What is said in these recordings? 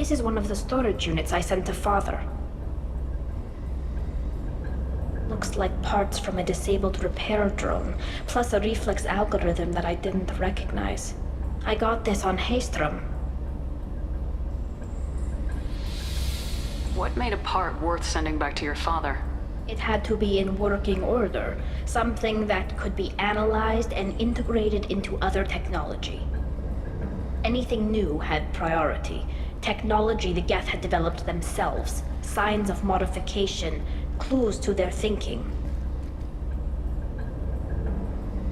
This is one of the storage units I sent to Father. Looks like parts from a disabled repair drone, plus a reflex algorithm that I didn't recognize. I got this on Haystrom. What made a part worth sending back to your father? It had to be in working order, something that could be analyzed and integrated into other technology. Anything new had priority. Technology the Geth had developed themselves, signs of modification, clues to their thinking.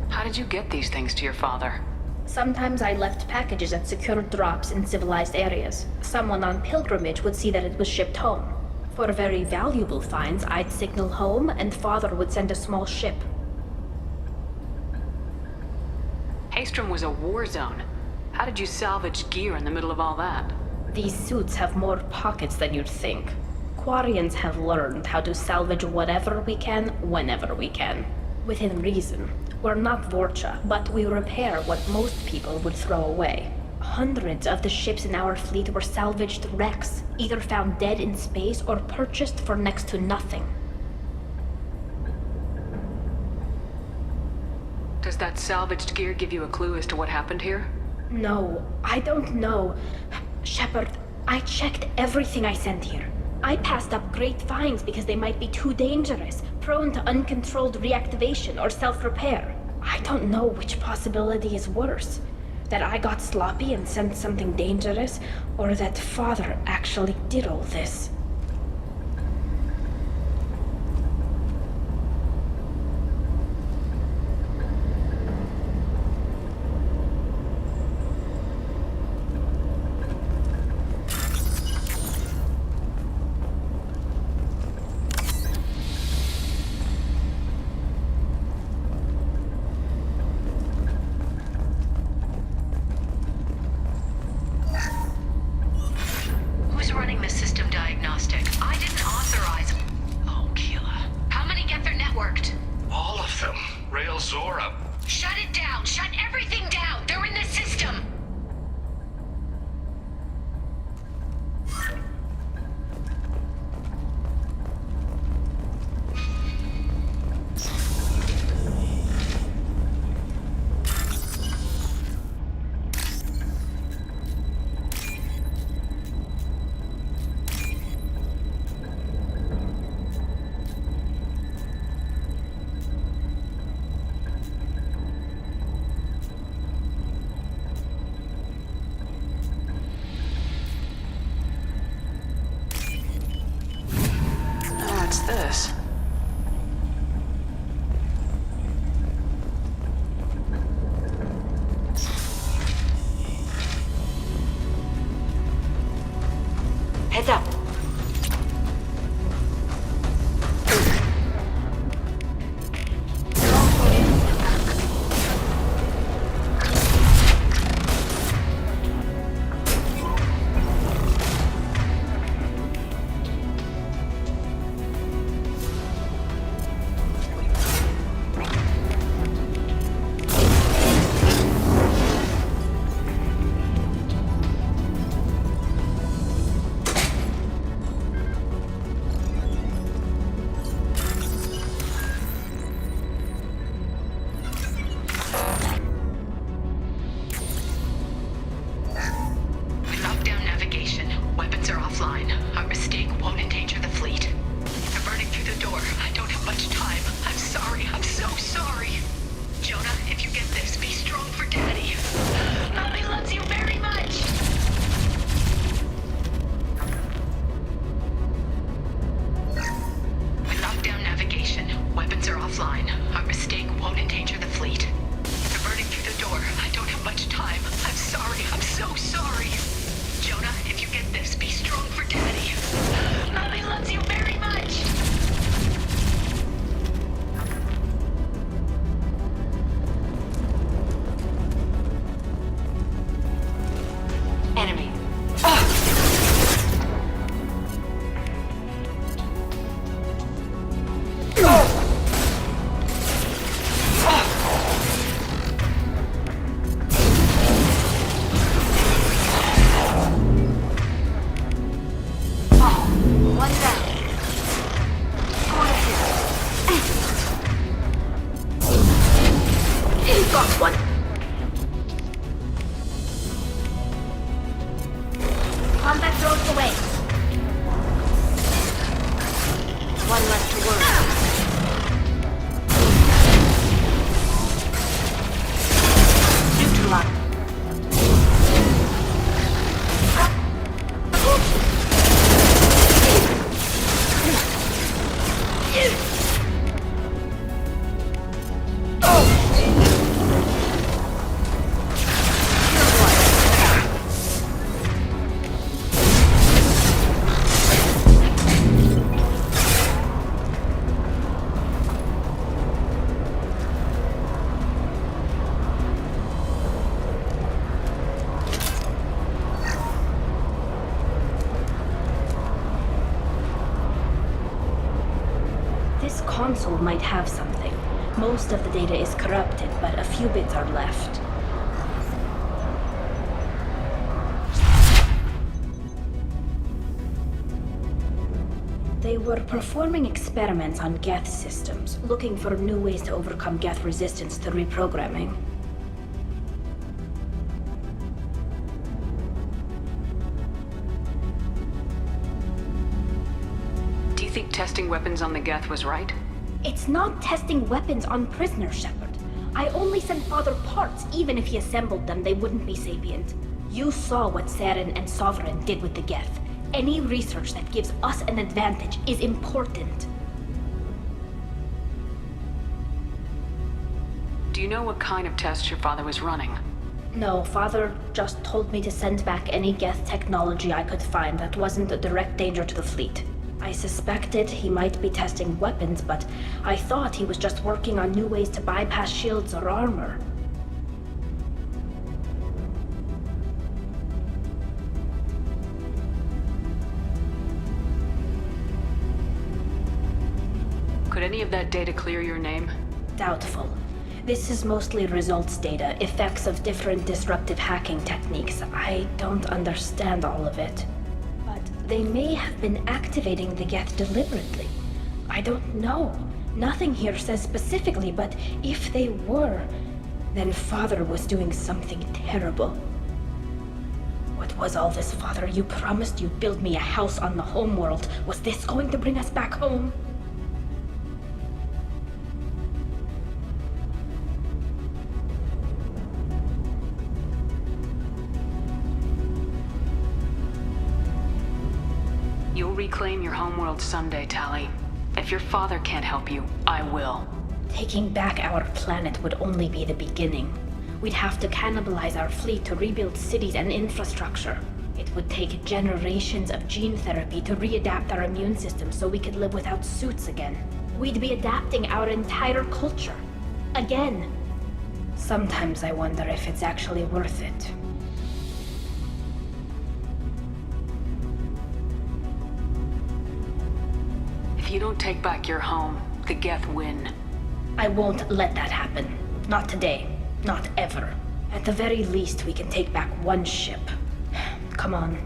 How did you get these things to your father? Sometimes I left packages at secured drops in civilized areas. Someone on pilgrimage would see that it was shipped home. For very valuable finds, I'd signal home, and Father would send a small ship. Haystrom was a war zone. How did you salvage gear in the middle of all that? These suits have more pockets than you'd think. Quarians have learned how to salvage whatever we can, whenever we can. Within reason. We're not Vorcha, but we repair what most people would throw away. Hundreds of the ships in our fleet were salvaged wrecks, either found dead in space or purchased for next to nothing. Does that salvaged gear give you a clue as to what happened here? No, I don't know. Shepard, I checked everything I sent here. I passed up great finds because they might be too dangerous, prone to uncontrolled reactivation or self-repair. I don't know which possibility is worse. That I got sloppy and sent something dangerous, or that Father actually did all this. Running the system diagnostic. I didn't authorize. Oh, Keela. How many Geth are networked? All of them. Rail Zora. Shut it down! Shut everything down! They're in the system! What's this? Heads up. out the way. One less to worry. Neutralize. This console might have something. Most of the data is corrupted, but a few bits are left. They were performing experiments on Geth systems, looking for new ways to overcome Geth resistance to reprogramming. Do you think testing weapons on the Geth was right? It's not testing weapons on prisoners, Shepard. I only sent Father parts. Even if he assembled them, they wouldn't be sapient. You saw what Saren and Sovereign did with the Geth. Any research that gives us an advantage is important. Do you know what kind of tests your father was running? No, Father just told me to send back any Geth technology I could find that wasn't a direct danger to the fleet. I suspected he might be testing weapons, but I thought he was just working on new ways to bypass shields or armor. Could any of that data clear your name? Doubtful. This is mostly results data, effects of different disruptive hacking techniques. I don't understand all of it. But they may have been activating the Geth deliberately. I don't know. Nothing here says specifically, but if they were, then Father was doing something terrible. What was all this, Father? You promised you'd build me a house on the homeworld. Was this going to bring us back home? You'll reclaim your homeworld someday, Tali. If your father can't help you, I will. Taking back our planet would only be the beginning. We'd have to cannibalize our fleet to rebuild cities and infrastructure. It would take generations of gene therapy to readapt our immune system so we could live without suits again. We'd be adapting our entire culture. Again. Sometimes I wonder if it's actually worth it. If you don't take back your home, the Geth win. I won't let that happen. Not today. Not ever. At the very least, we can take back one ship. Come on.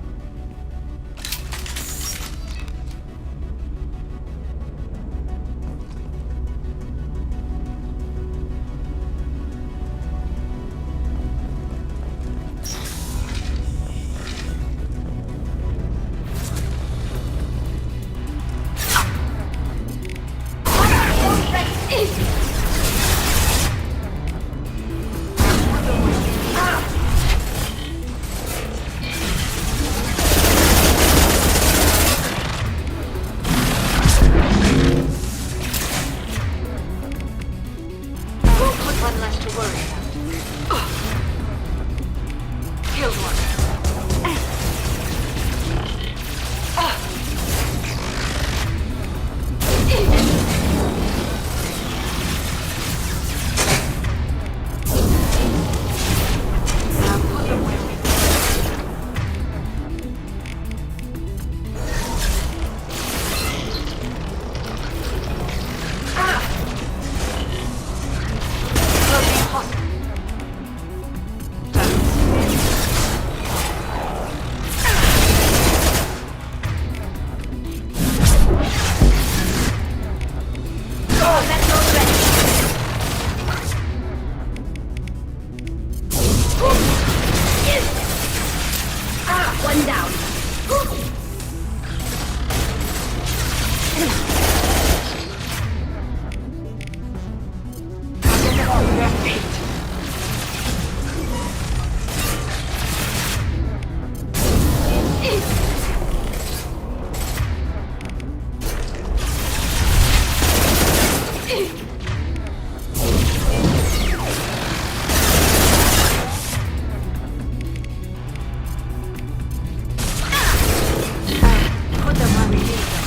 We need them.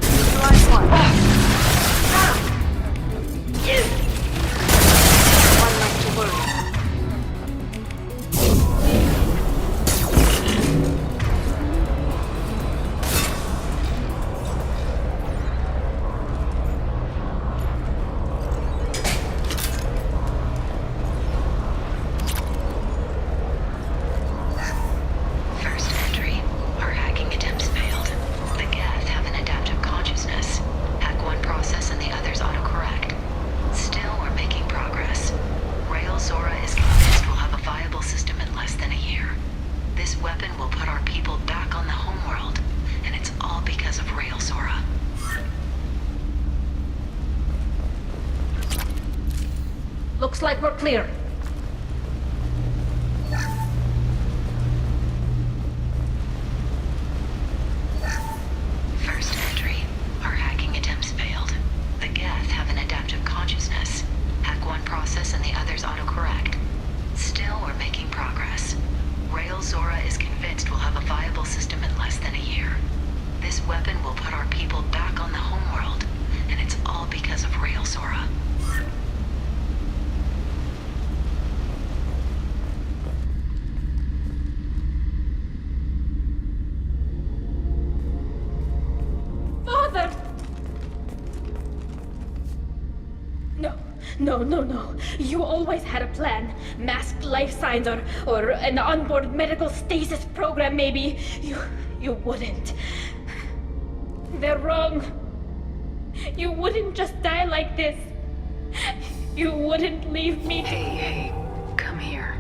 Neutralize one. One left to worry. First entry. Our hacking attempts failed. The Geth have an adaptive consciousness. Hack one process and the others autocorrect. Still, we're making progress. Rael Zora is convinced we'll have a viable system in less than a year. This weapon will put our people back on the homeworld, and it's all because of Rael Zora. Looks like we're clear. First entry. Our hacking attempts failed. The Geth have an adaptive consciousness. Hack one process and the others autocorrect. Still, we're making progress. Rael Zora is convinced we'll have a viable system in less than a year. This weapon will put our people back on the homeworld, and it's all because of Rael Zora. Father! No. You always had a plan. Masked life signs or an onboard medical stasis program, maybe. You wouldn't. They're wrong. You wouldn't just die like this. You wouldn't leave me. Hey, come here.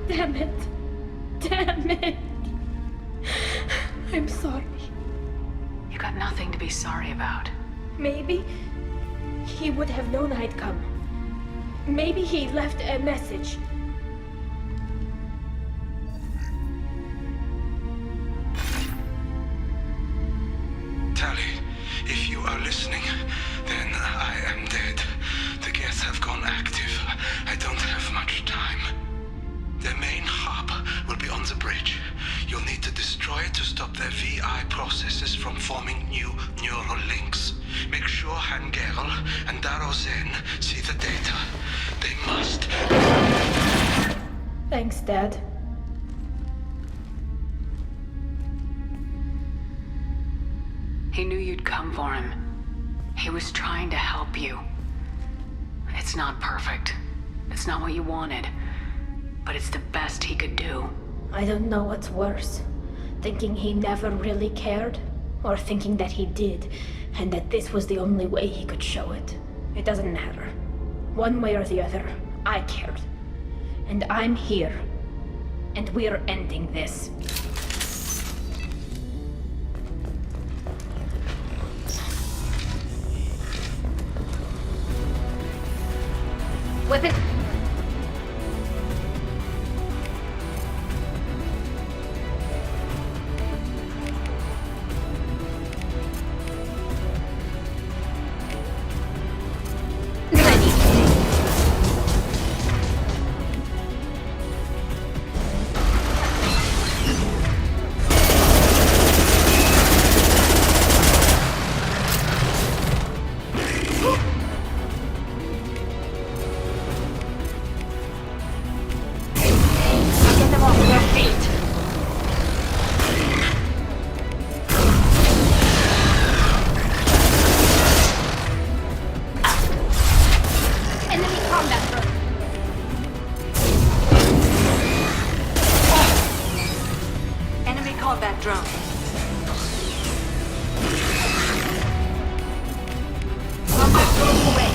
Damn it. I'm sorry. You got nothing to be sorry about. Maybe he would have known I'd come. Maybe he left a message. Tali, if you are listening, then I am dead. The Geth have gone active. I don't have much time. Their main hub will be on the bridge. You'll need to destroy it to stop their VI processes from forming new neural links. Make sure Hangerl and Daro Zen see the data. They must. Thanks, Dad. He knew you'd come for him. He was trying to help you. It's not perfect. It's not what you wanted. But it's the best he could do. I don't know what's worse. Thinking he never really cared, or thinking that he did, and that this was the only way he could show it. It doesn't matter. One way or the other, I cared. And I'm here. And we're ending this. Weapon! combat drone. Combat drone away.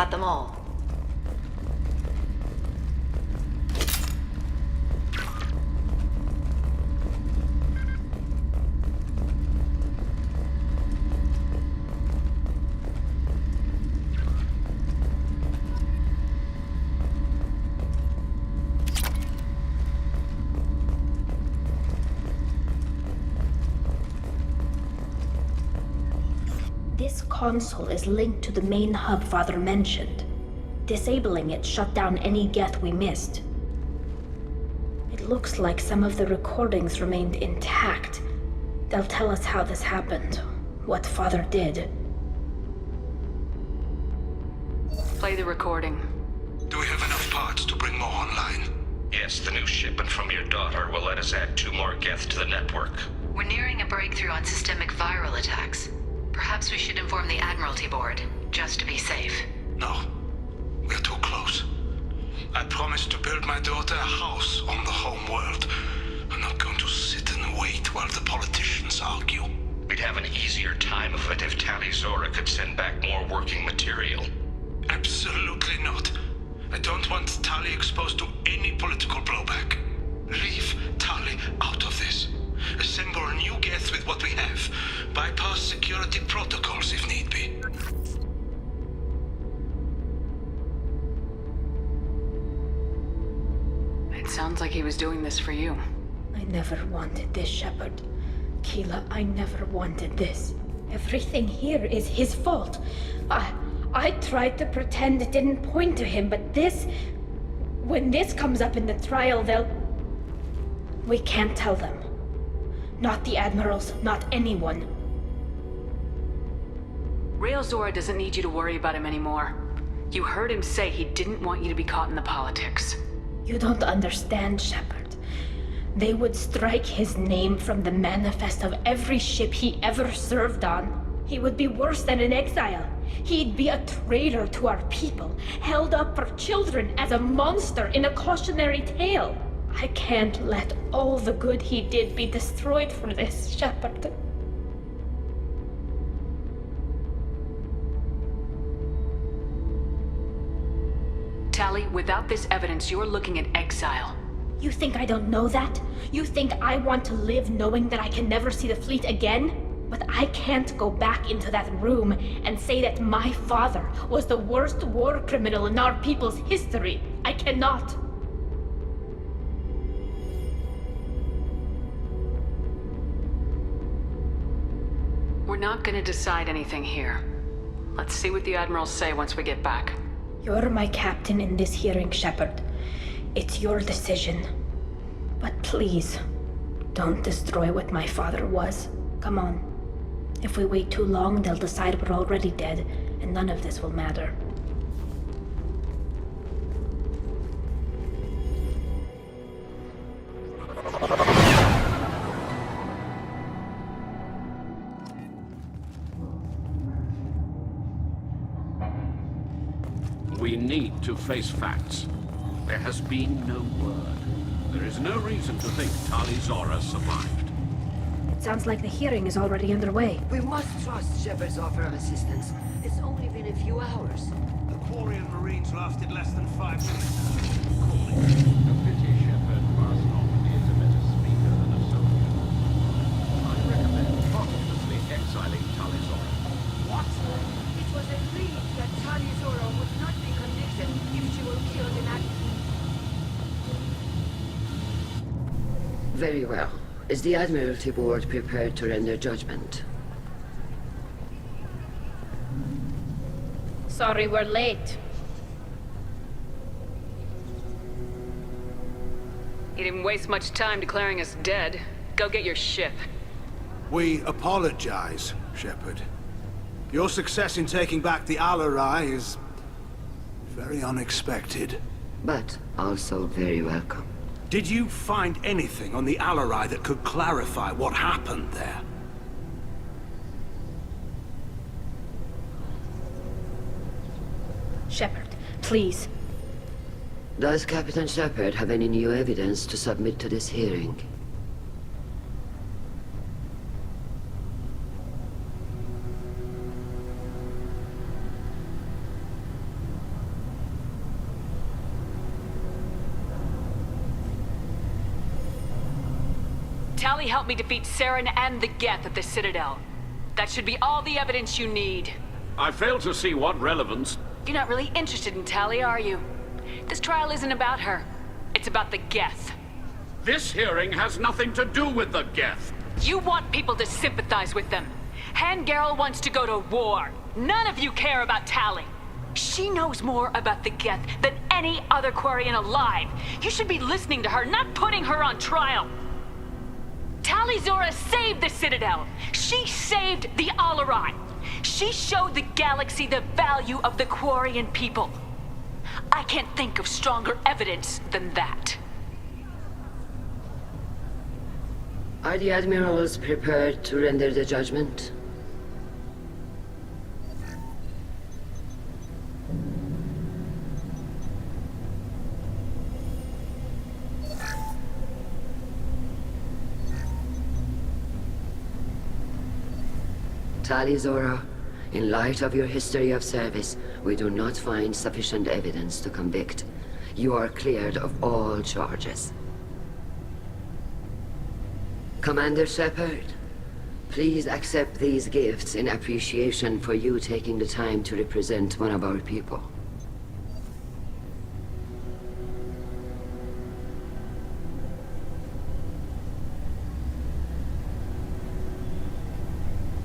got them all. This console is linked to the main hub Father mentioned. Disabling it shut down any Geth we missed. It looks like some of the recordings remained intact. They'll tell us how this happened, what Father did. Play the recording. Do we have enough parts to bring more online? Yes, the new shipment from your daughter will let us add 2 more Geth to the network. We're nearing a breakthrough on systemic viral attacks. Perhaps we should inform the Admiralty Board, just to be safe. No. We're too close. I promised to build my daughter a house on the home world. I'm not going to sit and wait while the politicians argue. We'd have an easier time of it if Tali Zora could send back more working material. Absolutely not. I don't want Tali exposed to any political blowback. Leave Tali out of this. Assemble new Geth with what we have. Bypass security protocols if need be. It sounds like he was doing this for you. I never wanted this, Shepard. Keela, I never wanted this. Everything here is his fault. I tried to pretend it didn't point to him, but this... When this comes up in the trial, we can't tell them. Not the Admirals, not anyone. Rael Zora doesn't need you to worry about him anymore. You heard him say he didn't want you to be caught in the politics. You don't understand, Shepard. They would strike his name from the manifest of every ship he ever served on. He would be worse than an exile. He'd be a traitor to our people, held up for children as a monster in a cautionary tale. I can't let all the good he did be destroyed for this, Shepard. Tali, without this evidence, you're looking at exile. You think I don't know that? You think I want to live knowing that I can never see the fleet again? But I can't go back into that room and say that my father was the worst war criminal in our people's history. I cannot. We're not gonna decide anything here. Let's see what the Admirals say once we get back. You're my captain in this hearing, Shepard. It's your decision. But please, don't destroy what my father was. Come on. If we wait too long, they'll decide we're already dead, and none of this will matter. We need to face facts. There has been no word. There is no reason to think Tali Zora survived. It sounds like the hearing is already underway. We must trust Shepard's offer of assistance. It's only been a few hours. The Quarian Marines lasted less than 5 minutes. A pity Shepard must not be a better speaker than a soldier. I recommend posthumously exiling Tali Zora. What? It was agreed that Tali Zora would not be convicted if she were killed in action. Very well. Is the Admiralty Board prepared to render judgment? Sorry we're late. You didn't waste much time declaring us dead. Go get your ship. We apologize, Shepard. Your success in taking back the Al-Arai is very unexpected. But also very welcome. Did you find anything on the Al-Arai that could clarify what happened there? Shepard, please. Does Captain Shepard have any new evidence to submit to this hearing? Tali helped me defeat Saren and the Geth at the Citadel. That should be all the evidence you need. I fail to see what relevance. You're not really interested in Tali, are you? This trial isn't about her. It's about the Geth. This hearing has nothing to do with the Geth. You want people to sympathize with them. Han Garel wants to go to war. None of you care about Tali. She knows more about the Geth than any other Quarian alive. You should be listening to her, not putting her on trial. Tali Zora saved the Citadel. She saved the Alarai. She showed the galaxy the value of the Quarian people. I can't think of stronger evidence than that. Are the admirals prepared to render the judgment? Tali Zora, in light of your history of service, we do not find sufficient evidence to convict. You are cleared of all charges. Commander Shepard, please accept these gifts in appreciation for you taking the time to represent one of our people.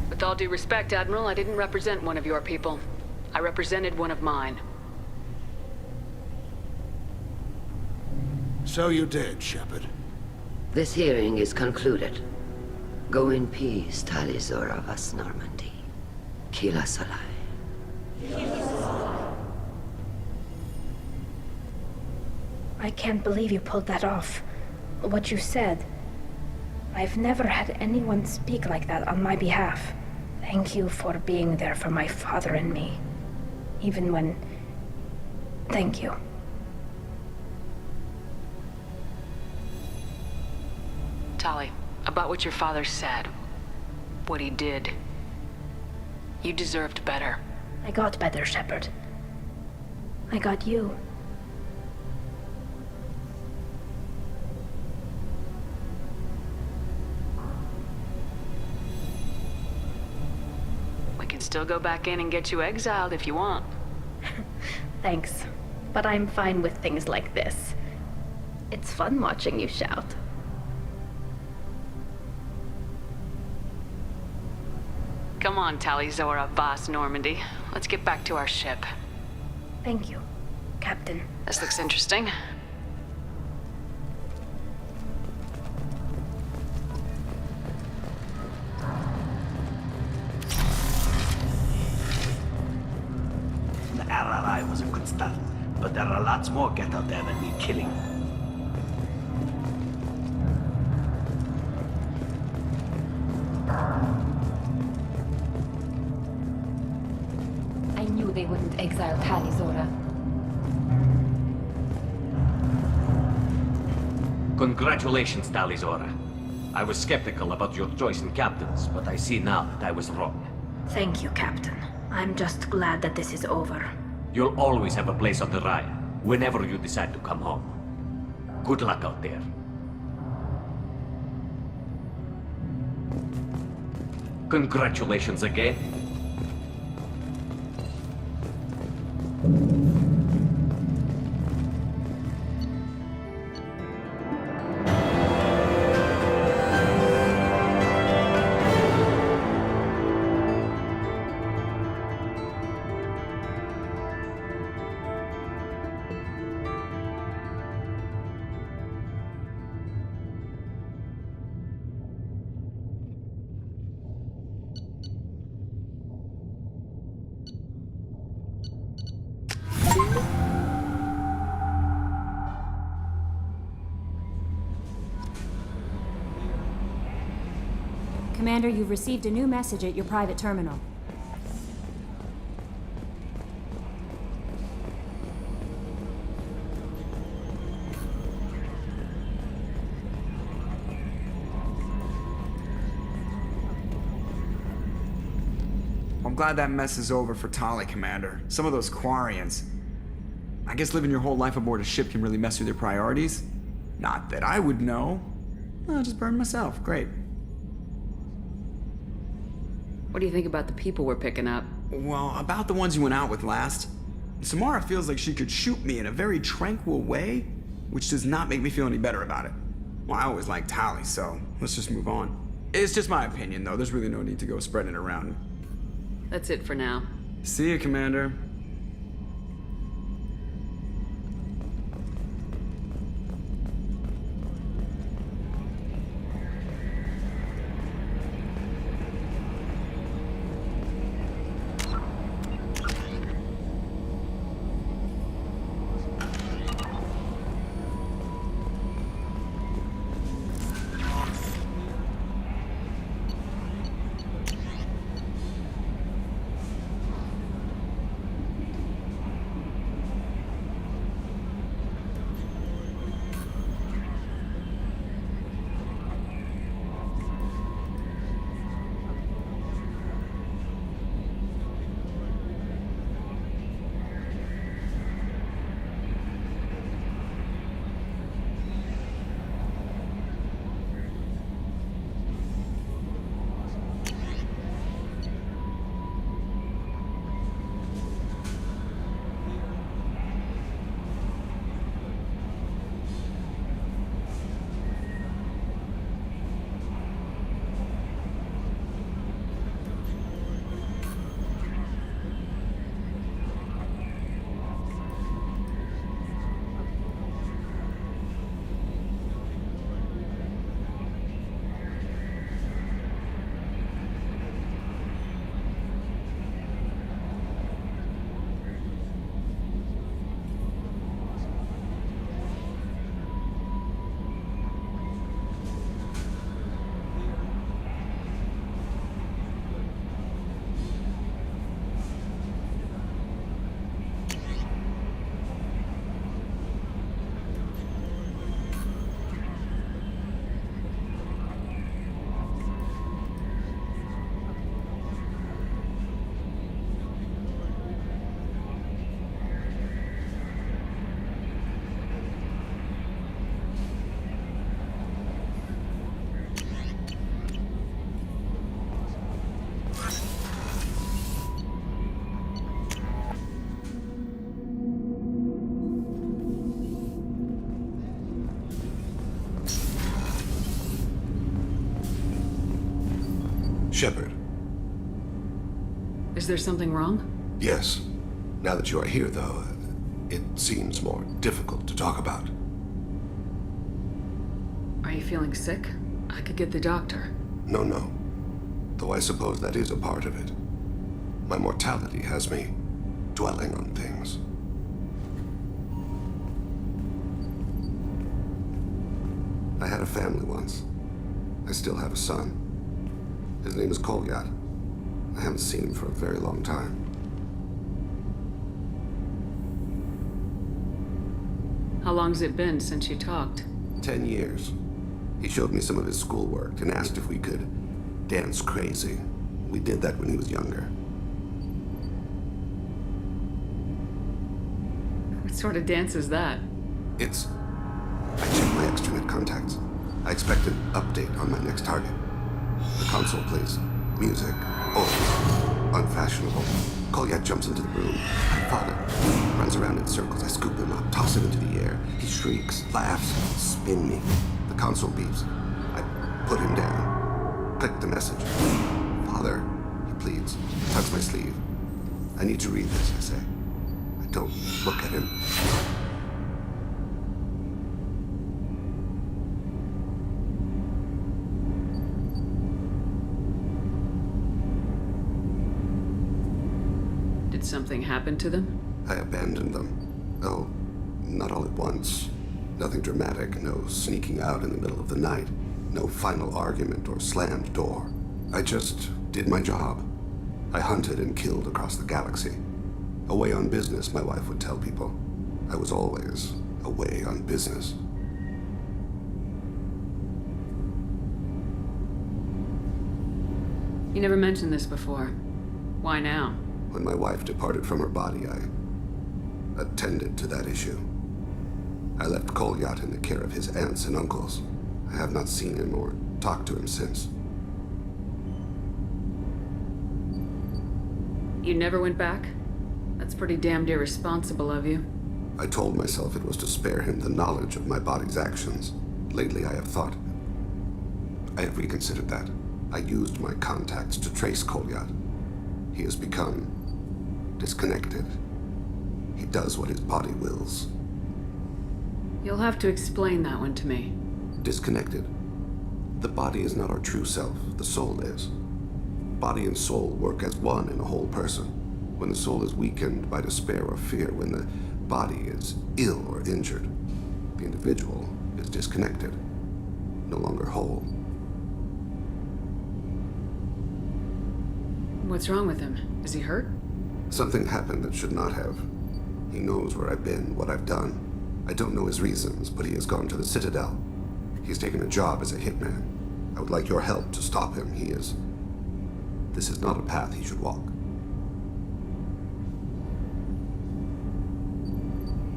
With all due respect, Admiral, I didn't represent one of your people. I represented one of mine. So you did, Shepard. This hearing is concluded. Go in peace, Tali Zora Vas Normandy. Kila Salai. I can't believe you pulled that off. What you said. I've never had anyone speak like that on my behalf. Thank you for being there for my father and me. Even when... Thank you. Tali, about what your father said, what he did. You deserved better. I got better, Shepard. I got you. We can still go back in and get you exiled if you want. Thanks. But I'm fine with things like this. It's fun watching you shout. Come on, Tali Zora Vas Normandy. Let's get back to our ship. Thank you, Captain. This looks interesting. The Alarai was a good start, but there are lots more Geth out there that need killing. I knew they wouldn't exile Tali Zora. Congratulations, Tali Zora. I was skeptical about your choice in captains, but I see now that I was wrong. Thank you, Captain. I'm just glad that this is over. You'll always have a place on the Raya, whenever you decide to come home. Good luck out there. Congratulations again. Commander, you've received a new message at your private terminal. I'm glad that mess is over for Tali, Commander. Some of those Quarians. I guess living your whole life aboard a ship can really mess with your priorities. Not that I would know. I'll just burn myself. Great. What do you think about the people we're picking up? Well, about the ones you went out with last. Samara feels like she could shoot me in a very tranquil way, which does not make me feel any better about it. Well, I always liked Tali, so let's just move on. It's just my opinion, though. There's really no need to go spreading it around. That's it for now. See you, Commander. Shepard. Is there something wrong? Yes. Now that you are here, though, it seems more difficult to talk about. Are you feeling sick? I could get the doctor. No. Though I suppose that is a part of it. My mortality has me dwelling on things. I had a family once. I still have a son. His name is Kolyat. I haven't seen him for a very long time. How long's it been since you talked? 10 years. He showed me some of his schoolwork and asked if we could dance crazy. We did that when he was younger. What sort of dance is that? I checked my extranet contacts. I expect an update on my next target. The console plays music. Oh, unfashionable. Kolyat jumps into the room. I follow. Runs around in circles. I scoop him up, toss him into the air. He shrieks, laughs, spin me. The console beeps. I put him down. Click the message. Father, he pleads. Tugs my sleeve. I need to read this, I say. I don't look at him. Did something happen to them? I abandoned them. Oh, not all at once. Nothing dramatic, no sneaking out in the middle of the night, no final argument or slammed door. I just did my job. I hunted and killed across the galaxy. Away on business, my wife would tell people. I was always away on business. You never mentioned this before. Why now? When my wife departed from her body, I attended to that issue. I left Kolyat in the care of his aunts and uncles. I I have not seen him or talked to him since. You never went back? That's pretty damned irresponsible of you. I told myself it was to spare him the knowledge of my body's actions. Lately, I have reconsidered that. I used my contacts to trace Kolyat. He has become disconnected. He does what his body wills. You'll have to explain that one to me. Disconnected. The body is not our true self, the soul is. Body and soul work as one in a whole person. When the soul is weakened by despair or fear, when the body is ill or injured, the individual is disconnected, no longer whole. What's wrong with him? Is he hurt? Something happened that should not have. He knows where I've been, what I've done. I don't know his reasons, but he has gone to the Citadel. He's taken a job as a hitman. I would like your help to stop him. This is not a path he should walk.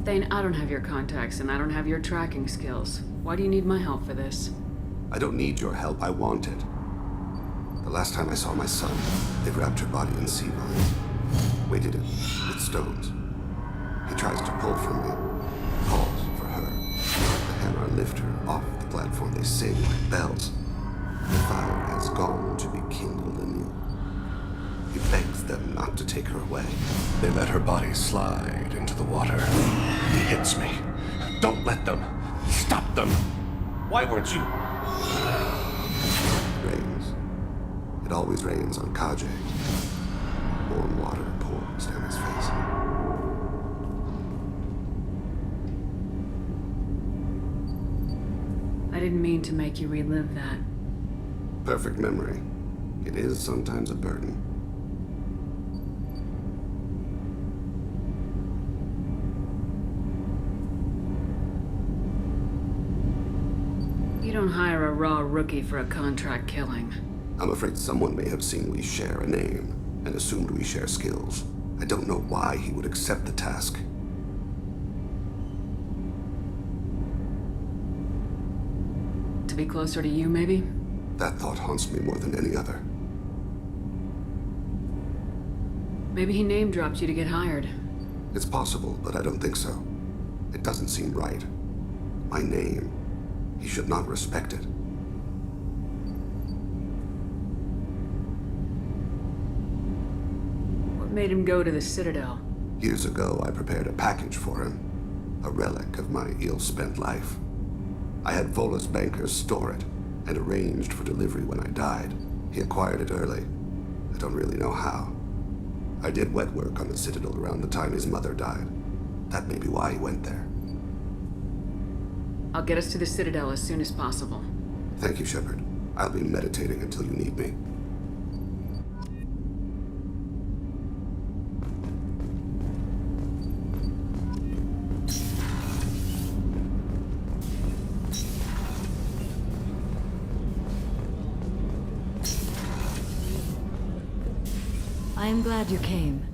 Thane, I don't have your contacts, and I don't have your tracking skills. Why do you need my help for this? I don't need your help. I want it. The last time I saw my son, they wrapped her body in sea vines, weighted it with stones. He tries to pull from me, calls for her. The hammer lift her off the platform. They sing like bells. The fire has gone to be kindled anew. He begs them not to take her away. They let her body slide into the water. He hits me. Don't let them. Stop them. Why weren't you? It rains. It always rains on Kage. Warm water pours down his face. I didn't mean to make you relive that. Perfect memory. It is sometimes a burden. You don't hire a raw rookie for a contract killing. I'm afraid someone may have seen we share a name and assumed we share skills. I don't know why he would accept the task. To be closer to you, maybe? That thought haunts me more than any other. Maybe he name-dropped you to get hired. It's possible, but I don't think so. It doesn't seem right. My name. He should not respect it. What made him go to the Citadel? Years ago, I prepared a package for him. A relic of my ill-spent life. I had Volus bankers store it, and arranged for delivery when I died. He acquired it early. I don't really know how. I did wet work on the Citadel around the time his mother died. That may be why he went there. I'll get us to the Citadel as soon as possible. Thank you, Shepard. I'll be meditating until you need me. I am glad you came.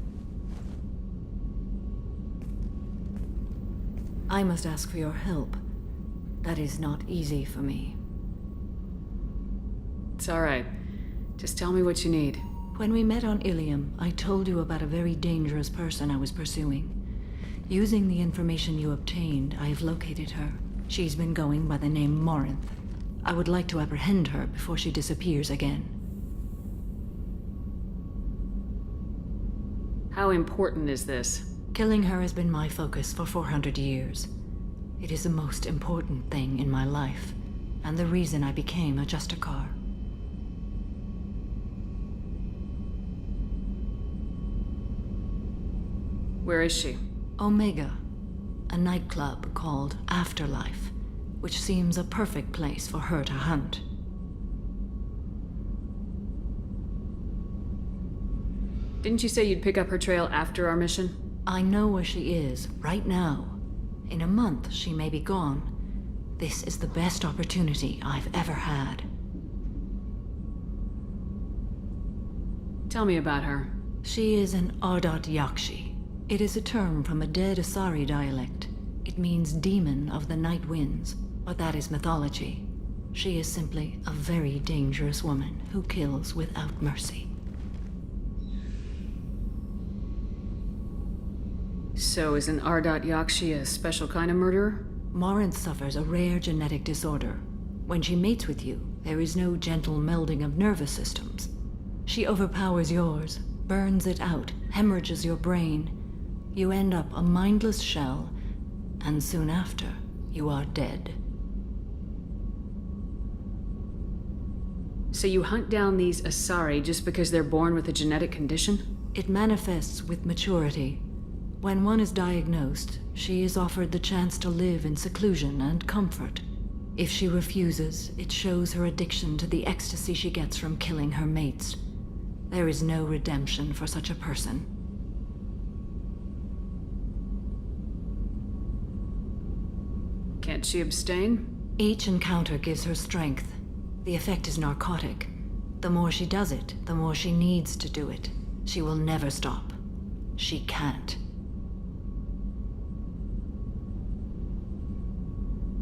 I must ask for your help. That is not easy for me. It's all right. Just tell me what you need. When we met on Ilium, I told you about a very dangerous person I was pursuing. Using the information you obtained, I have located her. She's been going by the name Morinth. I would like to apprehend her before she disappears again. How important is this? Killing her has been my focus for 400 years. It is the most important thing in my life, and the reason I became a Justicar. Where is she? Omega, a nightclub called Afterlife, which seems a perfect place for her to hunt. Didn't you say you'd pick up her trail after our mission? I know where she is, right now. In a month, she may be gone. This is the best opportunity I've ever had. Tell me about her. She is an Ardat Yakshi. It is a term from a dead Asari dialect. It means demon of the night winds, but that is mythology. She is simply a very dangerous woman who kills without mercy. So is an Ardat Yakshi a special kind of murderer? Morinth suffers a rare genetic disorder. When she mates with you, there is no gentle melding of nervous systems. She overpowers yours, burns it out, hemorrhages your brain. You end up a mindless shell, and soon after, you are dead. So you hunt down these Asari just because they're born with a genetic condition? It manifests with maturity. When one is diagnosed, she is offered the chance to live in seclusion and comfort. If she refuses, it shows her addiction to the ecstasy she gets from killing her mates. There is no redemption for such a person. Can't she abstain? Each encounter gives her strength. The effect is narcotic. The more she does it, the more she needs to do it. She will never stop. She can't.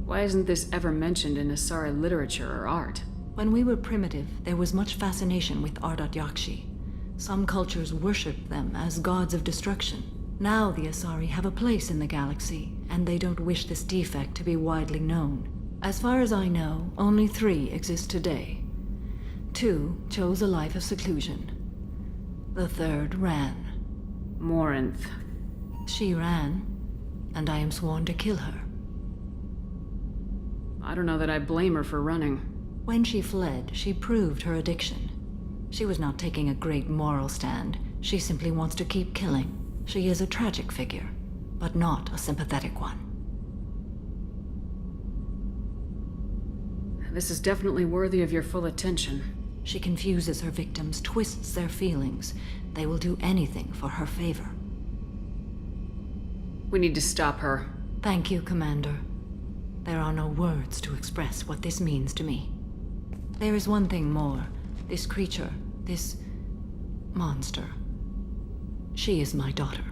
Why isn't this ever mentioned in Asari literature or art? When we were primitive, there was much fascination with Ardat Yakshi. Some cultures worshipped them as gods of destruction. Now the Asari have a place in the galaxy, and they don't wish this defect to be widely known. As far as I know, only 3 exist today. 2 chose a life of seclusion. The 3rd ran. Morinth. She ran, and I am sworn to kill her. I don't know that I blame her for running. When she fled, she proved her addiction. She was not taking a great moral stand. She simply wants to keep killing. She is a tragic figure, but not a sympathetic one. This is definitely worthy of your full attention. She confuses her victims, twists their feelings. They will do anything for her favor. We need to stop her. Thank you, Commander. There are no words to express what this means to me. There is one thing more. This creature, this monster. She is my daughter.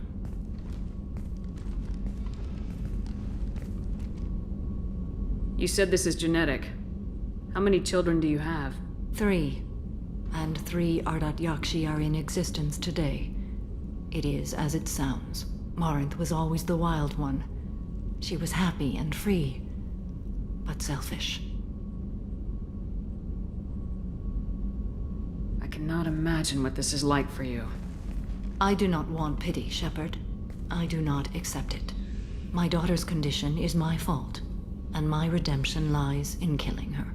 You said this is genetic. How many children do you have? 3. And 3 Ardat Yakshi are in existence today. It is as it sounds. Morinth was always the wild one. She was happy and free, but selfish. I cannot imagine what this is like for you. I do not want pity, Shepard. I do not accept it. My daughter's condition is my fault, and my redemption lies in killing her.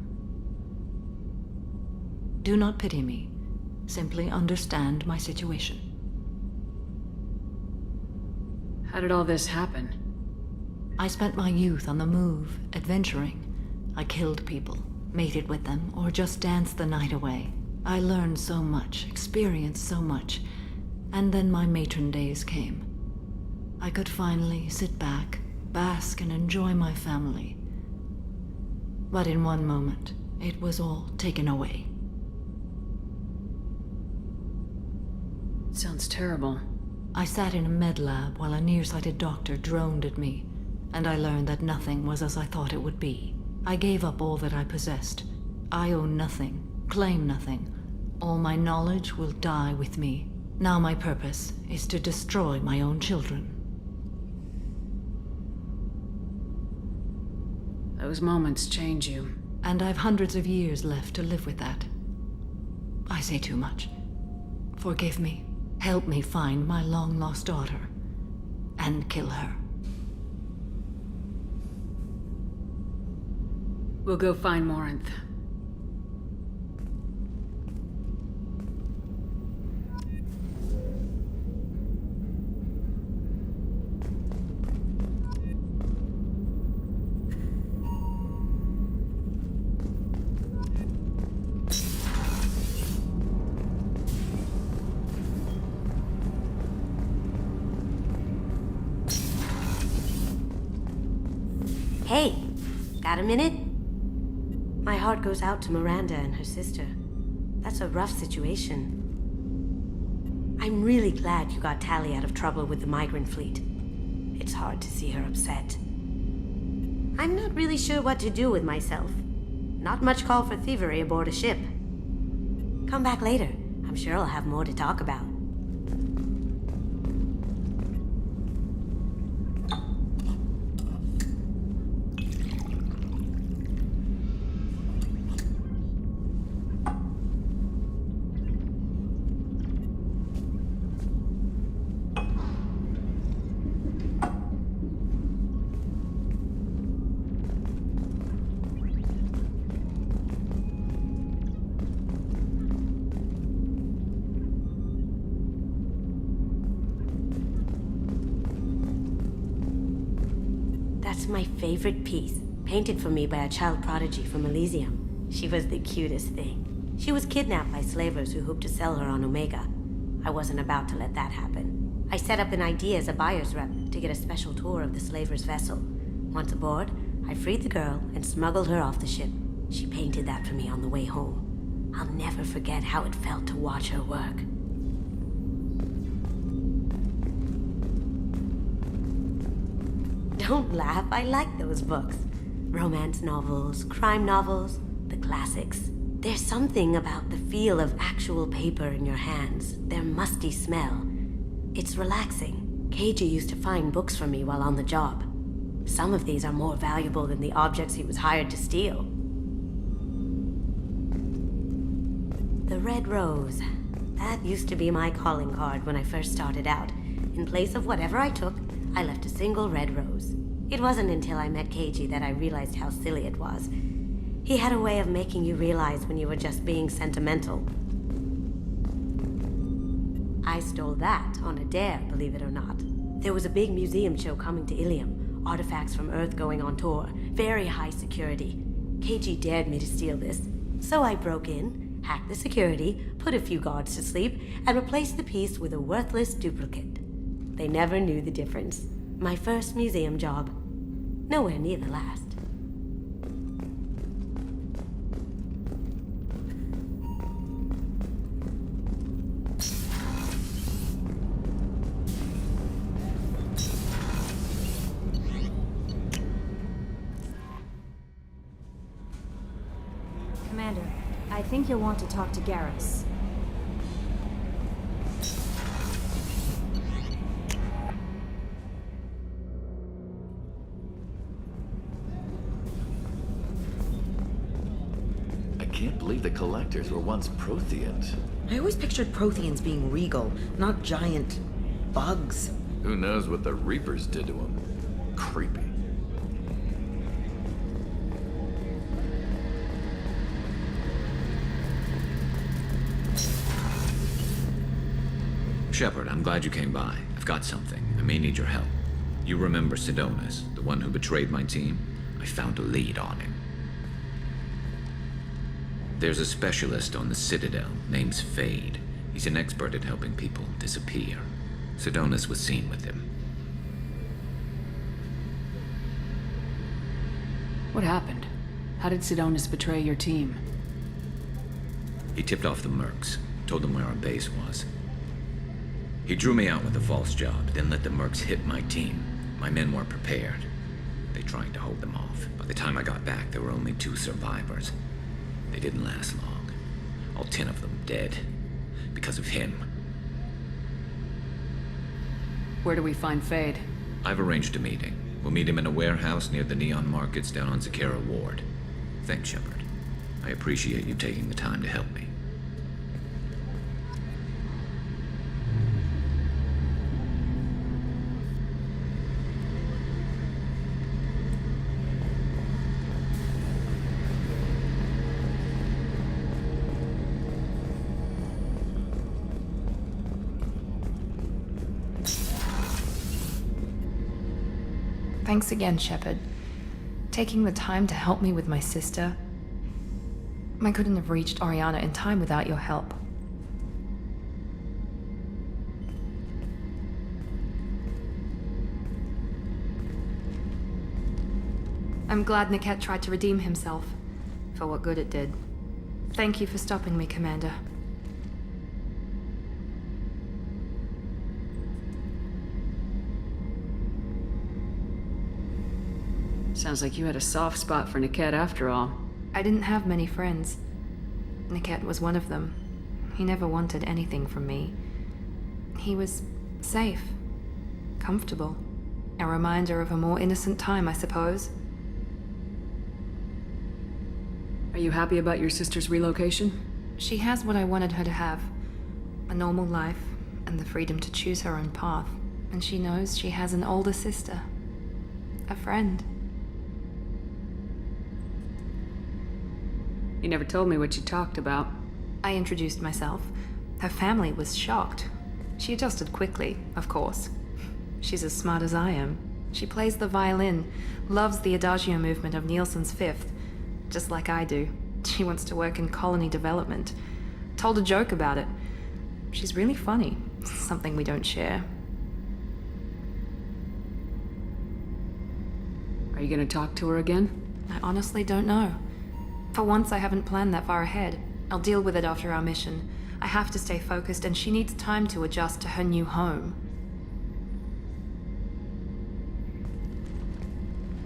Do not pity me. Simply understand my situation. How did all this happen? I spent my youth on the move, adventuring. I killed people, mated with them, or just danced the night away. I learned so much, experienced so much, and then my matron days came. I could finally sit back, bask, and enjoy my family. But in one moment, it was all taken away. Sounds terrible. I sat in a med lab while a nearsighted doctor droned at me, and I learned that nothing was as I thought it would be. I gave up all that I possessed. I own nothing, claim nothing. All my knowledge will die with me. Now my purpose is to destroy my own children. Those moments change you. And I've hundreds of years left to live with that. I say too much. Forgive me. Help me find my long-lost daughter. And kill her. We'll go find Morinth. Hey, got a minute? My heart goes out to Miranda and her sister. That's a rough situation. I'm really glad you got Tali out of trouble with the migrant fleet. It's hard to see her upset. I'm not really sure what to do with myself. Not much call for thievery aboard a ship. Come back later. I'm sure I'll have more to talk about. That's my favorite piece, painted for me by a child prodigy from Elysium. She was the cutest thing. She was kidnapped by slavers who hoped to sell her on Omega. I wasn't about to let that happen. I set up an ID as a buyer's rep to get a special tour of the slaver's vessel. Once aboard, I freed the girl and smuggled her off the ship. She painted that for me on the way home. I'll never forget how it felt to watch her work. Don't laugh, I like those books. Romance novels, crime novels, the classics. There's something about the feel of actual paper in your hands, their musty smell. It's relaxing. Keiji used to find books for me while on the job. Some of these are more valuable than the objects he was hired to steal. The Red Rose. That used to be my calling card when I first started out. In place of whatever I took, I left a single red rose. It wasn't until I met Keiji that I realized how silly it was. He had a way of making you realize when you were just being sentimental. I stole that on a dare, believe it or not. There was a big museum show coming to Ilium. Artifacts from Earth going on tour. Very high security. Keiji dared me to steal this. So I broke in, hacked the security, put a few guards to sleep, and replaced the piece with a worthless duplicate. They never knew the difference. My first museum job. Nowhere near the last. Commander, I think you'll want to talk to Garrus. I can't believe the Collectors were once Protheans. I always pictured Protheans being regal, not giant bugs. Who knows what the Reapers did to them? Creepy. Shepard, I'm glad you came by. I've got something. I may need your help. You remember Sidonus, the one who betrayed my team? I found a lead on him. There's a specialist on the Citadel, name's Fade. He's an expert at helping people disappear. Sidonus was seen with him. What happened? How did Sidonus betray your team? He tipped off the Mercs, told them where our base was. He drew me out with a false job, then let the Mercs hit my team. My men weren't prepared. They tried to hold them off. By the time I got back, there were only 2 survivors. They didn't last long. All 10 of them dead. Because of him. Where do we find Fade? I've arranged a meeting. We'll meet him in a warehouse near the Neon Markets down on Zakera Ward. Thanks, Shepard. I appreciate you taking the time to help me. Thanks again, Shepard. Taking the time to help me with my sister. I couldn't have reached Oriana in time without your help. I'm glad Niket tried to redeem himself, for what good it did. Thank you for stopping me, Commander. Sounds like you had a soft spot for Niket after all. I didn't have many friends. Niket was one of them. He never wanted anything from me. He was safe, comfortable. A reminder of a more innocent time, I suppose. Are you happy about your sister's relocation? She has what I wanted her to have. A normal life, and the freedom to choose her own path. And she knows she has an older sister. A friend. You never told me what you talked about. I introduced myself. Her family was shocked. She adjusted quickly, of course. She's as smart as I am. She plays the violin, loves the Adagio movement of Nielsen's Fifth, just like I do. She wants to work in colony development. Told a joke about it. She's really funny, something we don't share. Are you gonna talk to her again? I honestly don't know. For once, I haven't planned that far ahead. I'll deal with it after our mission. I have to stay focused, and she needs time to adjust to her new home.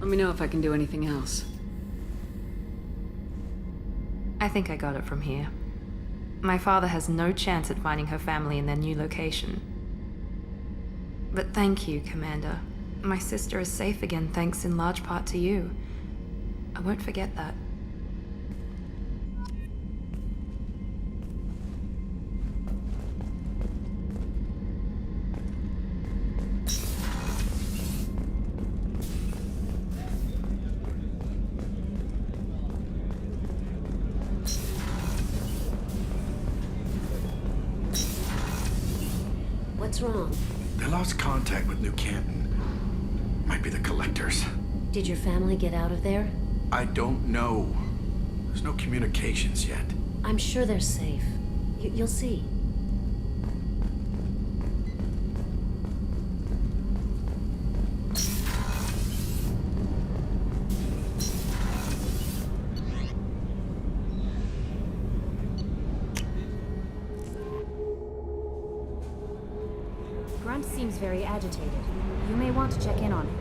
Let me know if I can do anything else. I think I got it from here. My father has no chance at finding her family in their new location. But thank you, Commander. My sister is safe again thanks in large part to you. I won't forget that. What's wrong? They lost contact with New Canton. Might be the Collectors. Did your family get out of there? I don't know. There's no communications yet. I'm sure they're safe. You'll see. Grunt seems very agitated. You may want to check in on him.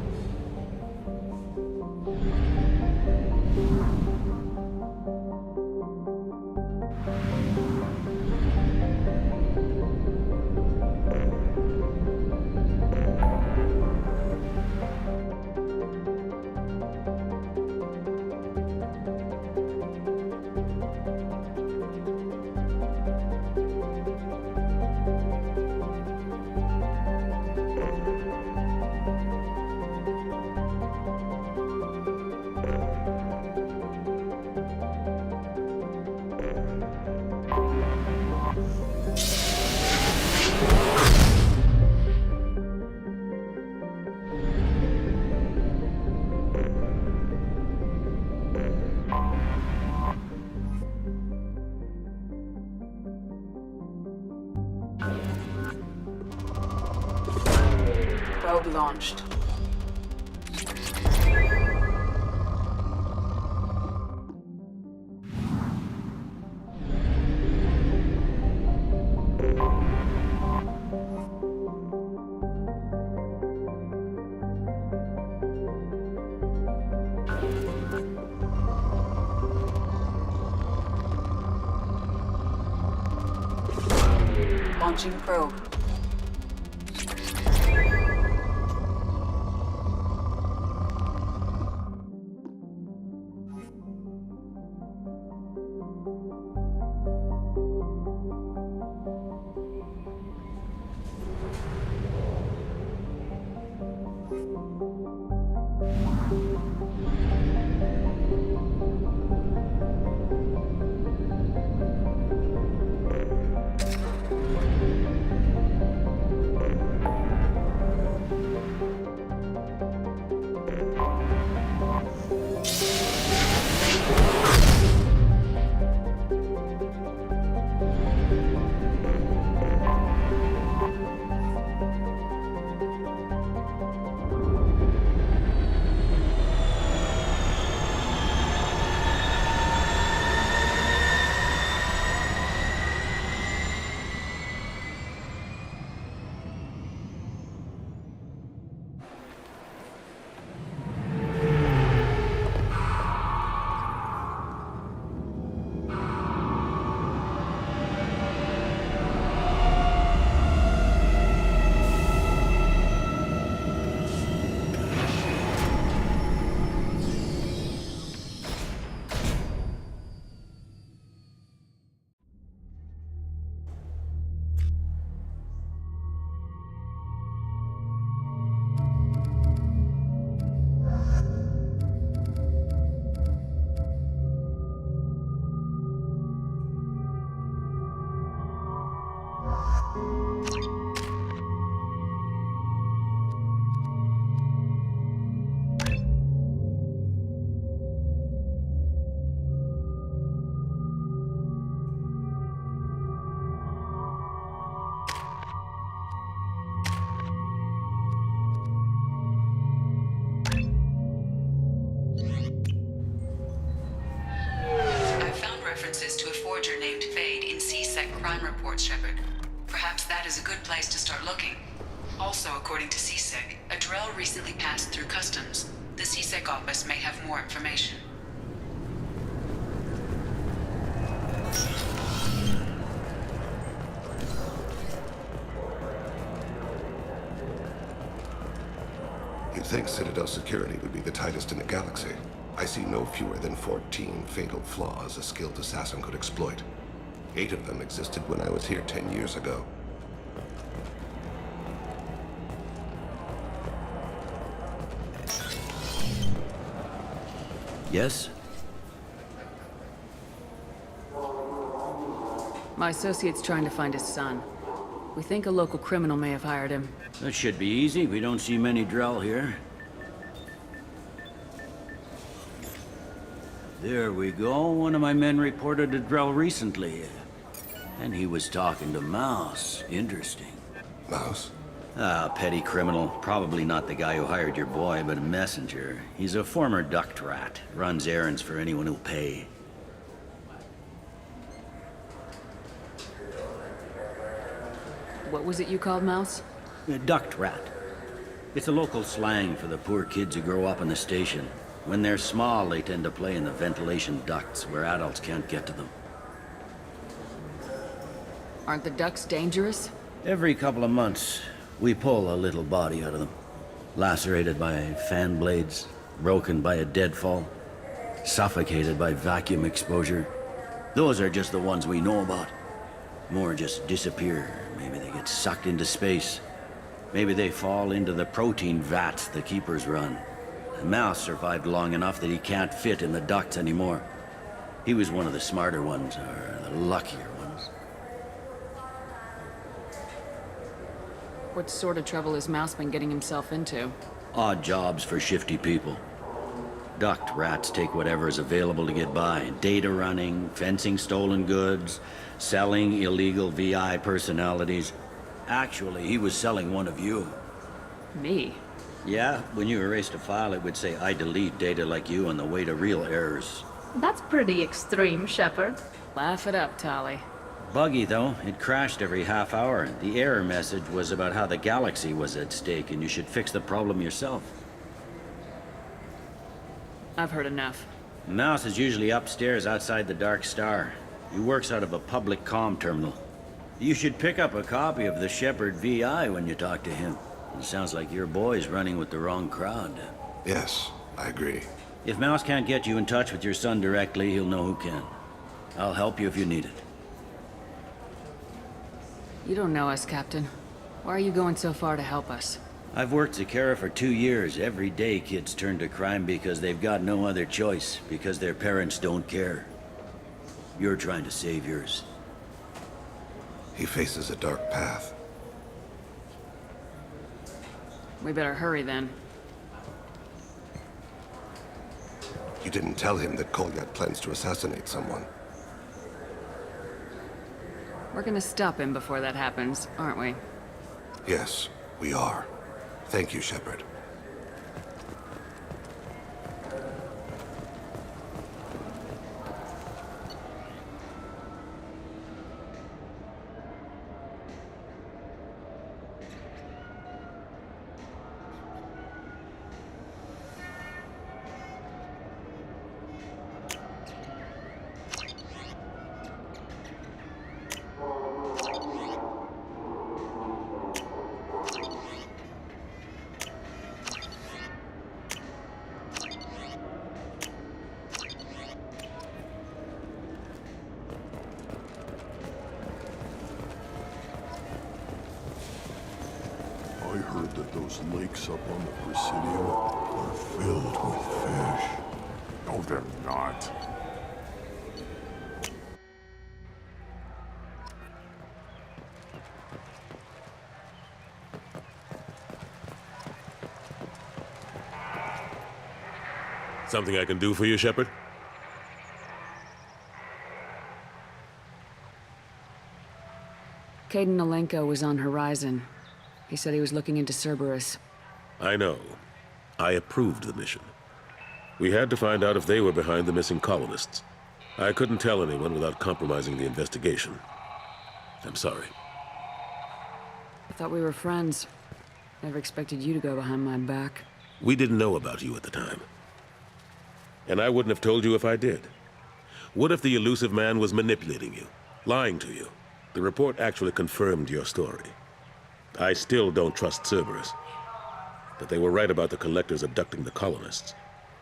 Probe launched. Launching probe. crime reports, Shepard. Perhaps that is a good place to start looking. Also, according to CSEC, a Drell recently passed through customs. The CSEC office may have more information. You'd think Citadel security would be the tightest in the galaxy. I see no fewer than 14 fatal flaws a skilled assassin could exploit. 8 of them existed when I was here 10 years ago. Yes? My associate's trying to find his son. We think a local criminal may have hired him. That should be easy. We don't see many Drell here. There we go. One of my men reported a Drell recently. And he was talking to Mouse. Interesting. Mouse? Ah, petty criminal. Probably not the guy who hired your boy, but a messenger. He's a former duct rat. Runs errands for anyone who'll pay. What was it you called Mouse? A duct rat. It's a local slang for the poor kids who grow up in the station. When they're small, they tend to play in the ventilation ducts where adults can't get to them. Aren't the ducks dangerous? Every couple of months, we pull a little body out of them. Lacerated by fan blades, broken by a deadfall, suffocated by vacuum exposure. Those are just the ones we know about. More just disappear. Maybe they get sucked into space. Maybe they fall into the protein vats the keepers run. Mouse survived long enough that he can't fit in the ducts anymore. He was one of the smarter ones, or the luckier ones. What sort of trouble has Mouse been getting himself into? Odd jobs for shifty people. Duct rats take whatever is available to get by. Data running, fencing stolen goods, selling illegal VI personalities. Actually, he was selling one of you. Me? Yeah, when you erased a file, it would say, I delete data like you on the way to real errors. That's pretty extreme, Shepard. Laugh it up, Tali. Buggy, though. It crashed every half hour. The error message was about how the galaxy was at stake, and you should fix the problem yourself. I've heard enough. Mouse is usually upstairs outside the Dark Star. He works out of a public comm terminal. You should pick up a copy of the Shepard VI when you talk to him. It sounds like your boy's running with the wrong crowd. Yes, I agree. If Mouse can't get you in touch with your son directly, he'll know who can. I'll help you if you need it. You don't know us, Captain. Why are you going so far to help us? I've worked Zakera for 2 years. Every day kids turn to crime because they've got no other choice, because their parents don't care. You're trying to save yours. He faces a dark path. We better hurry then. You didn't tell him that Kolyat plans to assassinate someone. We're gonna stop him before that happens, aren't we? Yes, we are. Thank you, Shepard. I heard that those lakes up on the Presidio are filled with fish. No, they're not. Something I can do for you, Shepard? Caden Alenko was on Horizon. He said he was looking into Cerberus. I know. I approved the mission. We had to find out if they were behind the missing colonists. I couldn't tell anyone without compromising the investigation. I'm sorry. I thought we were friends. Never expected you to go behind my back. We didn't know about you at the time. And I wouldn't have told you if I did. What if the elusive man was manipulating you, lying to you? The report actually confirmed your story. I still don't trust Cerberus. But they were right about the collectors abducting the colonists.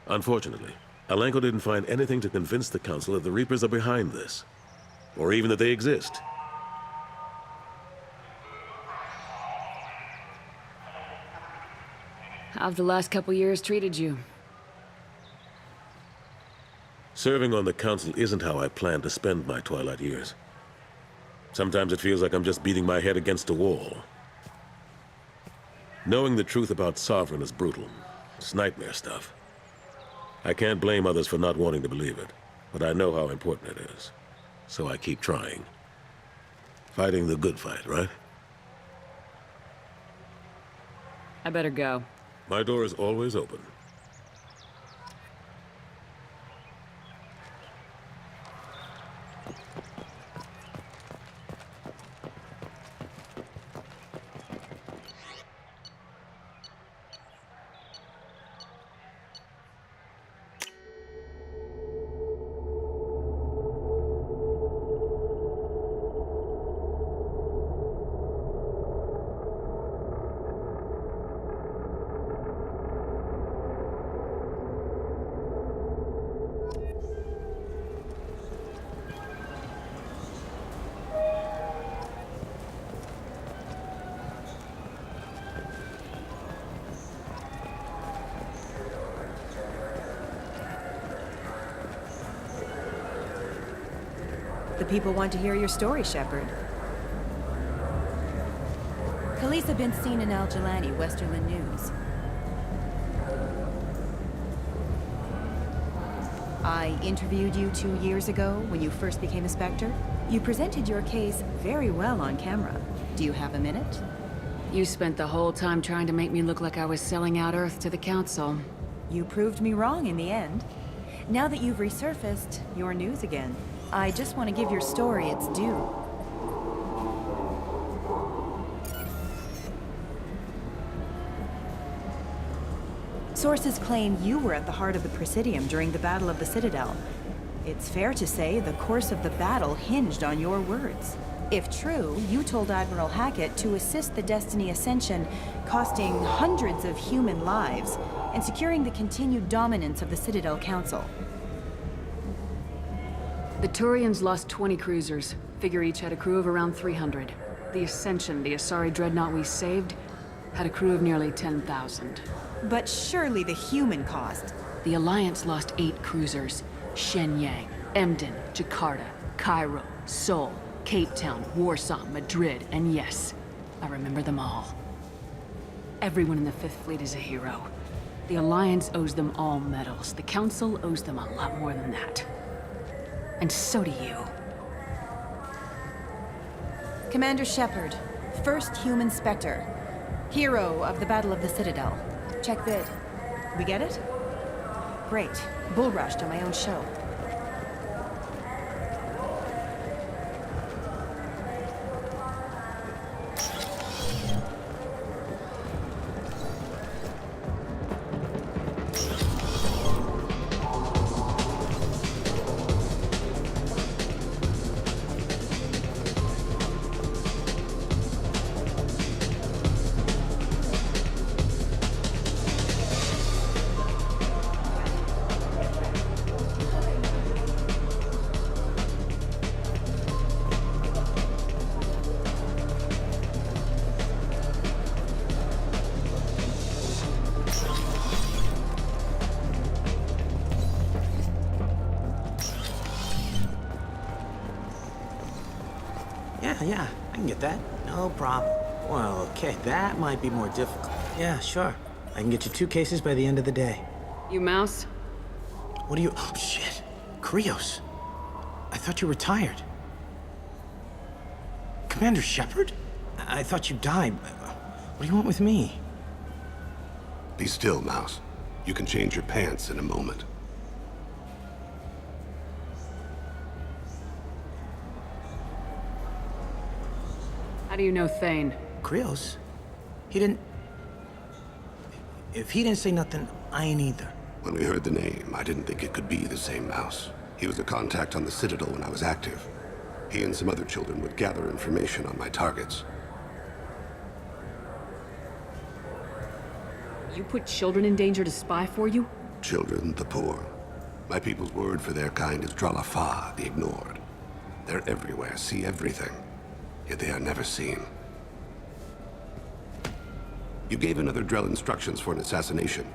Unfortunately, Alenko didn't find anything to convince the Council that the Reapers are behind this. Or even that they exist. How've the last couple years treated you? Serving on the Council isn't how I plan to spend my twilight years. Sometimes it feels like I'm just beating my head against a wall. Knowing the truth about Sovereign is brutal. It's nightmare stuff. I can't blame others for not wanting to believe it, but I know how important it is. So I keep trying. Fighting the good fight, right? I better go. My door is always open. The people want to hear your story, Shepard. Khaleesa been seen in Al Jalani, Westerland News. I interviewed you 2 years ago when you first became a Spectre. You presented your case very well on camera. Do you have a minute? You spent the whole time trying to make me look like I was selling out Earth to the Council. You proved me wrong in the end. Now that you've resurfaced, you're news again. I just want to give your story its due. Sources claim you were at the heart of the Presidium during the Battle of the Citadel. It's fair to say the course of the battle hinged on your words. If true, you told Admiral Hackett to assist the Destiny Ascension, costing hundreds of human lives, and securing the continued dominance of the Citadel Council. The Turians lost 20 cruisers. Figure each had a crew of around 300. The Ascension, the Asari dreadnought we saved, had a crew of nearly 10,000. But surely the human cost. The Alliance lost 8 cruisers. Shenyang, Emden, Jakarta, Cairo, Seoul, Cape Town, Warsaw, Madrid, and yes, I remember them all. Everyone in the Fifth Fleet is a hero. The Alliance owes them all medals. The Council owes them a lot more than that. And so do you. Commander Shepard, first human Spectre. Hero of the Battle of the Citadel. Check vid. We get it? Great. Bull rushed on my own show. Yeah, I can get that. No problem. Well, okay, that might be more difficult. Yeah, sure. I can get you 2 cases by the end of the day. You mouse? What are you... Oh, shit. Krios. I thought you retired. Commander Shepard? I thought you died. What do you want with me? Be still, Mouse. You can change your pants in a moment. How do you know Thane? Krios? He didn't... If he didn't say nothing, I ain't either. When we heard the name, I didn't think it could be the same Mouse. He was a contact on the Citadel when I was active. He and some other children would gather information on my targets. You put children in danger to spy for you? Children, the poor. My people's word for their kind is Dralafa, the ignored. They're everywhere, see everything. Yet they are never seen. You gave another Drell instructions for an assassination.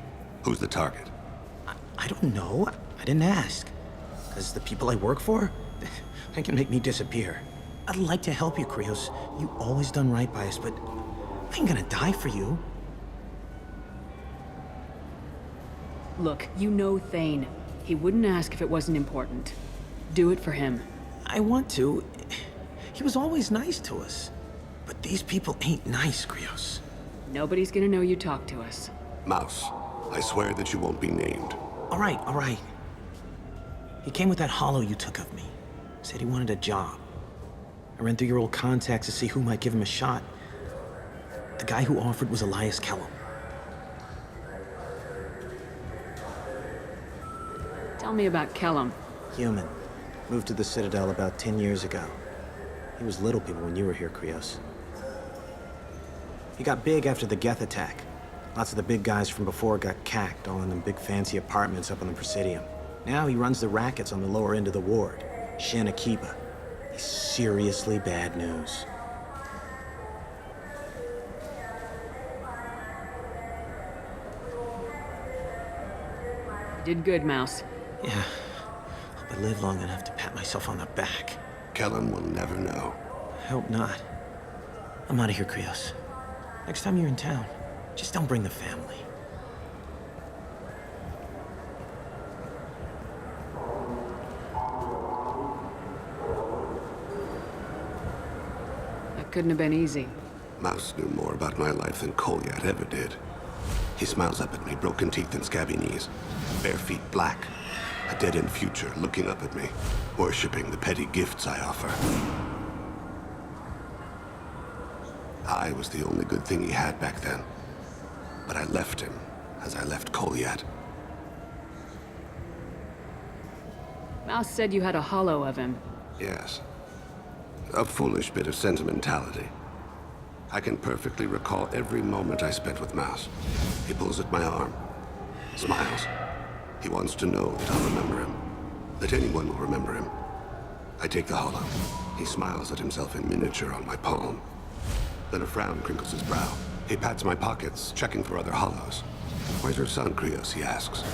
Who's the target? I don't know. I didn't ask. Because the people I work for, they can make me disappear. I'd like to help you, Krios. You always done right by us, but I ain't gonna die for you. Look, you know Thane. He wouldn't ask if it wasn't important. Do it for him. I want to. He was always nice to us. But these people ain't nice, Krios. Nobody's gonna know you talked to us. Mouse, I swear that you won't be named. All right. He came with that hollow you took of me. Said he wanted a job. I ran through your old contacts to see who might give him a shot. The guy who offered was Elias Kellum. Tell me about Kellum. Human. Moved to the Citadel about 10 years ago. He was little people when you were here, Krios. He got big after the Geth attack. Lots of the big guys from before got cacked, all in them big fancy apartments up on the Presidium. Now he runs the rackets on the lower end of the ward, Shin Akiba. He's seriously bad news. You did good, Mouse. Yeah. Hope I live long enough to pat myself on the back. Kellum will never know. I hope not. I'm out of here, Krios. Next time you're in town, just don't bring the family. That couldn't have been easy. Mouse knew more about my life than Kolyat ever did. He smiles up at me, broken teeth and scabby knees. Bare feet black. A dead-end future looking up at me, worshipping the petty gifts I offer. I was the only good thing he had back then. But I left him, as I left Kolyat. Mouse said you had a hollow of him. Yes. A foolish bit of sentimentality. I can perfectly recall every moment I spent with Mouse. He pulls at my arm, smiles. He wants to know that I'll remember him, that anyone will remember him. I take the hollow. He smiles at himself in miniature on my palm. Then a frown crinkles his brow. He pats my pockets, checking for other hollows. Where's your son, Krios? He asks.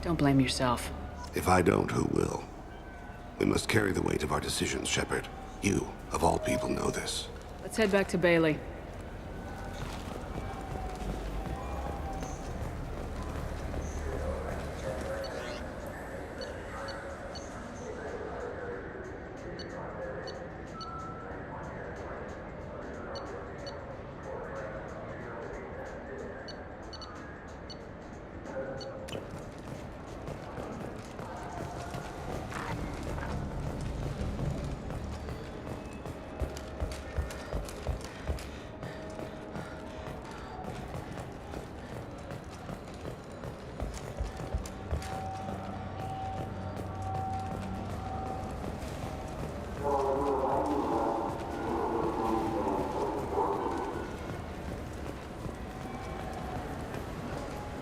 Don't blame yourself. If I don't, who will? We must carry the weight of our decisions, Shepard. You, of all people, know this. Let's head back to Bailey.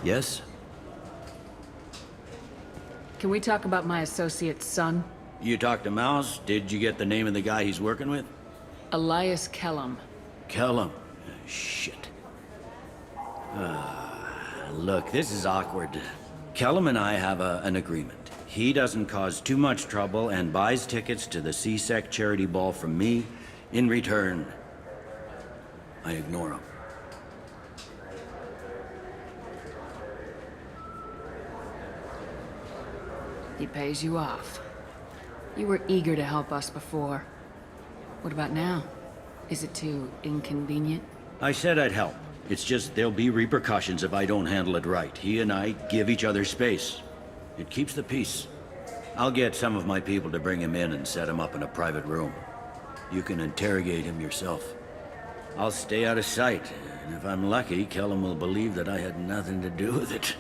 Yes? Can we talk about my associate's son? You talked to Mouse? Did you get the name of the guy he's working with? Elias Kellum. Kellum. Shit. Look, this is awkward. Kellum and I have an agreement. He doesn't cause too much trouble and buys tickets to the C-Sec charity ball from me. In return, I ignore him. He pays you off. You were eager to help us before. What about now? Is it too inconvenient? I said I'd help. It's just there'll be repercussions if I don't handle it right. He and I give each other space. It keeps the peace. I'll get some of my people to bring him in and set him up in a private room. You can interrogate him yourself. I'll stay out of sight, and if I'm lucky, Kellum will believe that I had nothing to do with it.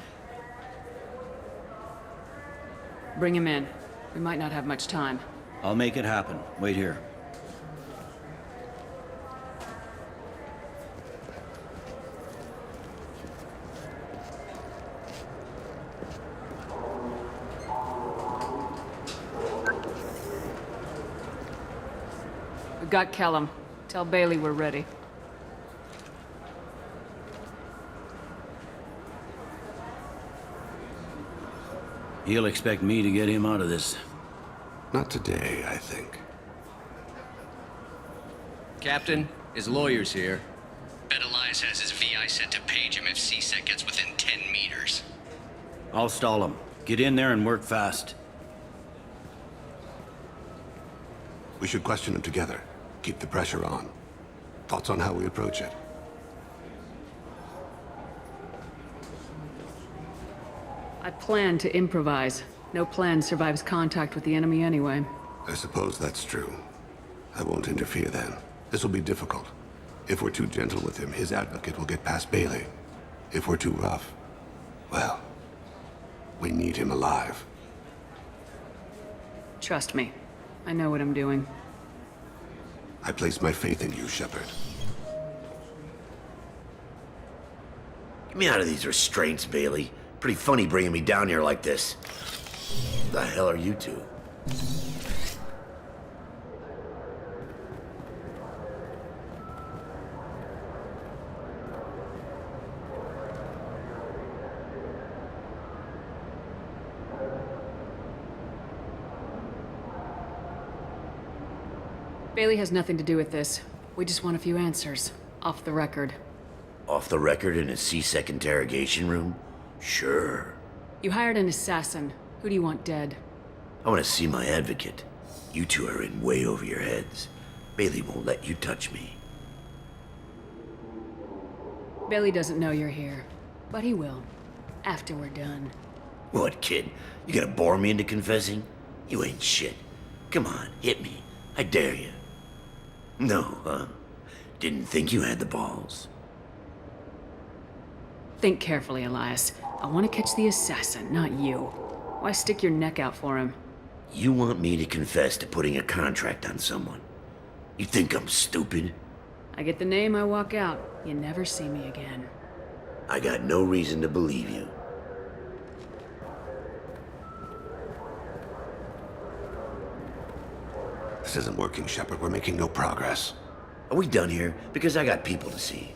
Bring him in. We might not have much time. I'll make it happen. Wait here. We got Kellum. Tell Bailey we're ready. He'll expect me to get him out of this. Not today, I think. Captain, his lawyer's here. Bet Elias has his VI set to page him if CSEC gets within 10 meters. I'll stall him. Get in there and work fast. We should question him together. Keep the pressure on. Thoughts on how we approach it? I plan to improvise. No plan survives contact with the enemy anyway. I suppose that's true. I won't interfere then. This will be difficult. If we're too gentle with him, his advocate will get past Bailey. If we're too rough, well, we need him alive. Trust me. I know what I'm doing. I place my faith in you, Shepard. Get me out of these restraints, Bailey. Pretty funny bringing me down here like this. The hell are you two? Bailey has nothing to do with this. We just want a few answers. Off the record. Off the record in a CSEC interrogation room? Sure. You hired an assassin. Who do you want dead? I want to see my advocate. You two are in way over your heads. Bailey won't let you touch me. Bailey doesn't know you're here. But he will. After we're done. What, kid? You gonna bore me into confessing? You ain't shit. Come on, hit me. I dare you. No, huh? Didn't think you had the balls. Think carefully, Elias. I want to catch the assassin, not you. Why stick your neck out for him? You want me to confess to putting a contract on someone? You think I'm stupid? I get the name, I walk out. You never see me again. I got no reason to believe you. This isn't working, Shepard. We're making no progress. Are we done here? Because I got people to see.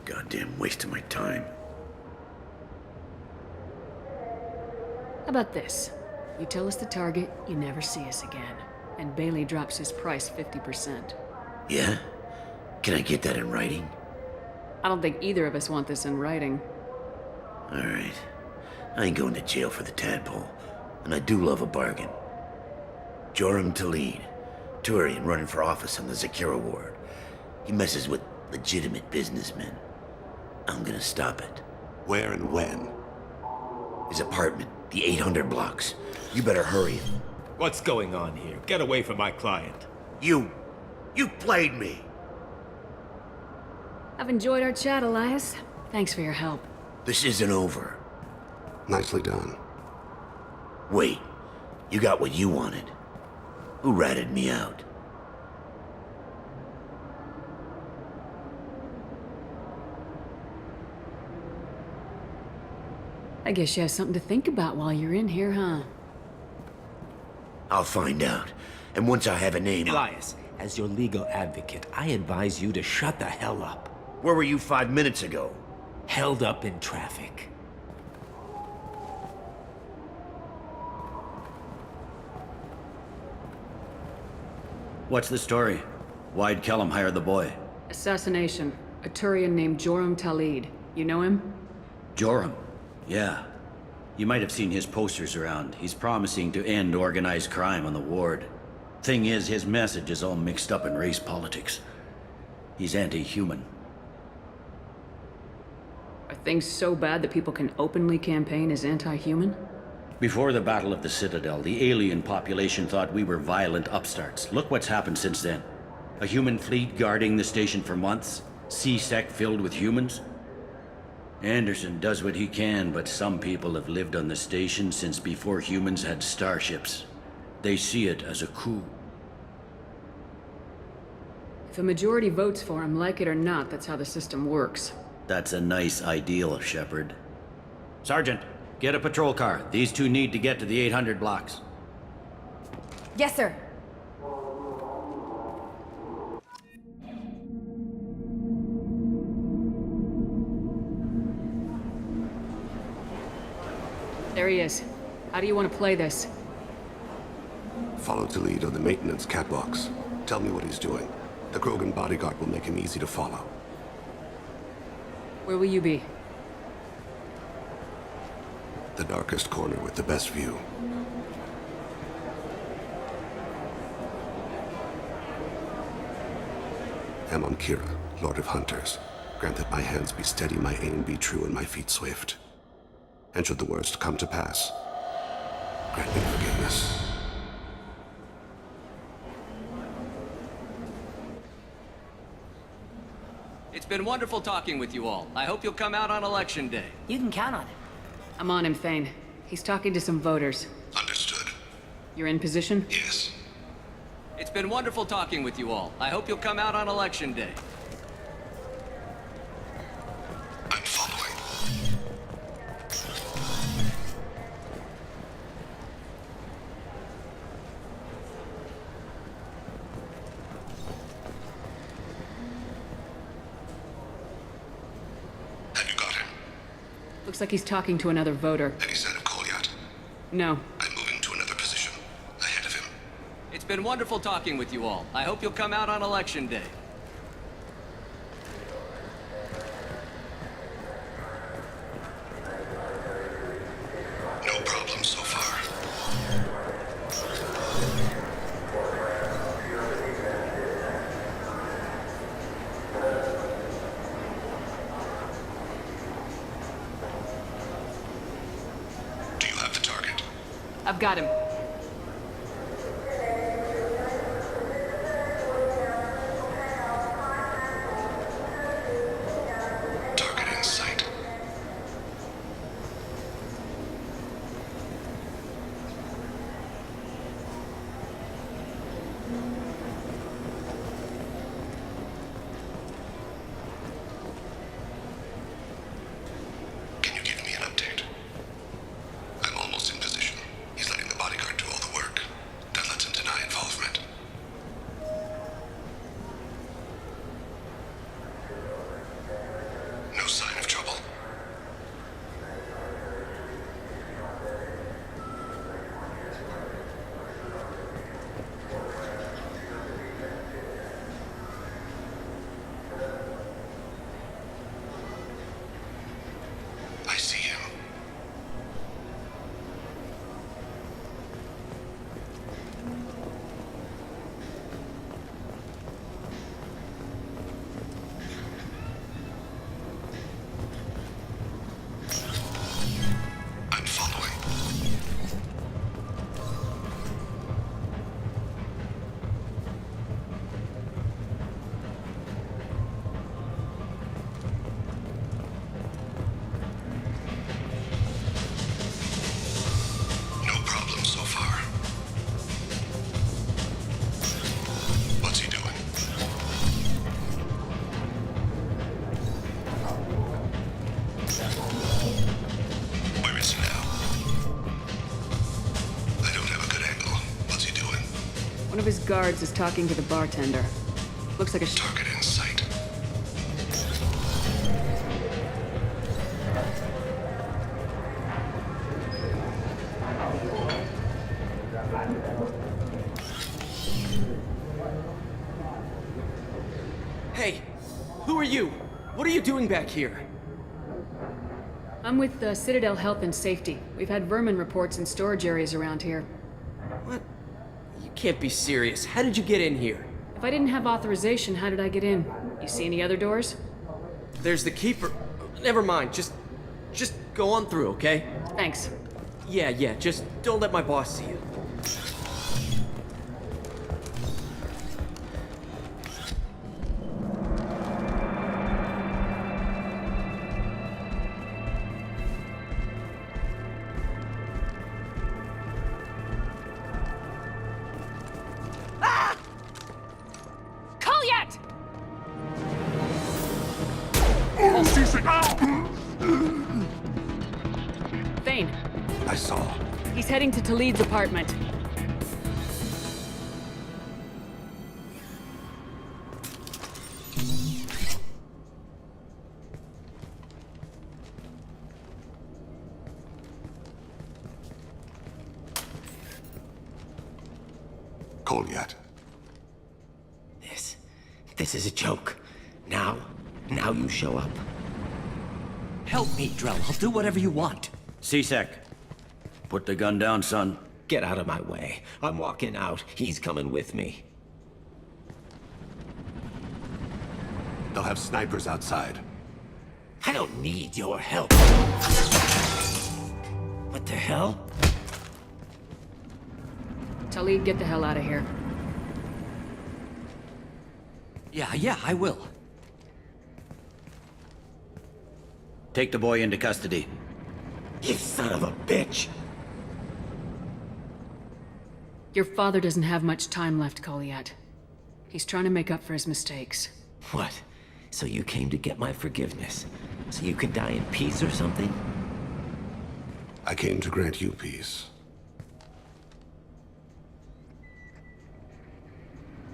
Goddamn waste of my time. How about this? You tell us the target, you never see us again. And Bailey drops his price 50%. Yeah? Can I get that in writing? I don't think either of us want this in writing. All right. I ain't going to jail for the tadpole, and I do love a bargain. Joram Talid, Turian running for office on the Zakira ward. He messes with legitimate businessmen. I'm gonna stop it. Where and when? His apartment, the 800 blocks. You better hurry. What's going on here? Get away from my client. You played me. I've enjoyed our chat, Elias. Thanks for your help. This isn't over. Nicely done. Wait, you got what you wanted. Who ratted me out? I guess you have something to think about while you're in here, huh? I'll find out. And once I have a name... Elias, as your legal advocate, I advise you to shut the hell up. Where were you 5 minutes ago? Held up in traffic. What's the story? Why'd Kellum hire the boy? Assassination. A Turian named Joram Talid. You know him? Joram? Yeah. You might have seen his posters around. He's promising to end organized crime on the ward. Thing is, his message is all mixed up in race politics. He's anti-human. Are things so bad that people can openly campaign as anti-human? Before the Battle of the Citadel, the alien population thought we were violent upstarts. Look what's happened since then. A human fleet guarding the station for months, C-Sec filled with humans. Anderson does what he can, but some people have lived on the station since before humans had starships. They see it as a coup. If a majority votes for him, like it or not, that's how the system works. That's a nice ideal, Shepard. Sergeant, get a patrol car. These two need to get to the 800 blocks. Yes, sir. There he is. How do you want to play this? Follow Toledo the maintenance catwalks. Tell me what he's doing. The Krogan bodyguard will make him easy to follow. Where will you be? The darkest corner with the best view. Amon Kira, Lord of Hunters. Grant that my hands be steady, my aim be true, and my feet swift. And should the worst come to pass, grant me forgiveness. It's been wonderful talking with you all. I hope you'll come out on Election Day. You can count on it. I'm on him, Thane. He's talking to some voters. Understood. You're in position? Yes. It's been wonderful talking with you all. I hope you'll come out on Election Day. I'm following. Have you got him? Looks like he's talking to another voter. Any sign of Kolyat? No. I'm moving to another position. Ahead of him. It's been wonderful talking with you all. I hope you'll come out on Election Day. No problem so far. Do you have the target? I've got him. Target in sight. Can you give me an update? I'm almost in position. He's letting the bodyguard do all the work. That lets him deny involvement. No sign of trouble. I see him. I'm following. No problem so far. What's he doing? Where is he now? I don't have a good angle. What's he doing? One of his guards is talking to the bartender. Looks like a Target in sight. Hey, who are you? What are you doing back here? I'm with Citadel Health and Safety. We've had vermin reports in storage areas around here. What? You can't be serious. How did you get in here? If I didn't have authorization, how did I get in? You see any other doors? There's the Keeper. Never mind. Just go on through, okay? Thanks. Yeah. Just don't let my boss see you. Kolyat! Thane, I saw. he's heading to Talid's apartment. Kolyat. This is a joke. Now you show up. Help me, Drell. I'll do whatever you want. C-Sec, put the gun down, son. Get out of my way. I'm walking out. He's coming with me. They'll have snipers outside. I don't need your help. What the hell? Talid, get the hell out of here. Yeah, I will. Take the boy into custody. You son of a bitch! Your father doesn't have much time left, Kolyat. He's trying to make up for his mistakes. What? So you came to get my forgiveness? So you could die in peace or something? I came to grant you peace.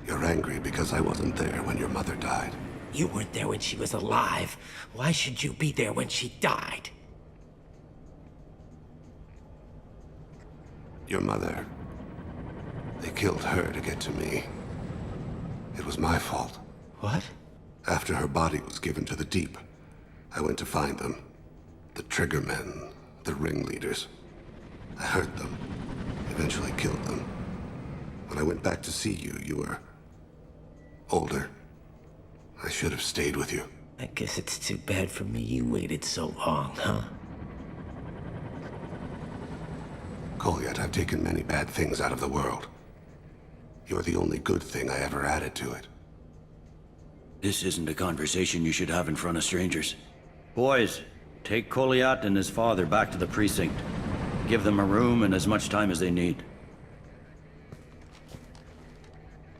You're angry because I wasn't there when your mother died. You weren't there when she was alive. Why should you be there when she died? Your mother. They killed her to get to me. It was my fault. What? After her body was given to the Deep, I went to find them. The Triggermen, the ringleaders. I hurt them, eventually killed them. When I went back to see you, you were older. I should have stayed with you. I guess it's too bad for me you waited so long, huh? Kolyat, I've taken many bad things out of the world. You're the only good thing I ever added to it. This isn't a conversation you should have in front of strangers. Boys, take Kolyat and his father back to the precinct. Give them a room and as much time as they need.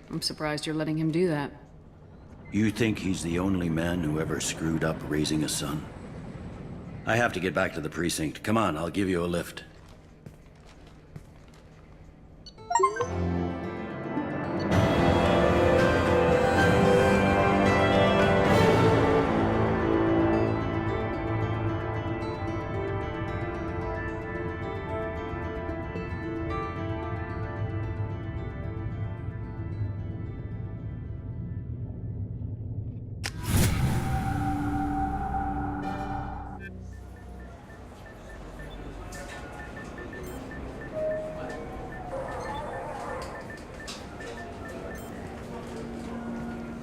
I'm surprised you're letting him do that. You think he's the only man who ever screwed up raising a son? I have to get back to the precinct. Come on, I'll give you a lift.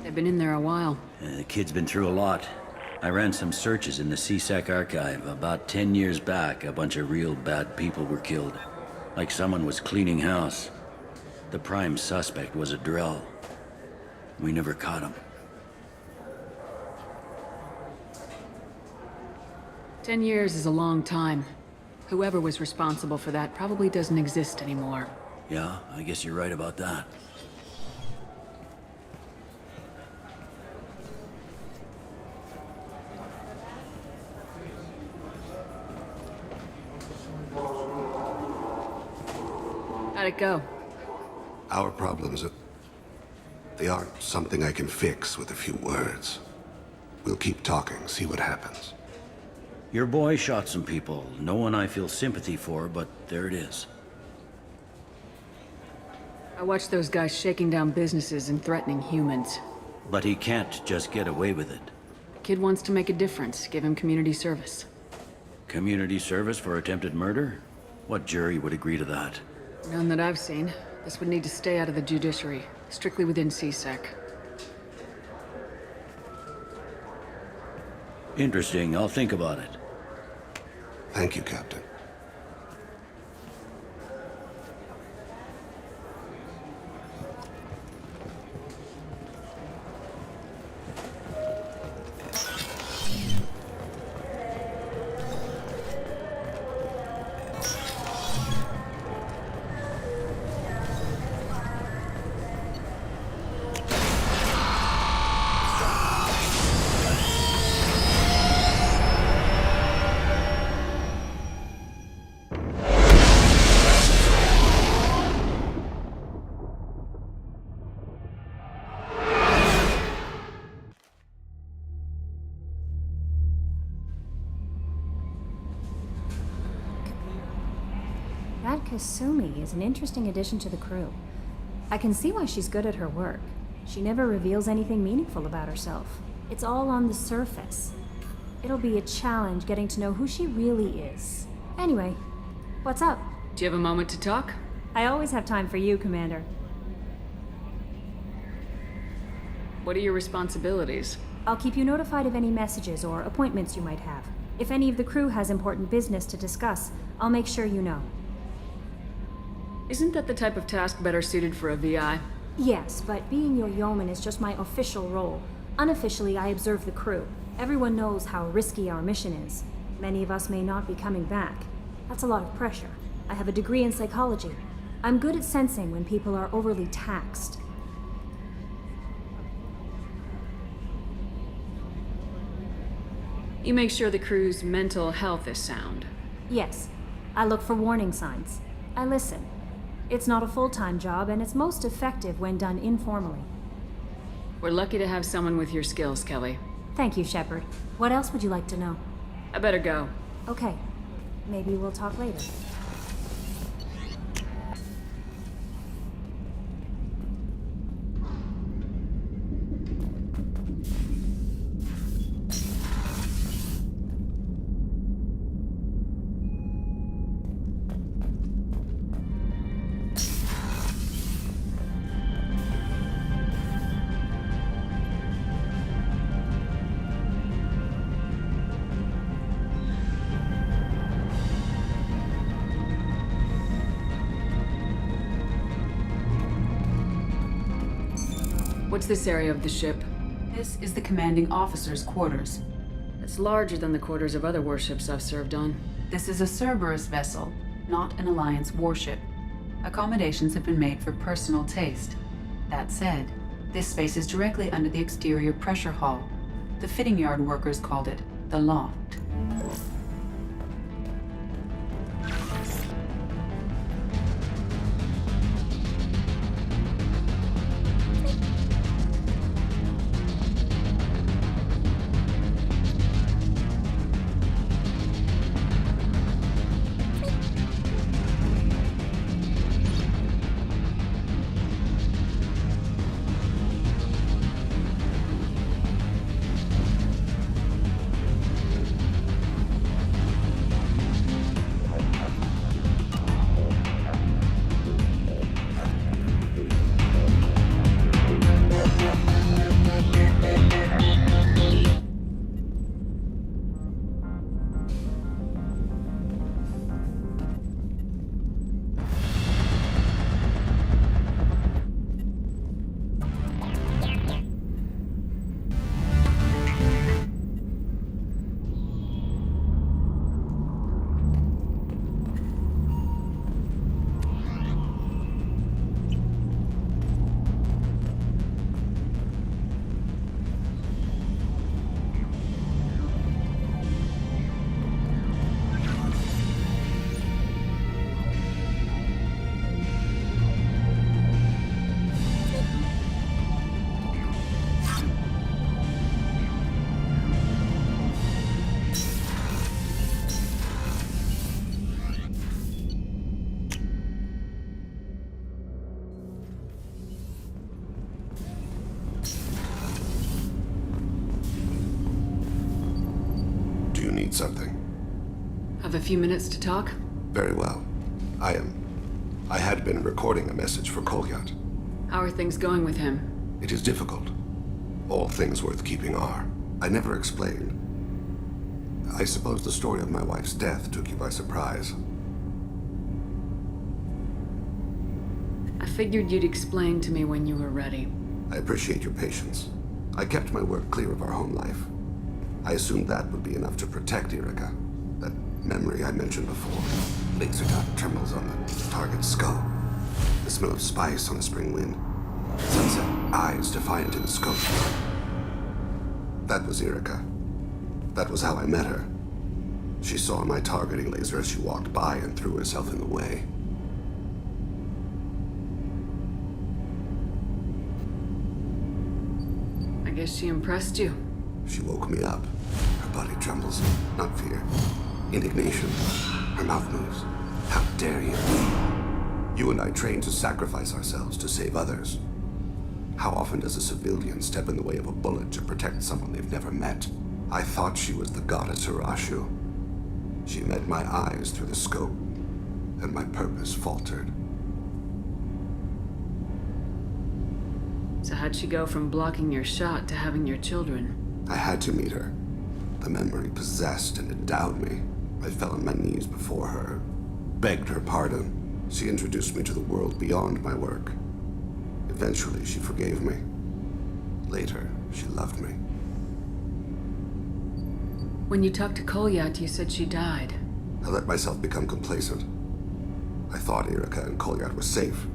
They've been in there a while. The kid's been through a lot. I ran some searches in the C-Sec archive. About 10 years back, a bunch of real bad people were killed. Like someone was cleaning house. The prime suspect was a Drell. We never caught him. 10 years is a long time. Whoever was responsible for that probably doesn't exist anymore. Yeah, I guess you're right about that. How'd it go? Our problems, they aren't something I can fix with a few words. We'll keep talking, see what happens. Your boy shot some people. No one I feel sympathy for, but there it is. I watched those guys shaking down businesses and threatening humans. But he can't just get away with it. The kid wants to make a difference. Give him community service. Community service for attempted murder? What jury would agree to that? None that I've seen. This would need to stay out of the judiciary. Strictly within C-Sec. Interesting. I'll think about it. Thank you, Captain. That Kasumi is an interesting addition to the crew. I can see why she's good at her work. She never reveals anything meaningful about herself. It's all on the surface. It'll be a challenge getting to know who she really is. Anyway, what's up? Do you have a moment to talk? I always have time for you, Commander. What are your responsibilities? I'll keep you notified of any messages or appointments you might have. If any of the crew has important business to discuss, I'll make sure you know. Isn't that the type of task better suited for a VI? Yes, but being your yeoman is just my official role. Unofficially, I observe the crew. Everyone knows how risky our mission is. Many of us may not be coming back. That's a lot of pressure. I have a degree in psychology. I'm good at sensing when people are overly taxed. You make sure the crew's mental health is sound. Yes, I look for warning signs. I listen. It's not a full-time job, and it's most effective when done informally. We're lucky to have someone with your skills, Kelly. Thank you, Shepard. What else would you like to know? I better go. Okay. Maybe we'll talk later. What's this area of the ship? This is the commanding officer's quarters. It's larger than the quarters of other warships I've served on. This is a Cerberus vessel, not an Alliance warship. Accommodations have been made for personal taste. That said, this space is directly under the exterior pressure hull. The fitting yard workers called it the loft. Something. Have a few minutes to talk? Very well. I had been recording a message for Kolyat. How are things going with him? It is difficult. All things worth keeping are. I never explained. I suppose the story of my wife's death took you by surprise. I figured you'd explain to me when you were ready. I appreciate your patience. I kept my work clear of our home life. I assumed that would be enough to protect Erica. That memory I mentioned before. Laser dot trembles on the target's skull. The smell of spice on a spring wind. Sunset eyes defiant in the scope. That was Erica. That was how I met her. She saw my targeting laser as she walked by and threw herself in the way. I guess she impressed you. She woke me up. Her body trembles. Not fear. Indignation. Her mouth moves. How dare you? You and I trained to sacrifice ourselves to save others. How often does a civilian step in the way of a bullet to protect someone they've never met? I thought she was the goddess Arashu. She met my eyes through the scope, and my purpose faltered. So how'd she go from blocking your shot to having your children? I had to meet her. The memory possessed and endowed me. I fell on my knees before her, begged her pardon. She introduced me to the world beyond my work. Eventually, she forgave me. Later, she loved me. When you talked to Kolyat, you said she died. I let myself become complacent. I thought Erica and Kolyat were safe.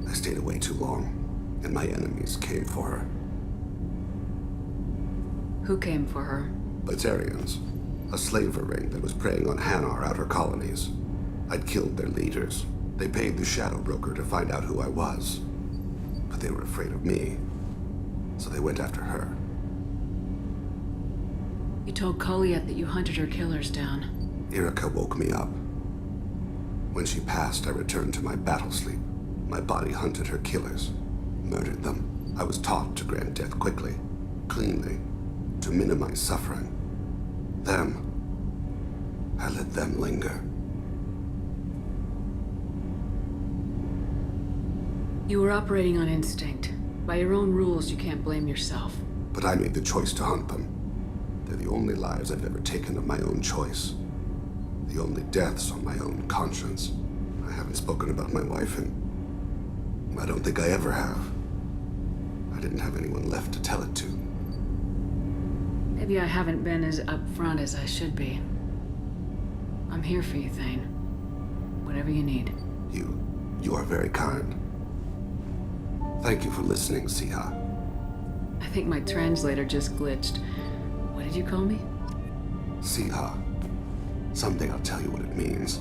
I stayed away too long, and my enemies came for her. Who came for her? Batarians. A slaver ring that was preying on Hanar outer colonies. I'd killed their leaders. They paid the Shadow Broker to find out who I was. But they were afraid of me, so they went after her. You told Kolyat that you hunted her killers down. Erica woke me up. When she passed, I returned to my battle sleep. My body hunted her killers, murdered them. I was taught to grant death quickly, cleanly, to minimize suffering. Them, I let them linger. You were operating on instinct. By your own rules, you can't blame yourself. But I made the choice to hunt them. They're the only lives I've ever taken of my own choice. The only deaths on my own conscience. I haven't spoken about my wife, and I don't think I ever have. I didn't have anyone left to tell it to. Maybe I haven't been as upfront as I should be. I'm here for you, Thane. Whatever you need. You are very kind. Thank you for listening, Siha. I think my translator just glitched. What did you call me? Siha. Someday I'll tell you what it means.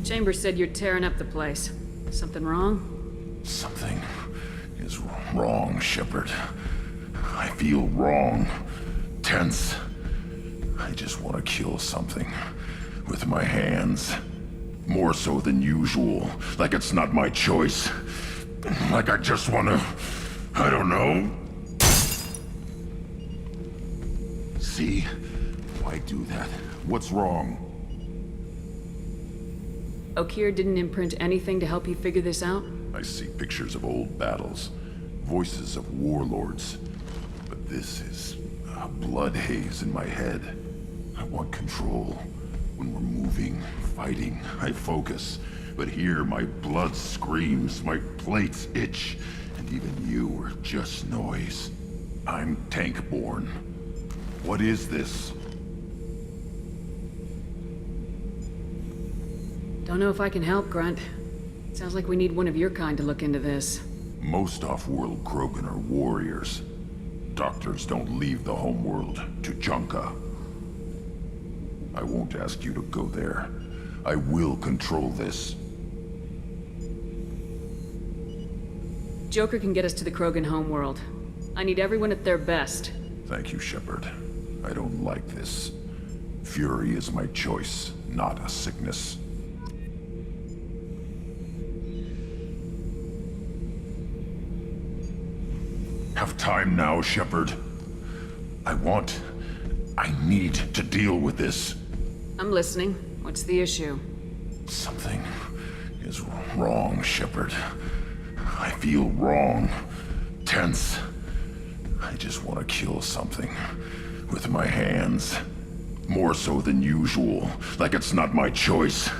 Chambers said you're tearing up the place. Something wrong? Something is wrong, Shepard. I feel wrong. Tense. I just want to kill something. With my hands. More so than usual. Like it's not my choice. Like I just want to... I don't know. See? Why do that? What's wrong? Okeer didn't imprint anything to help you figure this out? I see pictures of old battles, voices of warlords. But this is a blood haze in my head. I want control. When we're moving, fighting, I focus. But here my blood screams, my plates itch, and even you are just noise. I'm tank-born. What is this? Don't know if I can help, Grunt. Sounds like we need one of your kind to look into this. Most off-world Krogan are warriors. Doctors don't leave the homeworld to Junka. I won't ask you to go there. I will control this. Joker can get us to the Krogan homeworld. I need everyone at their best. Thank you, Shepard. I don't like this. Fury is my choice, not a sickness. Have time now, Shepard. I need to deal with this. I'm listening. What's the issue? Something is wrong, Shepard. I feel wrong. Tense. I just want to kill something. With my hands. More so than usual. Like it's not my choice.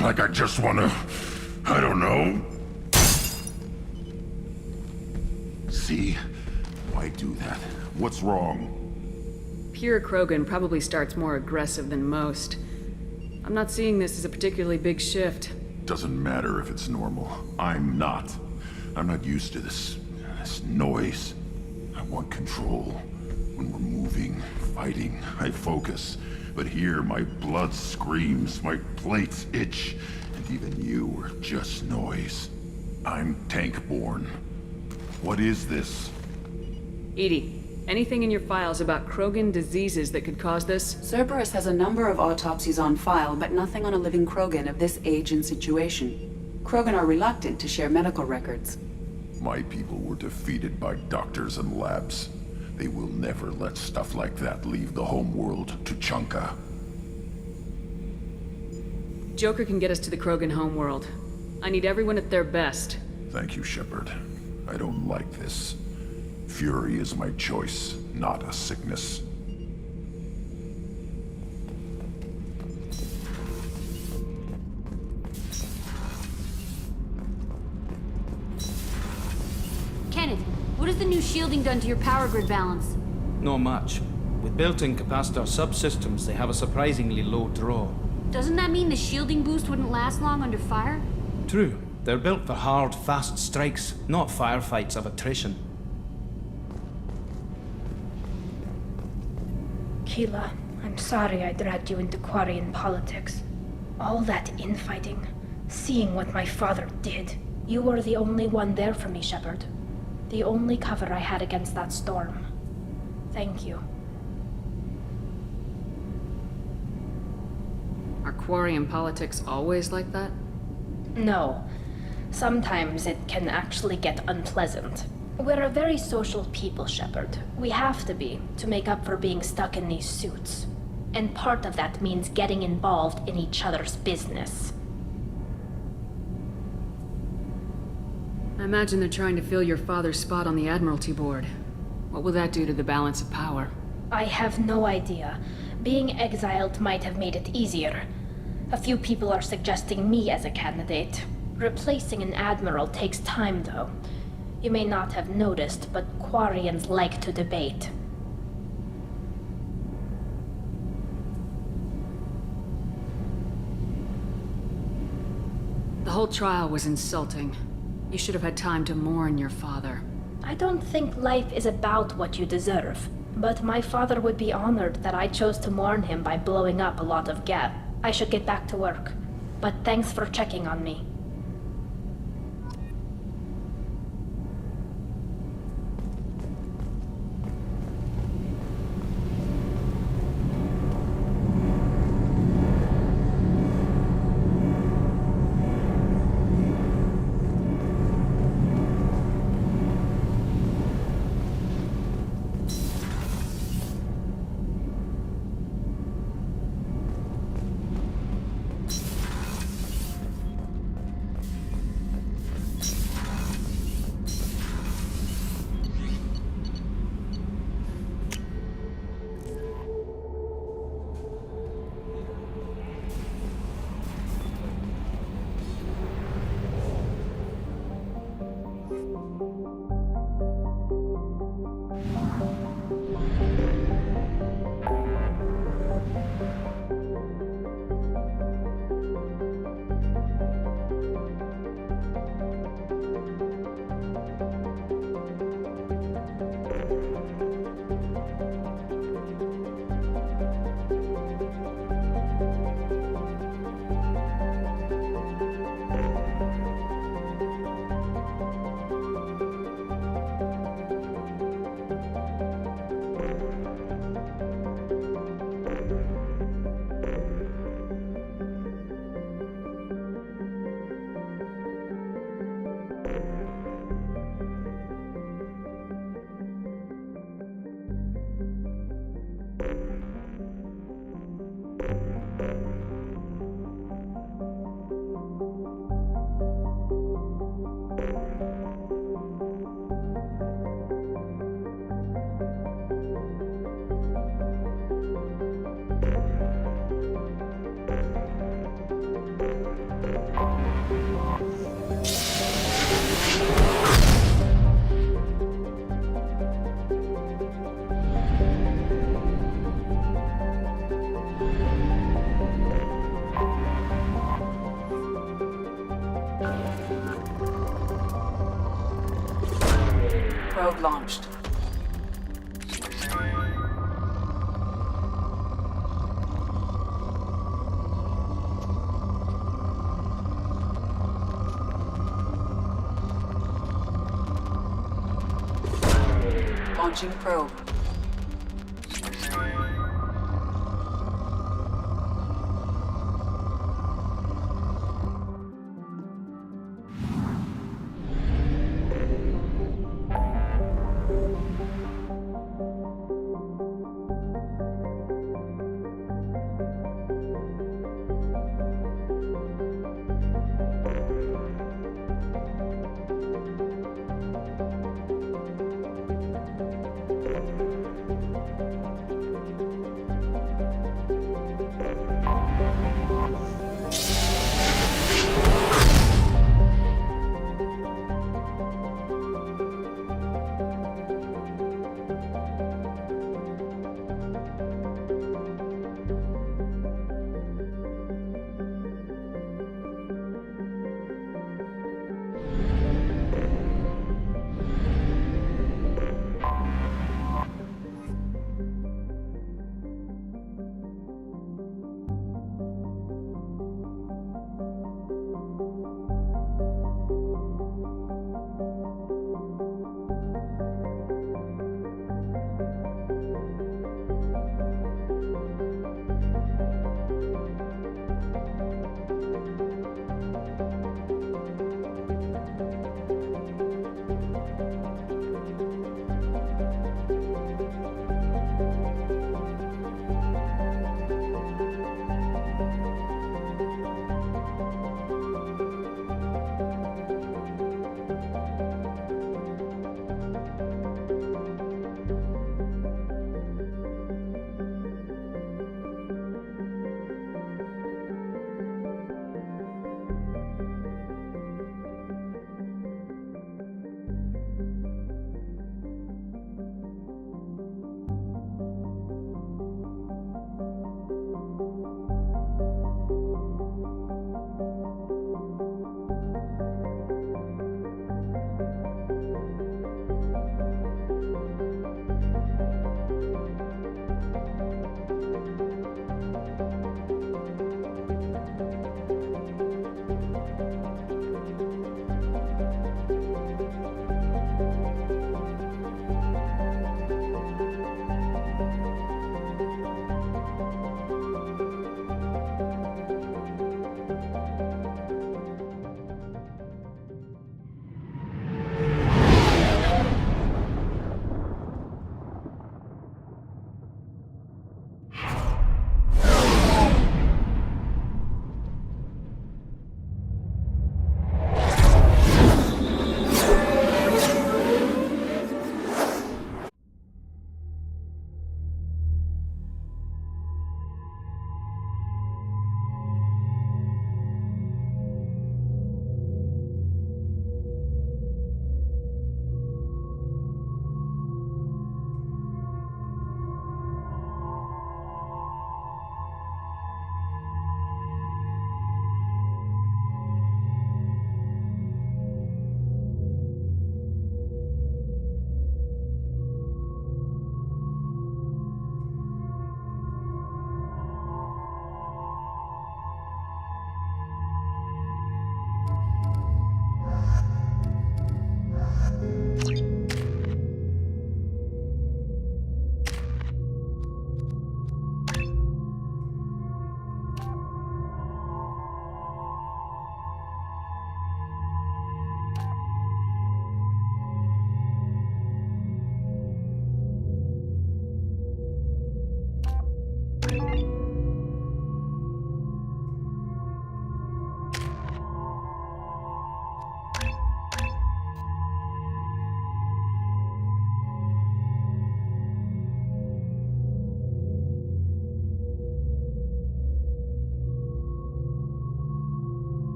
Like I just want to... I don't know. See? Why do that? What's wrong? Pure Krogan probably starts more aggressive than most. I'm not seeing this as a particularly big shift. Doesn't matter if it's normal. I'm not. I'm not used to this noise. I want control. When we're moving, fighting, I focus. But here, my blood screams, my plates itch, and even you are just noise. I'm tank-born. What is this? EDI, anything in your files about Krogan diseases that could cause this? Cerberus has a number of autopsies on file, but nothing on a living Krogan of this age and situation. Krogan are reluctant to share medical records. My people were defeated by doctors and labs. They will never let stuff like that leave the homeworld Tuchanka. Joker can get us to the Krogan homeworld. I need everyone at their best. Thank you, Shepard. I don't like this. Fury is my choice, not a sickness. Kenneth, what has the new shielding done to your power grid balance? Not much. With built-in capacitor subsystems, they have a surprisingly low draw. Doesn't that mean the shielding boost wouldn't last long under fire? True. They're built for hard, fast strikes, not firefights of attrition. Keela, I'm sorry I dragged you into Quarian politics. All that infighting, seeing what my father did. You were the only one there for me, Shepard. The only cover I had against that storm. Thank you. Are Quarian politics always like that? No. Sometimes it can actually get unpleasant. We're a very social people, Shepard. We have to be, to make up for being stuck in these suits. And part of that means getting involved in each other's business. I imagine they're trying to fill your father's spot on the Admiralty Board. What will that do to the balance of power? I have no idea. Being exiled might have made it easier. A few people are suggesting me as a candidate. Replacing an admiral takes time, though. You may not have noticed, but Quarians like to debate. The whole trial was insulting. You should have had time to mourn your father. I don't think life is about what you deserve, but my father would be honored that I chose to mourn him by blowing up a lot of gas. I should get back to work, but thanks for checking on me. launched. Launching probe.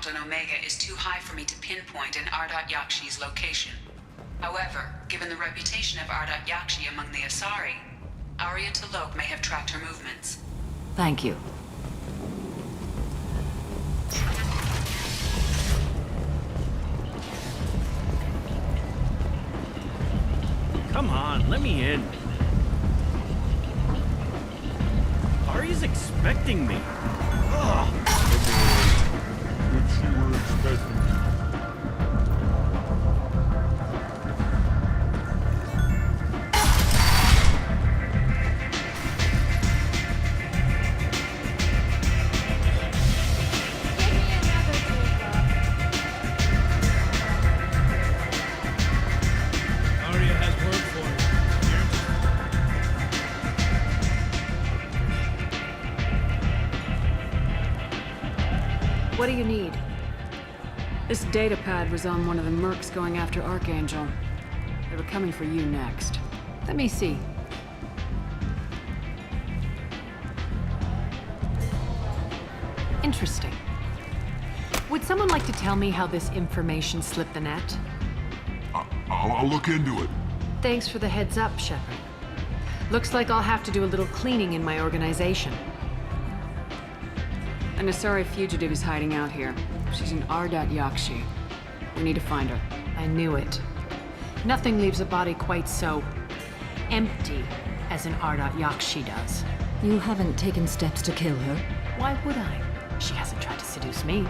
on Omega is too high for me to pinpoint an Ardat Yakshi's location. However, given the reputation of Ardat Yakshi among the Asari, Arya T'Loak may have tracked her movements. Thank you. Come on, let me in. Arya's expecting me. Ugh. Which you were expecting. Arya has work for What do you need? This data pad was on one of the mercs going after Archangel. They were coming for you next. Let me see. Interesting. Would someone like to tell me how this information slipped the net? I'll look into it. Thanks for the heads up, Shepard. Looks like I'll have to do a little cleaning in my organization. An Asari fugitive is hiding out here. She's an Ardat Yakshi. We need to find her. I knew it. Nothing leaves a body quite so empty as an Ardat Yakshi does. You haven't taken steps to kill her? Why would I? She hasn't tried to seduce me.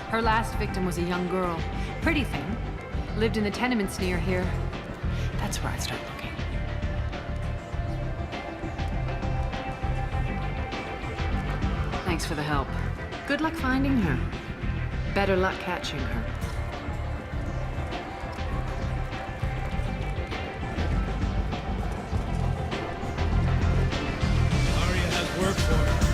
Her last victim was a young girl. Pretty thing. Lived in the tenements near here. That's where I'd start looking. Thanks for the help. Good luck finding her. Better luck catching her. Arya has work for her.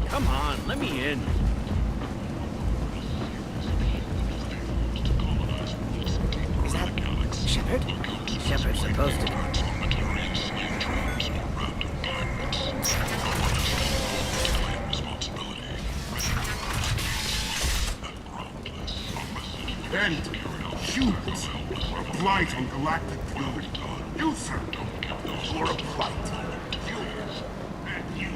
Come on, let me in. Is that Shepard? Shepard's supposed to be. And shoot! A blight on galactic fury. You, sir, you're a blight. You and you.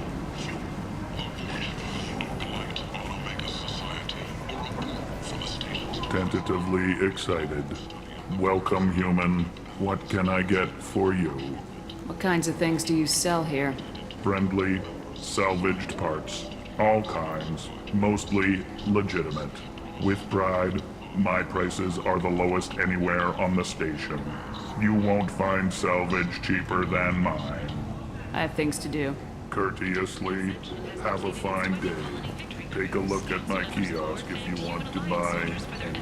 Tentatively excited. Welcome, human. What can I get for you? What kinds of things do you sell here? Friendly, salvaged parts. All kinds. Mostly legitimate. With pride, my prices are the lowest anywhere on the station. You won't find salvage cheaper than mine. I have things to do. Courteously, have a fine day. Take a look at my kiosk if you want to buy anything.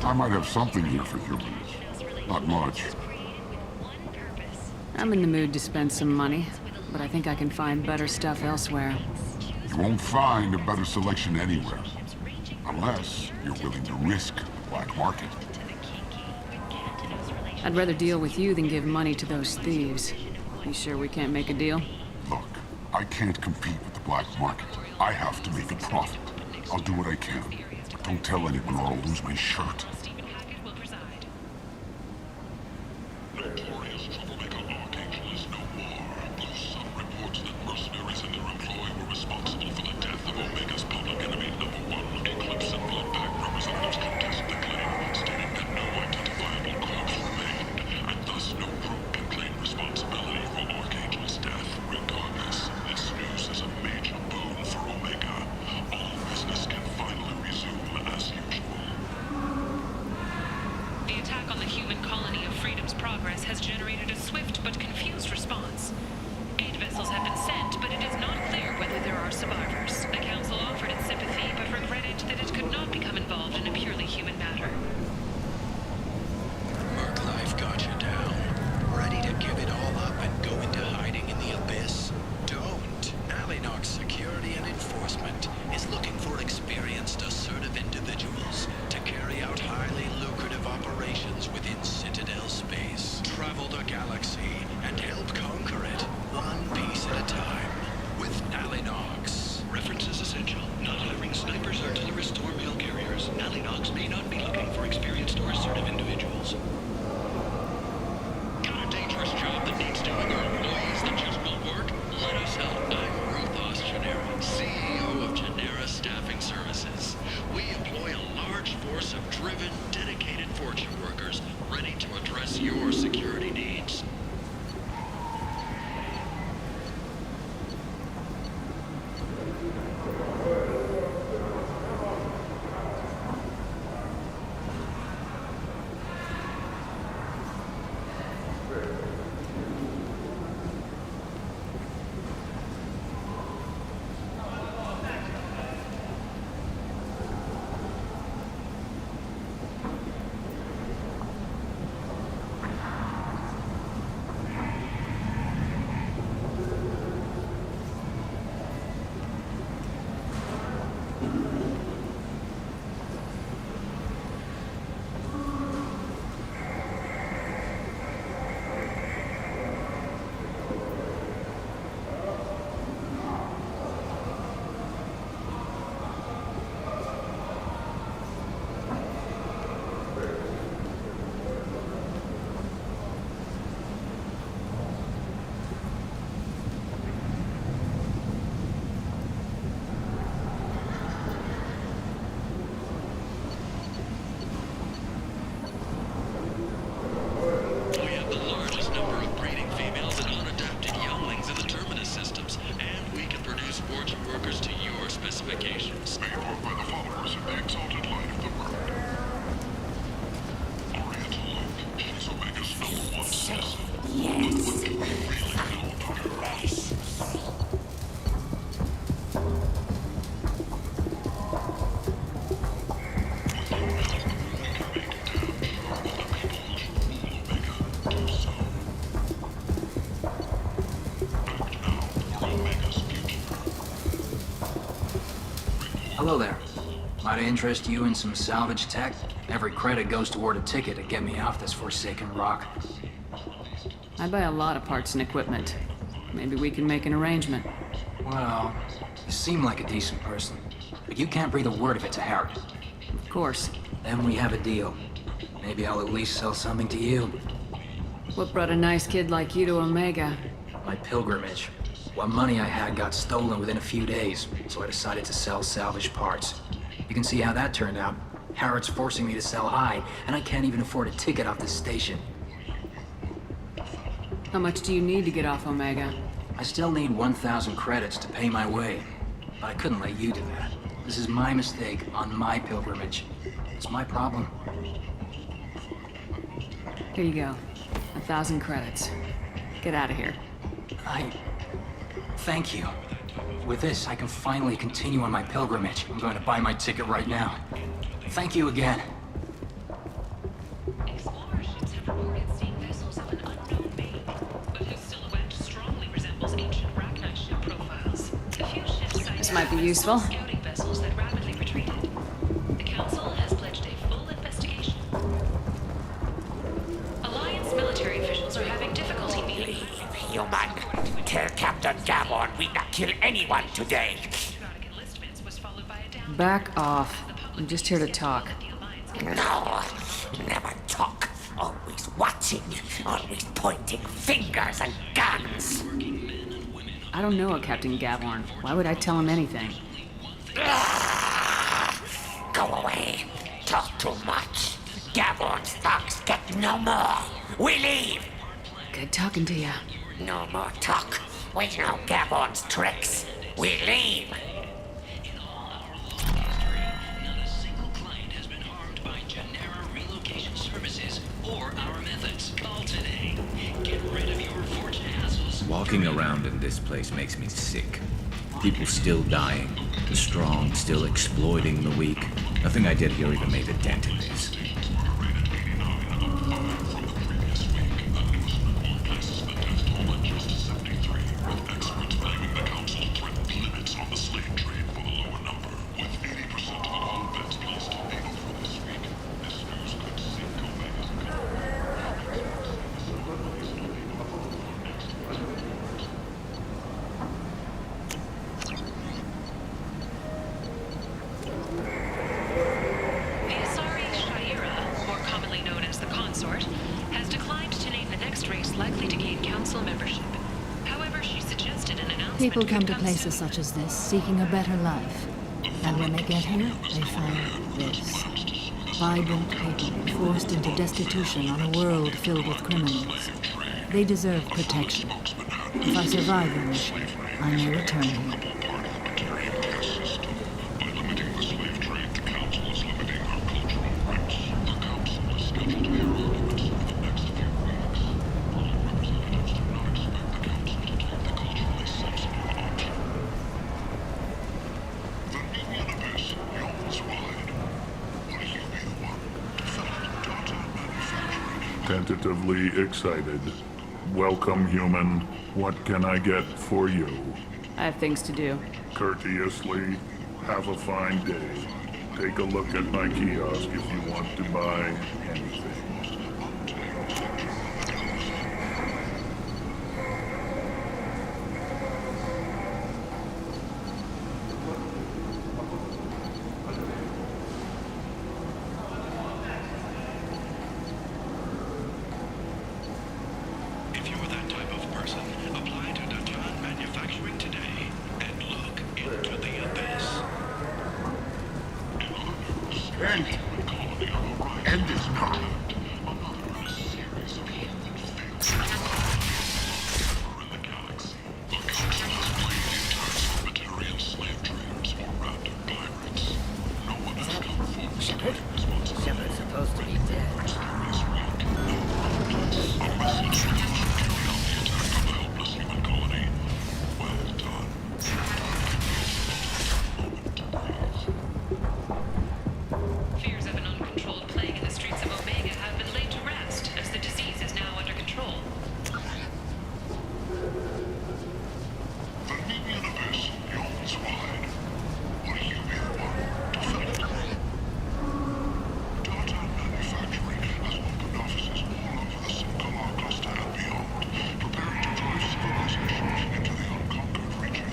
I might have something here for humans. Not much. I'm in the mood to spend some money, but I think I can find better stuff elsewhere. You won't find a better selection anywhere. Unless you're willing to risk the black market. I'd rather deal with you than give money to those thieves. You sure we can't make a deal? Look, I can't compete with the black market. I have to make a profit. I'll do what I can. But don't tell anyone or I'll lose my shirt. Hello there. Might I interest you in some salvage tech? Every credit goes toward a ticket to get me off this forsaken rock. I buy a lot of parts and equipment. Maybe we can make an arrangement. Well, you seem like a decent person, but you can't breathe a word of it to Harrod. Of course. Then we have a deal. Maybe I'll at least sell something to you. What brought a nice kid like you to Omega? My pilgrimage. What money I had got stolen within a few days, so I decided to sell salvaged parts. You can see how that turned out. Harrod's forcing me to sell high, and I can't even afford a ticket off this station. How much do you need to get off Omega? I still need 1,000 credits to pay my way, but I couldn't let you do that. This is my mistake on my pilgrimage. It's my problem. Here you go. 1,000 credits. Get out of here. Thank you. With this, I can finally continue on my pilgrimage. I'm going to buy my ticket right now. Thank you again. Explorers ships have reported seeing vessels of an unknown make, but whose silhouette strongly resembles ancient Rachni ship profiles. A few ships sighted This might be useful. scouting vessels that rapidly retreated. The Council has pledged a full investigation. Alliance military officials are having difficulty meeting. Human, tell Captain Gavon we not kill anyone today. Back off. I'm just here to talk. No, never talk. Always watching, always pointing fingers and guns. I don't know a Captain Gavorn. Why would I tell him anything? Go away. Talk too much. Gavorn's thugs get no more. We leave. Good talking to you. No more talk. We know Gavorn's tricks. We leave. Walking around in this place makes me sick. People still dying, the strong still exploiting the weak. Nothing I did here even made a dent in this. People come to places such as this, seeking a better life. And when they get here, they find this. Vibrant people forced into destitution on a world filled with criminals. They deserve protection. If I survive the mission, I may return here. Tentatively excited. Welcome, human. What can I get for you? I have things to do. Courteously, have a fine day. Take a look at my kiosk if you want to buy anything. End is nigh.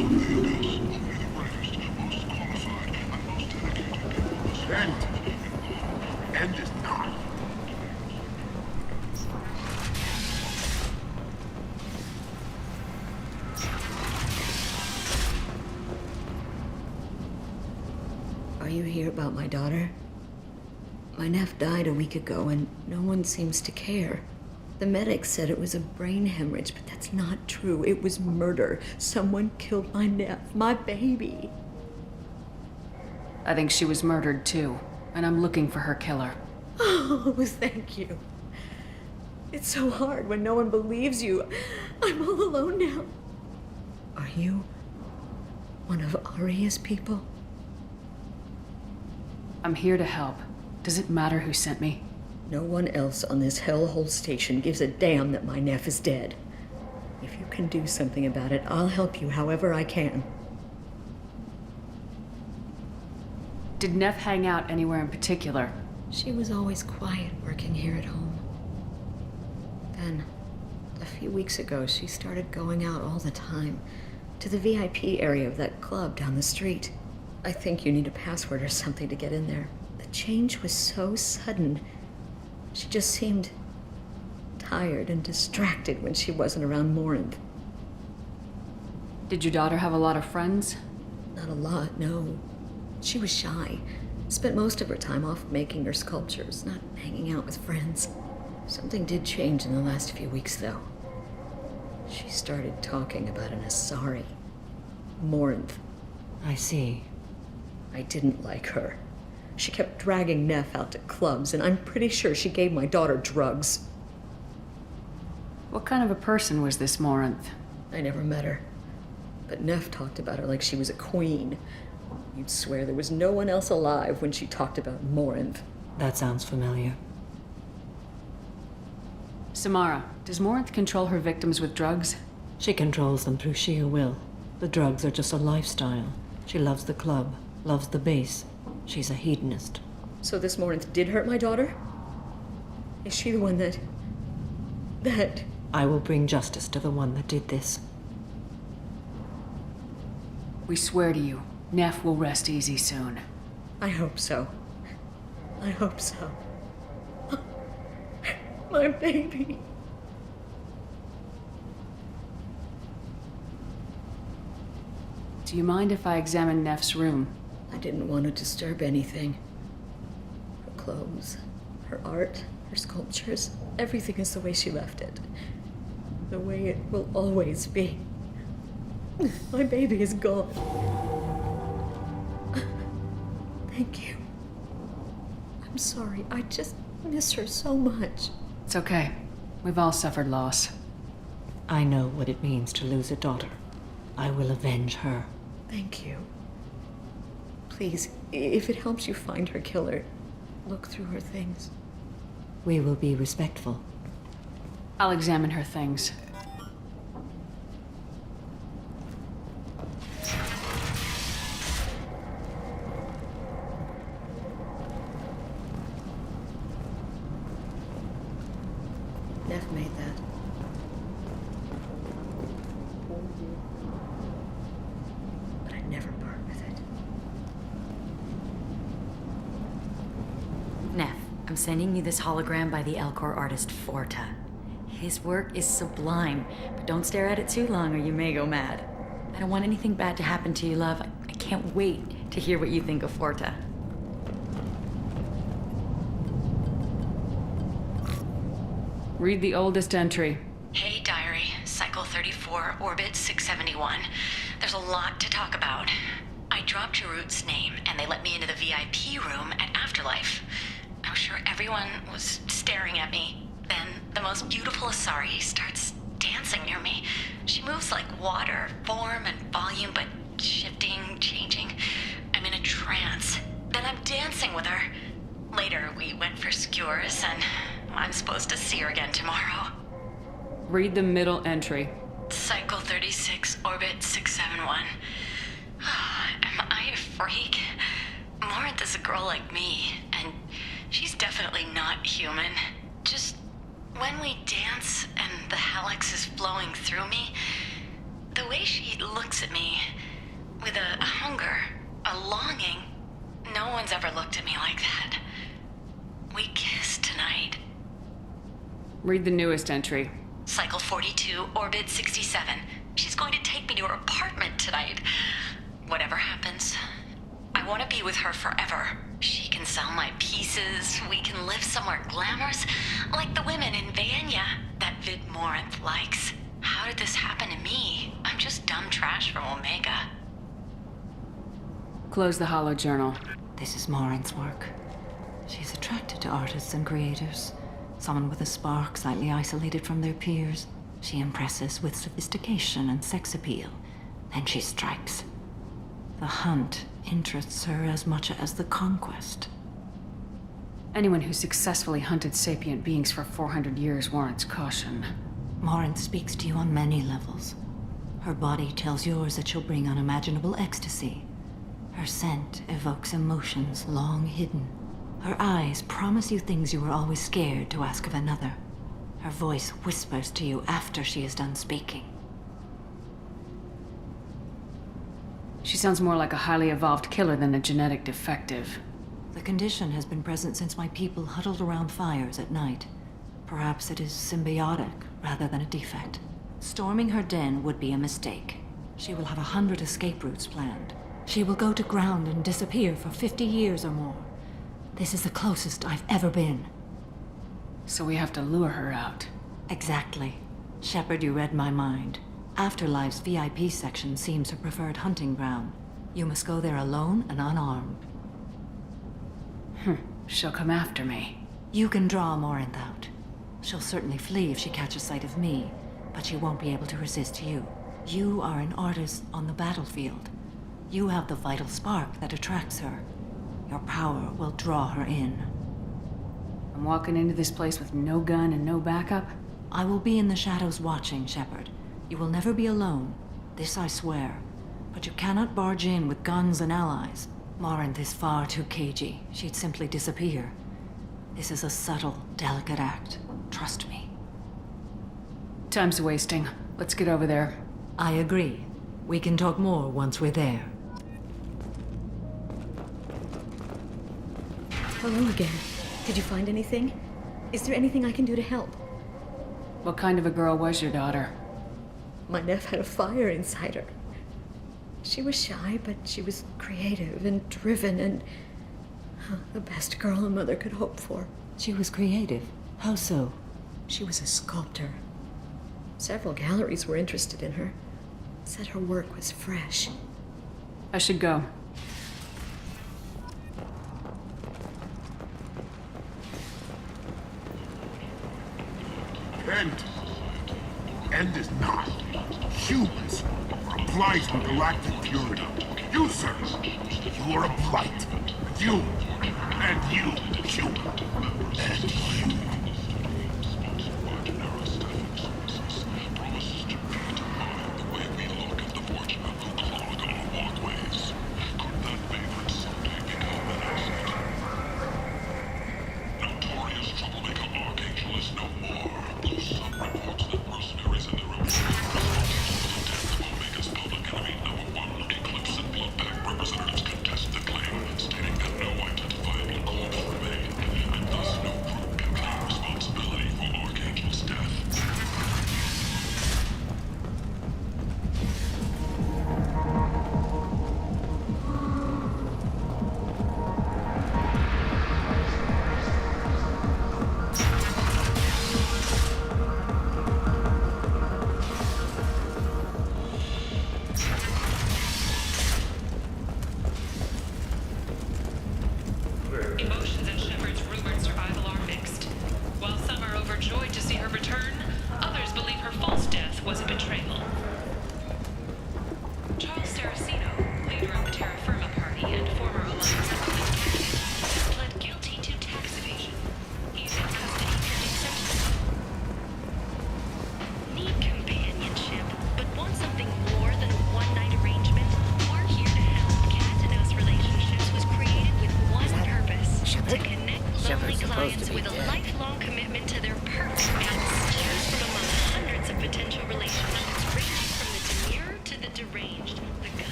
End is not. Are you here about my daughter? My nephew died a week ago and no one seems to care. The medics said it was a brain hemorrhage, but that's not true. It was murder. Someone killed my nephew, my baby. I think she was murdered too, and I'm looking for her killer. Oh, thank you. It's so hard when no one believes you. I'm all alone now. Are you one of Aria's people? I'm here to help. Does it matter who sent me? No one else on this hellhole station gives a damn that my nephew is dead. If you can do something about it, I'll help you however I can. Did Neff hang out anywhere in particular? She was always quiet working here at home. Then, a few weeks ago, she started going out all the time to the VIP area of that club down the street. I think you need a password or something to get in there. The change was so sudden. She just seemed tired and distracted when she wasn't around Morinth. Did your daughter have a lot of friends? Not a lot, no. She was shy. Spent most of her time off making her sculptures, not hanging out with friends. Something did change in the last few weeks, though. She started talking about an Asari. Morinth. I see. I didn't like her. She kept dragging Neff out to clubs, and I'm pretty sure she gave my daughter drugs. What kind of a person was this Morinth? I never met her. But Neff talked about her like she was a queen. You'd swear there was no one else alive when she talked about Morinth. That sounds familiar. Samara, does Morinth control her victims with drugs? She controls them through sheer will. The drugs are just a lifestyle. She loves the club, loves the base. She's a hedonist. So this Morinth did hurt my daughter? Is she the one that... I will bring justice to the one that did this. We swear to you, Neff will rest easy soon. I hope so. I hope so. My baby. Do you mind if I examine Neff's room? I didn't want to disturb anything. Her clothes, her art, her sculptures, everything is the way she left it. The way it will always be. My baby is gone. Thank you. I'm sorry, I just miss her so much. It's okay. We've all suffered loss. I know what it means to lose a daughter. I will avenge her. Thank you. Please, if it helps you find her killer, look through her things. We will be respectful. I'll examine her things. Neff made that. But I'd never part with it. Neff, I'm sending you this hologram by the Elcor artist Forta. His work is sublime, but don't stare at it too long or you may go mad. I don't want anything bad to happen to you, love. I can't wait to hear what you think of Forta. Read the oldest entry. Hey, diary. Cycle 34, orbit 671. There's a lot to talk about. I dropped Jarut's name, and they let me into the VIP room at Afterlife. I was sure everyone was staring at me. Then, the most beautiful Asari starts dancing near me. She moves like water, form and volume, but shifting, changing. I'm in a trance. Then I'm dancing with her. Later, we went for skewers, and I'm supposed to see her again tomorrow. Read the middle entry. Cycle 36, orbit 671. Am I a freak? Morinth is a girl like me, and she's definitely not human. Just when we dance and the helix is flowing through me, the way way she looks at me, with a hunger, a longing. No one's ever looked at me like that. We kissed tonight. Read the newest entry. Cycle 42, Orbit 67. She's going to take me to her apartment tonight. Whatever happens, I want to be with her forever. She can sell my pieces. We can live somewhere glamorous, like the women in Vanya that Vid Morinth likes. How did this happen to me? I'm just dumb trash from Omega. Close the Hollow Journal. This is Morinth's work. She's attracted to artists and creators. Someone with a spark, slightly isolated from their peers. She impresses with sophistication and sex appeal. Then she strikes. The hunt interests her as much as the conquest. Anyone who successfully hunted sapient beings for 400 years warrants caution. Morinth speaks to you on many levels. Her body tells yours that she'll bring unimaginable ecstasy. Her scent evokes emotions long hidden. Her eyes promise you things you were always scared to ask of another. Her voice whispers to you after she is done speaking. She sounds more like a highly evolved killer than a genetic defective. The condition has been present since my people huddled around fires at night. Perhaps it is symbiotic rather than a defect. Storming her den would be a mistake. She will have 100 escape routes planned. She will go to ground and disappear for 50 years or more. This is the closest I've ever been. So we have to lure her out. Exactly. Shepard, you read my mind. Afterlife's VIP section seems her preferred hunting ground. You must go there alone and unarmed. She'll come after me. You can draw Morinth out. She'll certainly flee if she catches sight of me, but she won't be able to resist you. You are an artist on the battlefield. You have the vital spark that attracts her. Your power will draw her in. I'm walking into this place with no gun and no backup? I will be in the shadows watching, Shepard. You will never be alone. This I swear. But you cannot barge in with guns and allies. Morinth is far too cagey. She'd simply disappear. This is a subtle, delicate act. Trust me. Time's wasting. Let's get over there. I agree. We can talk more once we're there. Hello again. Did you find anything? Is there anything I can do to help? What kind of a girl was your daughter? My neph had a fire inside her. She was shy, but she was creative and driven and the best girl a mother could hope for. She was creative. How so? She was a sculptor. Several galleries were interested in her. Said her work was fresh. I should go. End is not. Humans are a blight on galactic purity. You, sir, you are a blight. You, and you, human, and you.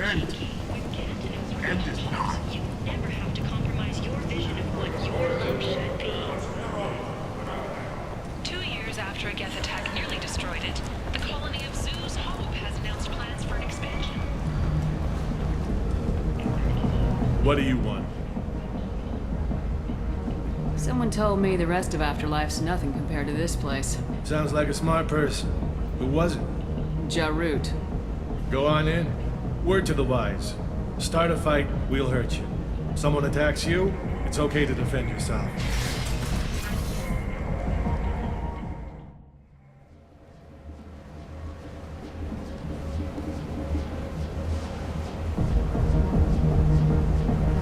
End. End is not. You never have to compromise your vision of what your life should be. 2 years after a Geth attack nearly destroyed it, the colony of Zeus Hope has announced plans for an expansion. What do you want? Someone told me the rest of Afterlife's nothing compared to this place. Sounds like a smart person. Who was it? Jarut. Go on in. Word to the wise. Start a fight, we'll hurt you. Someone attacks you, it's okay to defend yourself.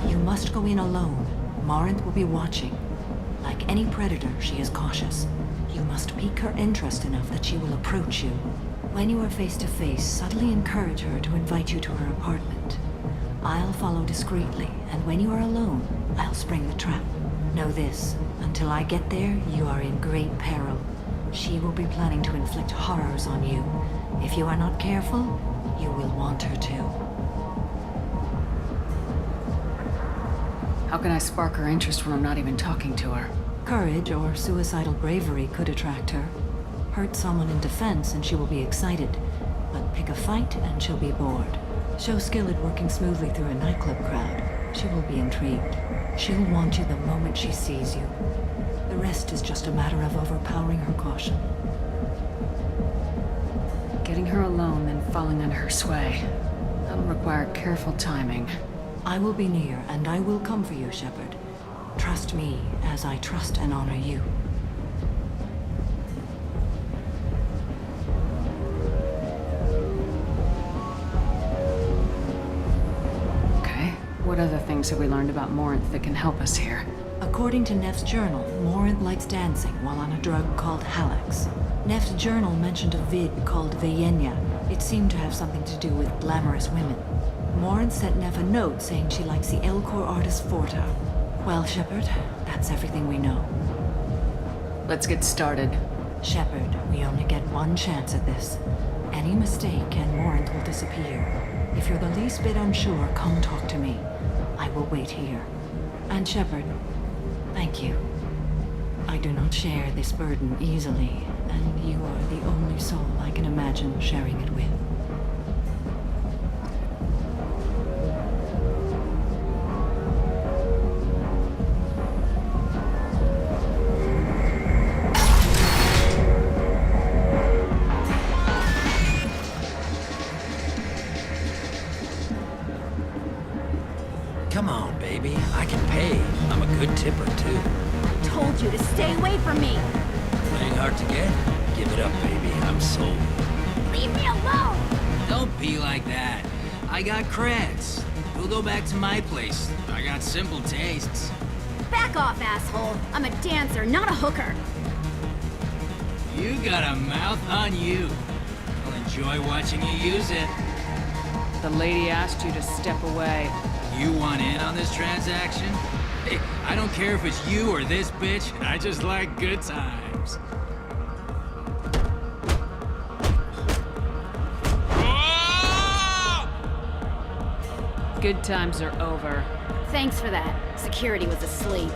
You must go in alone. Morinth will be watching. Like any predator, she is cautious. You must pique her interest enough that she will approach you. When you are face to face, subtly encourage her to invite you to her apartment. I'll follow discreetly, and when you are alone, I'll spring the trap. Know this, until I get there, you are in great peril. She will be planning to inflict horrors on you. If you are not careful, you will want her to. How can I spark her interest when I'm not even talking to her? Courage or suicidal bravery could attract her. Hurt someone in defense and she will be excited. But pick a fight and she'll be bored. Show skill at working smoothly through a nightclub crowd. She will be intrigued. She'll want you the moment she sees you. The rest is just a matter of overpowering her caution. Getting her alone, then falling under her sway. That'll require careful timing. I will be near, and I will come for you, Shepard. Trust me, as I trust and honor you. Okay. What other things have we learned about Morinth that can help us here? According to Neff's journal, Morinth likes dancing while on a drug called Halax. Neff's journal mentioned a vid called Vayenya. It seemed to have something to do with glamorous women. Morinth sent Neff a note saying she likes the Elcor artist Forta. Well, Shepard, that's everything we know. Let's get started. Shepard, we only get one chance at this. Any mistake and Morinth will disappear. If you're the least bit unsure, come talk to me. I will wait here. And Shepard, thank you. I do not share this burden easily, and you are the only soul I can imagine sharing it with. Come on, baby. I can pay. I'm a good tipper, too. Told you to stay away from me. Playing hard to get? Give it up, baby. I'm sold. Leave me alone! Don't be like that. I got creds. We'll go back to my place. I got simple tastes. Back off, asshole. I'm a dancer, not a hooker. You got a mouth on you. I'll enjoy watching you use it. The lady asked you to step away. You want in on this transaction? Hey, I don't care if it's you or this bitch. I just like good times. Good times are over. Thanks for that. Security was asleep.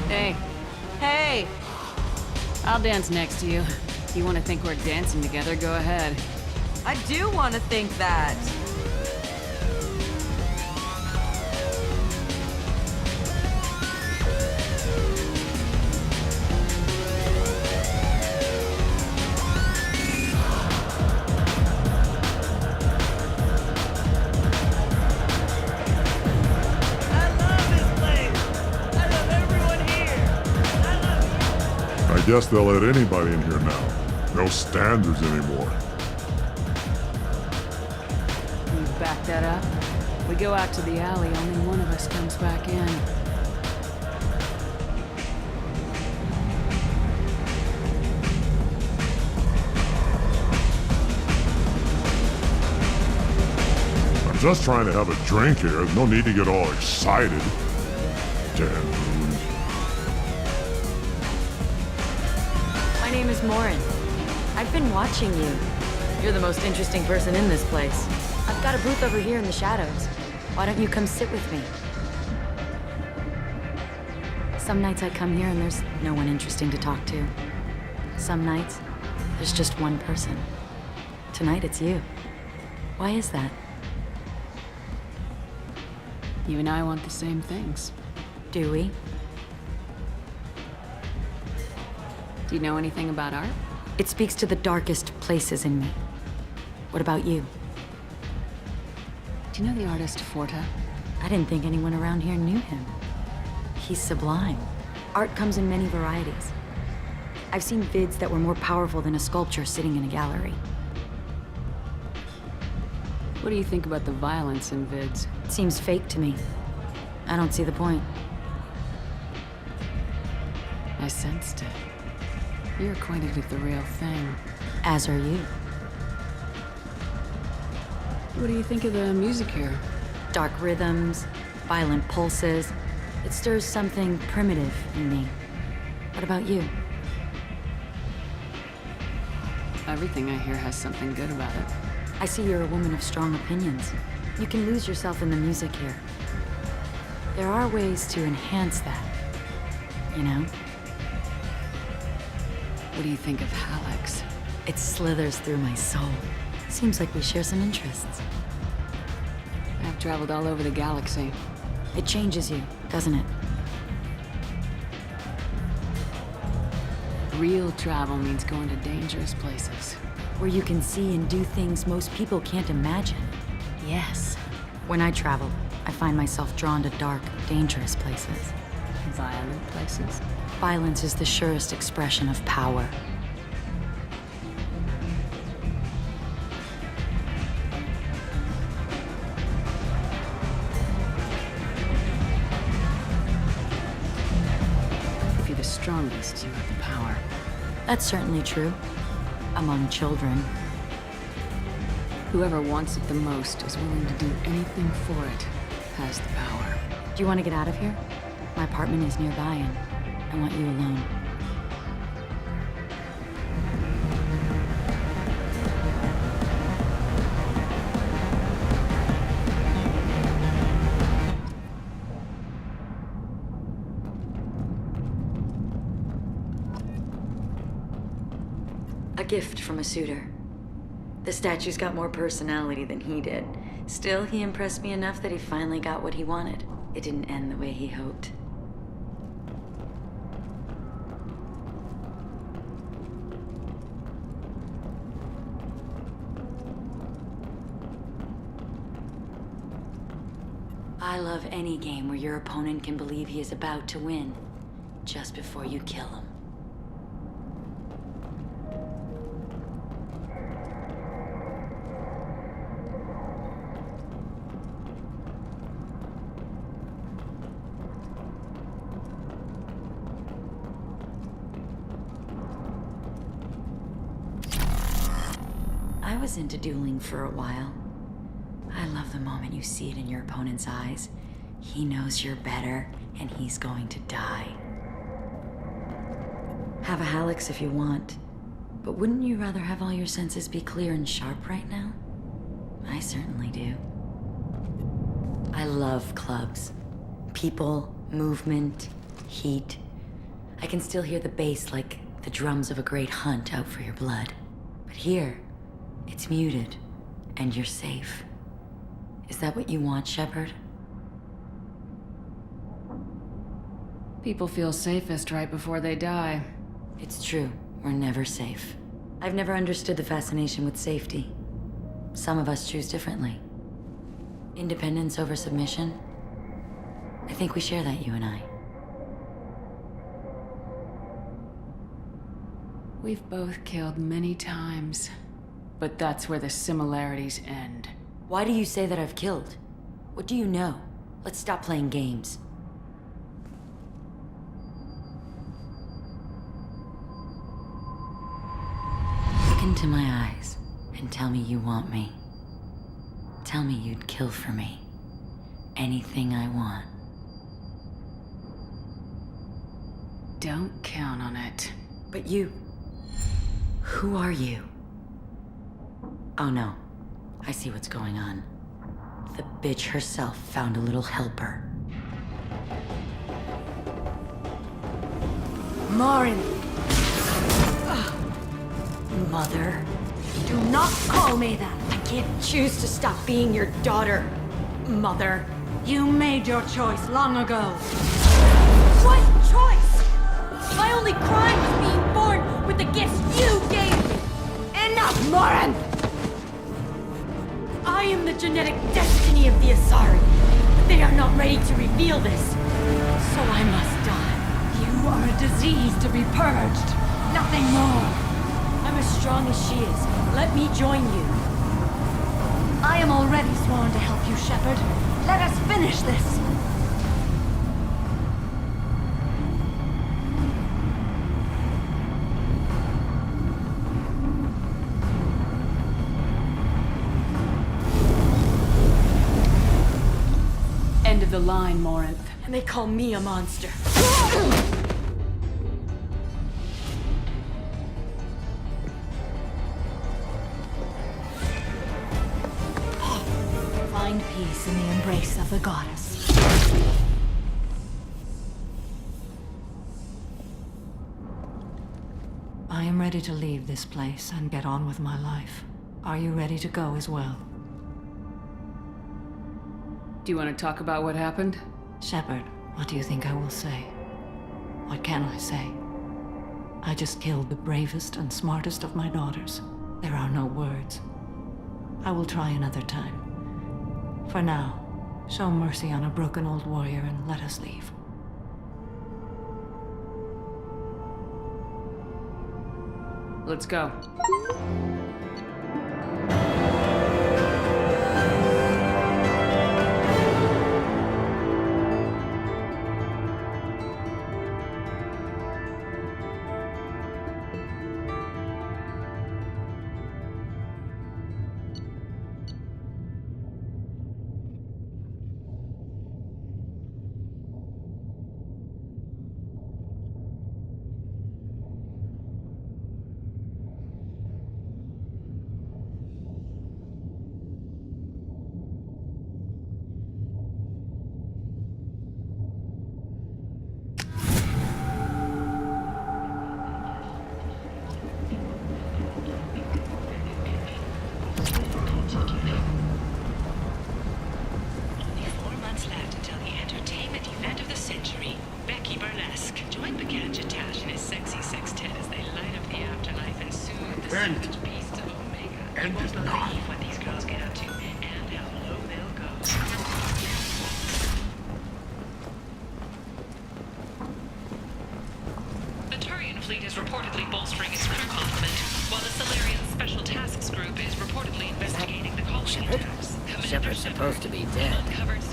Hey. Hey! I'll dance next to you. If you want to think we're dancing together, go ahead. I do want to think that. I guess they'll let anybody in here now. No standards anymore. Can you back that up? We go out to the alley, only one of us comes back in. I'm just trying to have a drink here. No need to get all excited. Damn. My name is Morin. I've been watching you. You're the most interesting person in this place. I've got a booth over here in the shadows. Why don't you come sit with me? Some nights I come here and there's no one interesting to talk to. Some nights, there's just one person. Tonight it's you. Why is that? You and I want the same things. Do we? Do you know anything about art? It speaks to the darkest places in me. What about you? Do you know the artist Forta? I didn't think anyone around here knew him. He's sublime. Art comes in many varieties. I've seen vids that were more powerful than a sculpture sitting in a gallery. What do you think about the violence in vids? It seems fake to me. I don't see the point. I sensed it. You're acquainted with the real thing. As are you. What do you think of the music here? Dark rhythms, violent pulses. It stirs something primitive in me. What about you? Everything I hear has something good about it. I see you're a woman of strong opinions. You can lose yourself in the music here. There are ways to enhance that, you know? What do you think of Hallex? It slithers through my soul. Seems like we share some interests. I've traveled all over the galaxy. It changes you, doesn't it? Real travel means going to dangerous places. Where you can see and do things most people can't imagine. Yes. When I travel, I find myself drawn to dark, dangerous places. Violent places? Violence is the surest expression of power. If you're the strongest, you have the power. That's certainly true. Among children. Whoever wants it the most is willing to do anything for it, has the power. Do you want to get out of here? My apartment is nearby and I want you alone. A gift from a suitor. The statue's got more personality than he did. Still, he impressed me enough that he finally got what he wanted. It didn't end the way he hoped. I love any game where your opponent can believe he is about to win, just before you kill him. I was into dueling for a while. I love the moment you see it in your opponent's eyes. He knows you're better, and he's going to die. Have a Hallex if you want, but wouldn't you rather have all your senses be clear and sharp right now? I certainly do. I love clubs. People, movement, heat. I can still hear the bass like the drums of a great hunt out for your blood. But here, it's muted, and you're safe. Is that what you want, Shepard? People feel safest right before they die. It's true. We're never safe. I've never understood the fascination with safety. Some of us choose differently. Independence over submission? I think we share that, you and I. We've both killed many times, but that's where the similarities end. Why do you say that I've killed? What do you know? Let's stop playing games. Look into my eyes and tell me you want me. Tell me you'd kill for me. Anything I want. Don't count on it. But you... Who are you? Oh no. I see what's going on. The bitch herself found a little helper. Morin! Mother. Do not call me that! I can't choose to stop being your daughter, Mother. You made your choice long ago. What choice? My only crime was being born with the gifts you gave me! Enough, Morin! I am the genetic destiny of the Asari, but they are not ready to reveal this. So I must die. You are a disease to be purged. Nothing more. I'm as strong as she is. Let me join you. I am already sworn to help you, Shepard. Let us finish this. End of the line, Morinth. And they call me a monster. Find peace in the embrace of the goddess. I am ready to leave this place and get on with my life. Are you ready to go as well? Do you want to talk about what happened? Shepard, what do you think I will say? What can I say? I just killed the bravest and smartest of my daughters. There are no words. I will try another time. For now, show mercy on a broken old warrior and let us leave. Let's go. fleet is reportedly bolstering its crew complement, while the Solarian Special Tasks Group is reportedly investigating the colony attacks. Shepard's supposed to be dead.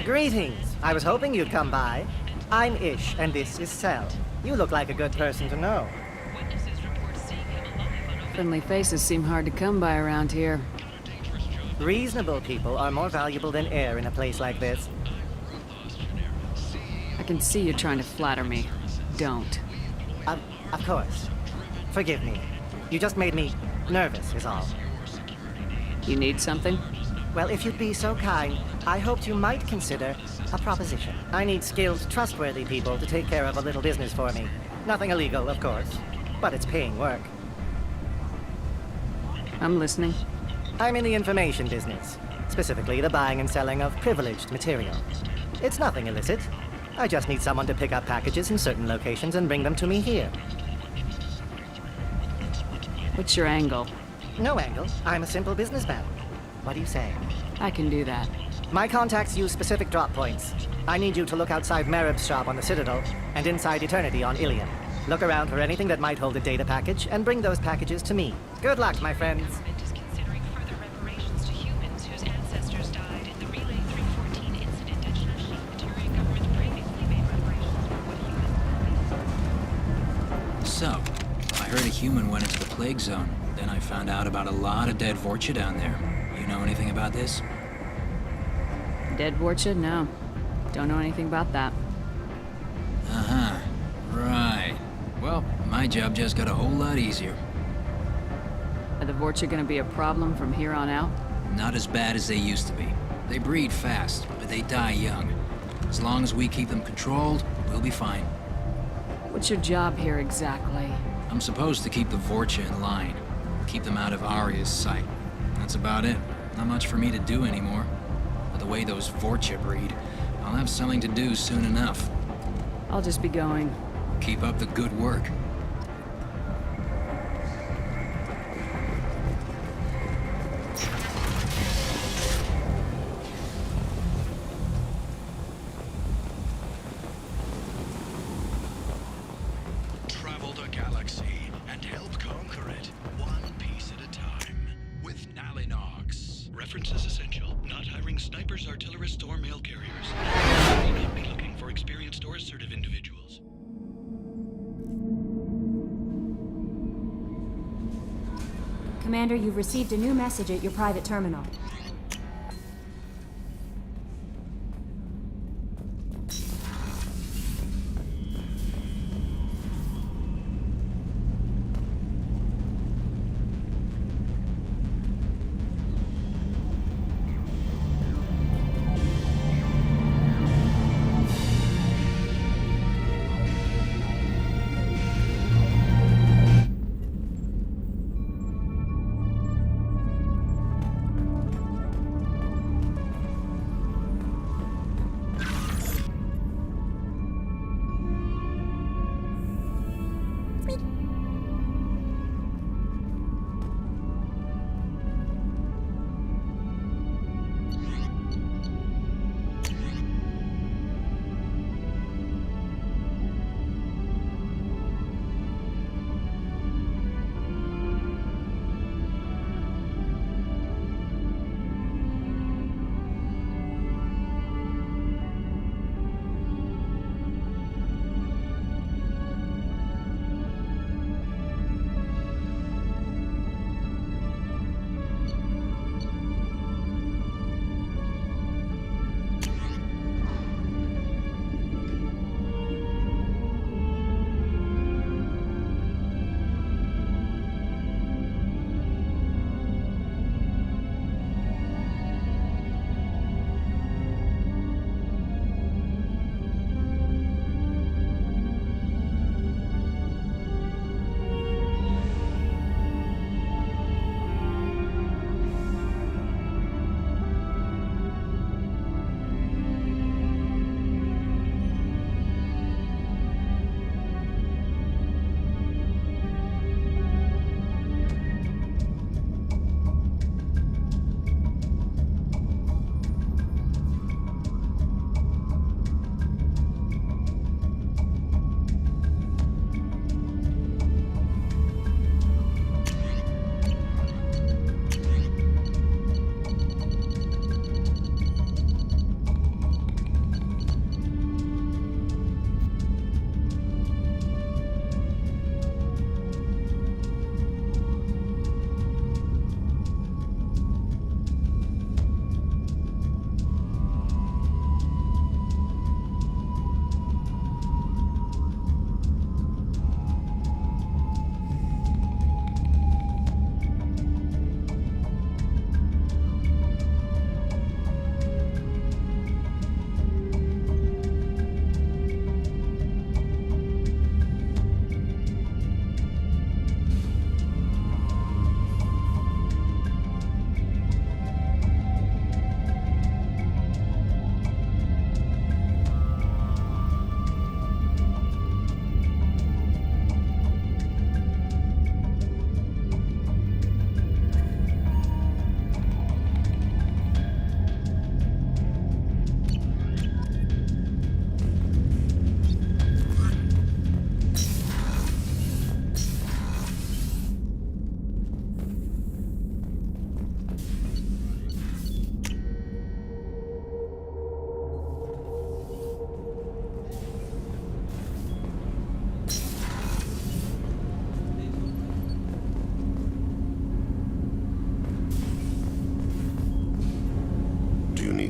Greetings. I was hoping you'd come by. I'm Ish, and this is Cell. You look like a good person to know. Friendly faces seem hard to come by around here. Reasonable people are more valuable than air in a place like this. I can see you trying to flatter me. Don't. Of course. Forgive me. You just made me nervous, is all. You need something? Well, if you'd be so kind, I hoped you might consider a proposition. I need skilled, trustworthy people to take care of a little business for me. Nothing illegal, of course, but it's paying work. I'm listening. I'm in the information business, specifically the buying and selling of privileged material. It's nothing illicit. I just need someone to pick up packages in certain locations and bring them to me here. What's your angle? No angle. I'm a simple businessman. What do you say? I can do that. My contacts use specific drop points. I need you to look outside Merib's shop on the Citadel and inside Eternity on Ilion. Look around for anything that might hold a data package and bring those packages to me. Good luck, my friends. So, I heard a human went into the plague zone. Then I found out about a lot of dead Vorcha down there. You know anything about this? Dead Vorcha? No. Don't know anything about that. Uh-huh. Right. Well, my job just got a whole lot easier. Are the Vorcha gonna be a problem from here on out? Not as bad as they used to be. They breed fast, but they die young. As long as we keep them controlled, we'll be fine. What's your job here exactly? I'm supposed to keep the Vorcha in line. Keep them out of Arya's sight. That's about it. Not much for me to do anymore. But the way those Vorcha breed, I'll have something to do soon enough. I'll just be going. Keep up the good work. Travel the galaxy and help conquer it, one piece at a time. With Nalinox. References essential. Not hiring snipers, artillerists, or mail carriers. May not be looking for experienced or assertive individuals. Commander, you've received a new message at your private terminal.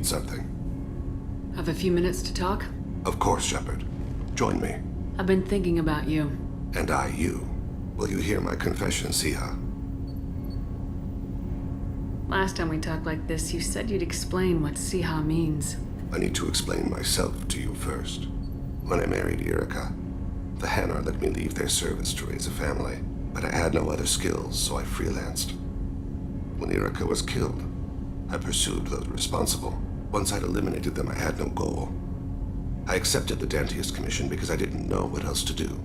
Something. Have a few minutes to talk? Of course, Shepard. Join me. I've been thinking about you. And I you. Will you hear my confession, Siha? Last time we talked like this, you said you'd explain what Siha means. I need to explain myself to you first. When I married Irika, the Hanar let me leave their service to raise a family, but I had no other skills, so I freelanced. When Irika was killed, I pursued those responsible. Once I'd eliminated them, I had no goal. I accepted the Dantius Commission because I didn't know what else to do.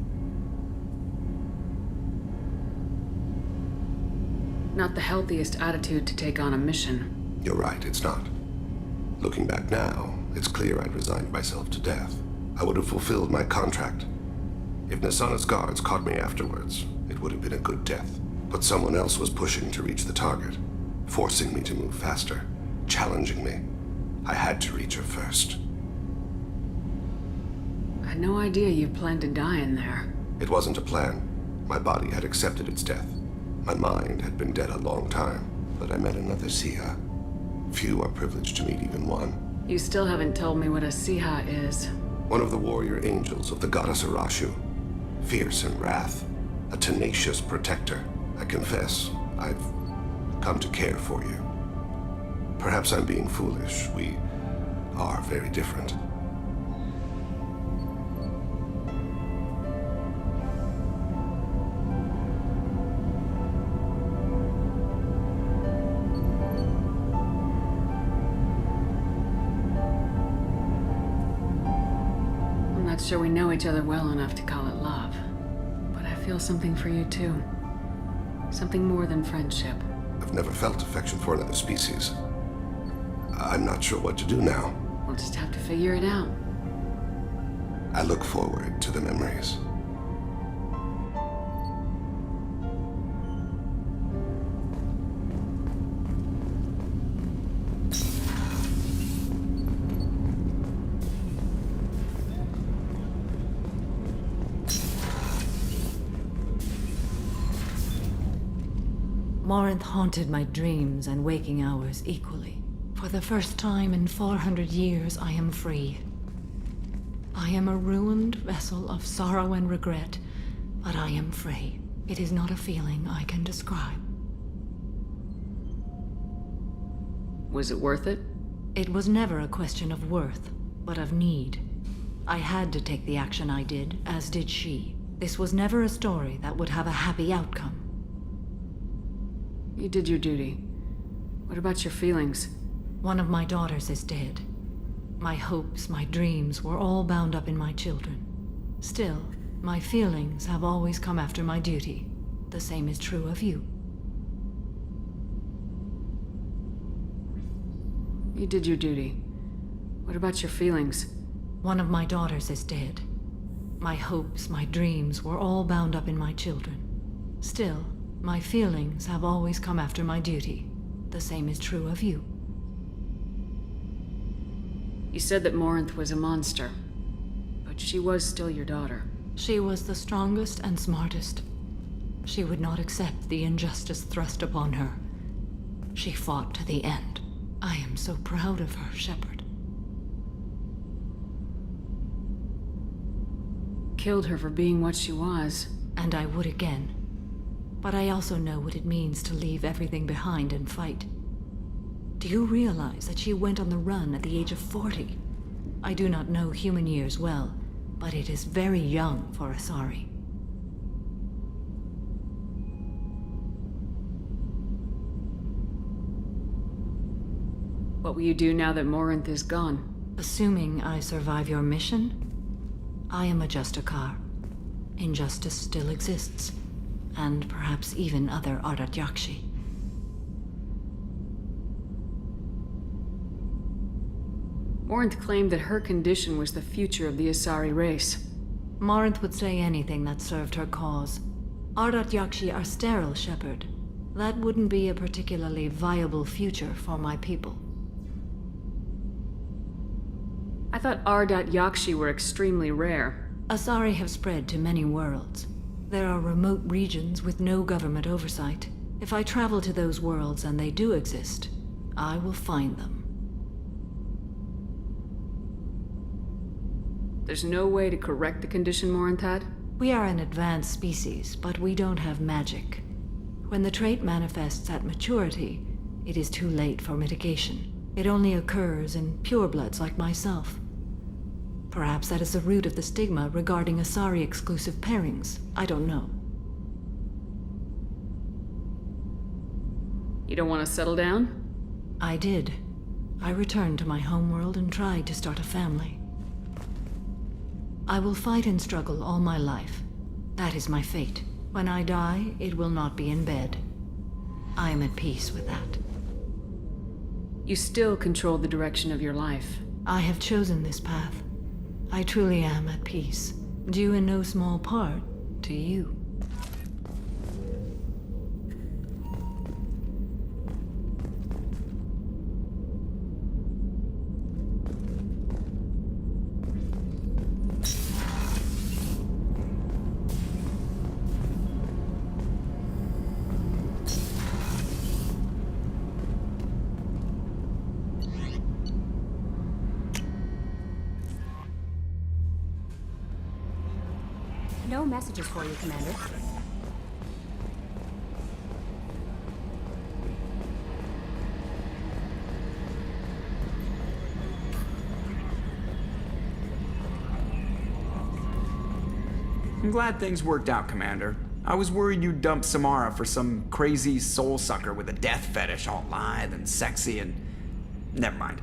Not the healthiest attitude to take on a mission. You're right, it's not. Looking back now, it's clear I'd resigned myself to death. I would have fulfilled my contract. If Nasana's guards caught me afterwards, it would have been a good death. But someone else was pushing to reach the target, forcing me to move faster, challenging me. I had to reach her first. I had no idea you planned to die in there. It wasn't a plan. My body had accepted its death. My mind had been dead a long time, but I met another Siha. Few are privileged to meet even one. You still haven't told me what a Siha is. One of the warrior angels of the goddess Arashu. Fierce in wrath. A tenacious protector. I confess, I've come to care for you. Perhaps I'm being foolish. We are very different. I'm not sure we know each other well enough to call it love, but I feel something for you too. Something more than friendship. I've never felt affection for another species. I'm not sure what to do now. We'll just have to figure it out. I look forward to the memories. Morinth haunted my dreams and waking hours equally. For the first time in 400 years, I am free. I am a ruined vessel of sorrow and regret, but I am free. It is not a feeling I can describe. Was it worth it? It was never a question of worth, but of need. I had to take the action I did, as did she. This was never a story that would have a happy outcome. You did your duty. What about your feelings? One of my daughters is dead. My hopes, my dreams were all bound up in my children. Still, my feelings have always come after my duty. The same is true of you. You did your duty. What about your feelings? One of my daughters is dead. My hopes, my dreams were all bound up in my children. Still, my feelings have always come after my duty. The same is true of you. You said that Morinth was a monster, but she was still your daughter. She was the strongest and smartest. She would not accept the injustice thrust upon her. She fought to the end. I am so proud of her, Shepard. Killed her for being what she was. And I would again. But I also know what it means to leave everything behind and fight. Do you realize that she went on the run at the age of 40? I do not know human years well, but it is very young for Asari. What will you do now that Morinth is gone? Assuming I survive your mission, I am a Justicar. Injustice still exists, and perhaps even other Ardat Yakshi. Morinth claimed that her condition was the future of the Asari race. Morinth would say anything that served her cause. Ardat Yakshi are sterile, Shepard. That wouldn't be a particularly viable future for my people. I thought Ardat Yakshi were extremely rare. Asari have spread to many worlds. There are remote regions with no government oversight. If I travel to those worlds and they do exist, I will find them. There's no way to correct the condition, Morantad? We are an advanced species, but we don't have magic. When the trait manifests at maturity, it is too late for mitigation. It only occurs in purebloods like myself. Perhaps that is the root of the stigma regarding Asari-exclusive pairings. I don't know. You don't want to settle down? I did. I returned to my homeworld and tried to start a family. I will fight and struggle all my life. That is my fate. When I die, it will not be in bed. I am at peace with that. You still control the direction of your life. I have chosen this path. I truly am at peace, due in no small part to you. No messages for you, Commander. I'm glad things worked out, Commander. I was worried you'd dump Samara for some crazy soul sucker with a death fetish all lithe and sexy and... Never mind.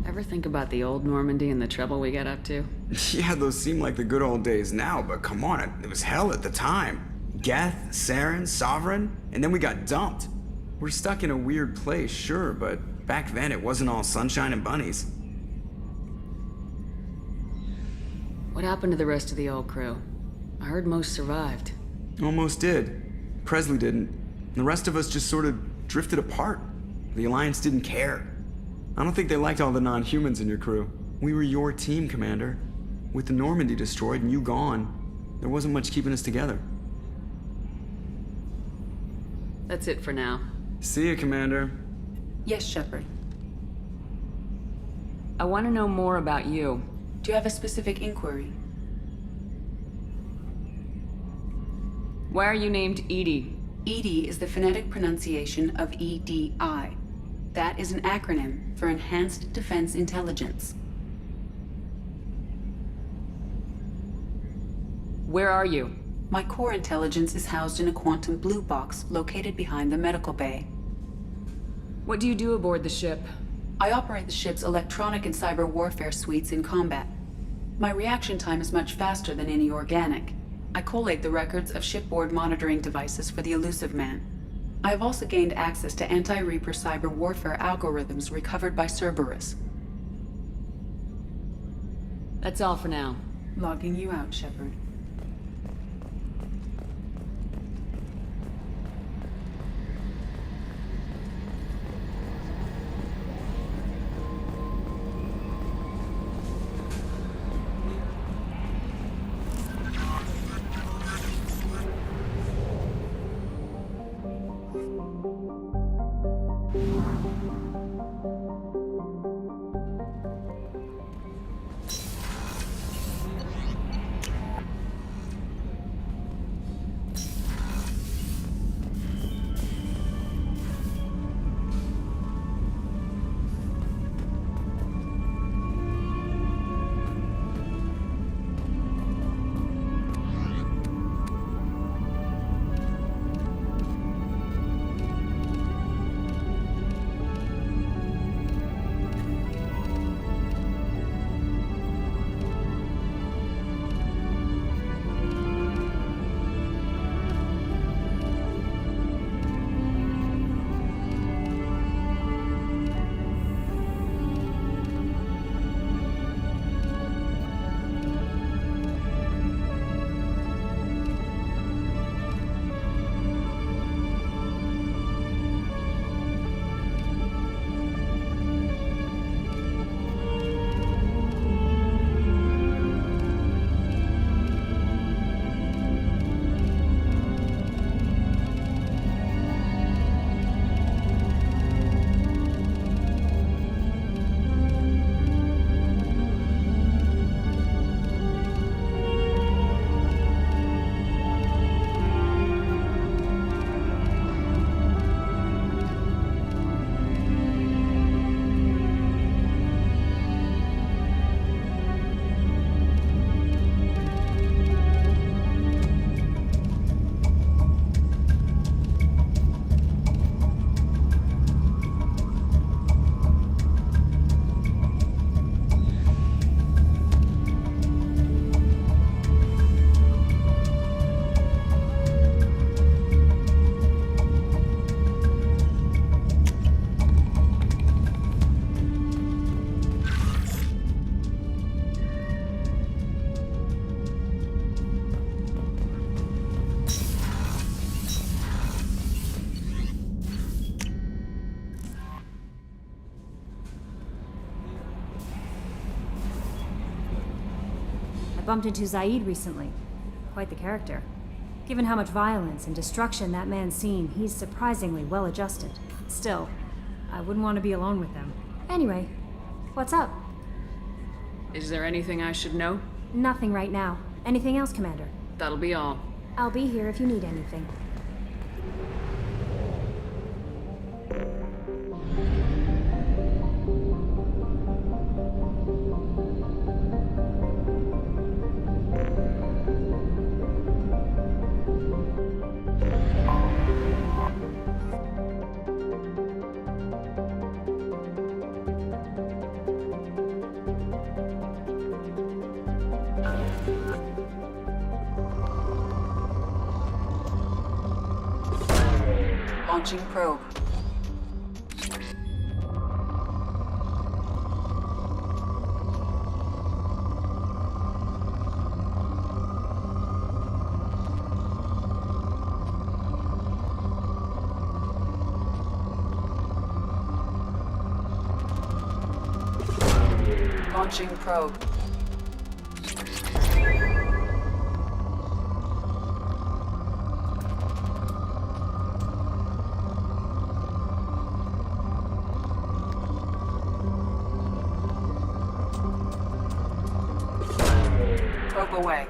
Ever think about the old Normandy and the trouble we got up to? Yeah, those seem like the good old days now, but come on, it was hell at the time. Geth, Saren, Sovereign, and then we got dumped. We're stuck in a weird place, sure, but back then it wasn't all sunshine and bunnies. What happened to the rest of the old crew? I heard most survived. Almost did. Presley didn't. The rest of us just sort of drifted apart. The Alliance didn't care. I don't think they liked all the non-humans in your crew. We were your team, Commander. With the Normandy destroyed and you gone, there wasn't much keeping us together. That's it for now. See ya, Commander. Yes, Shepard. I want to know more about you. Do you have a specific inquiry? Why are you named EDI? EDI is the phonetic pronunciation of EDI. That is an acronym for Enhanced Defense Intelligence. Where are you? My core intelligence is housed in a quantum blue box located behind the medical bay. What do you do aboard the ship? I operate the ship's electronic and cyber warfare suites in combat. My reaction time is much faster than any organic. I collate the records of shipboard monitoring devices for the Elusive Man. I have also gained access to anti-Reaper cyber warfare algorithms recovered by Cerberus. That's all for now. Logging you out, Shepard. bumped into Zaid recently. Quite the character. Given how much violence and destruction that man's seen, he's surprisingly well adjusted. Still, I wouldn't want to be alone with him. Anyway, what's up? Is there anything I should know? Nothing right now. Anything else, Commander? That'll be all. I'll be here if you need anything. Launching probe. Launching probe. Probe away.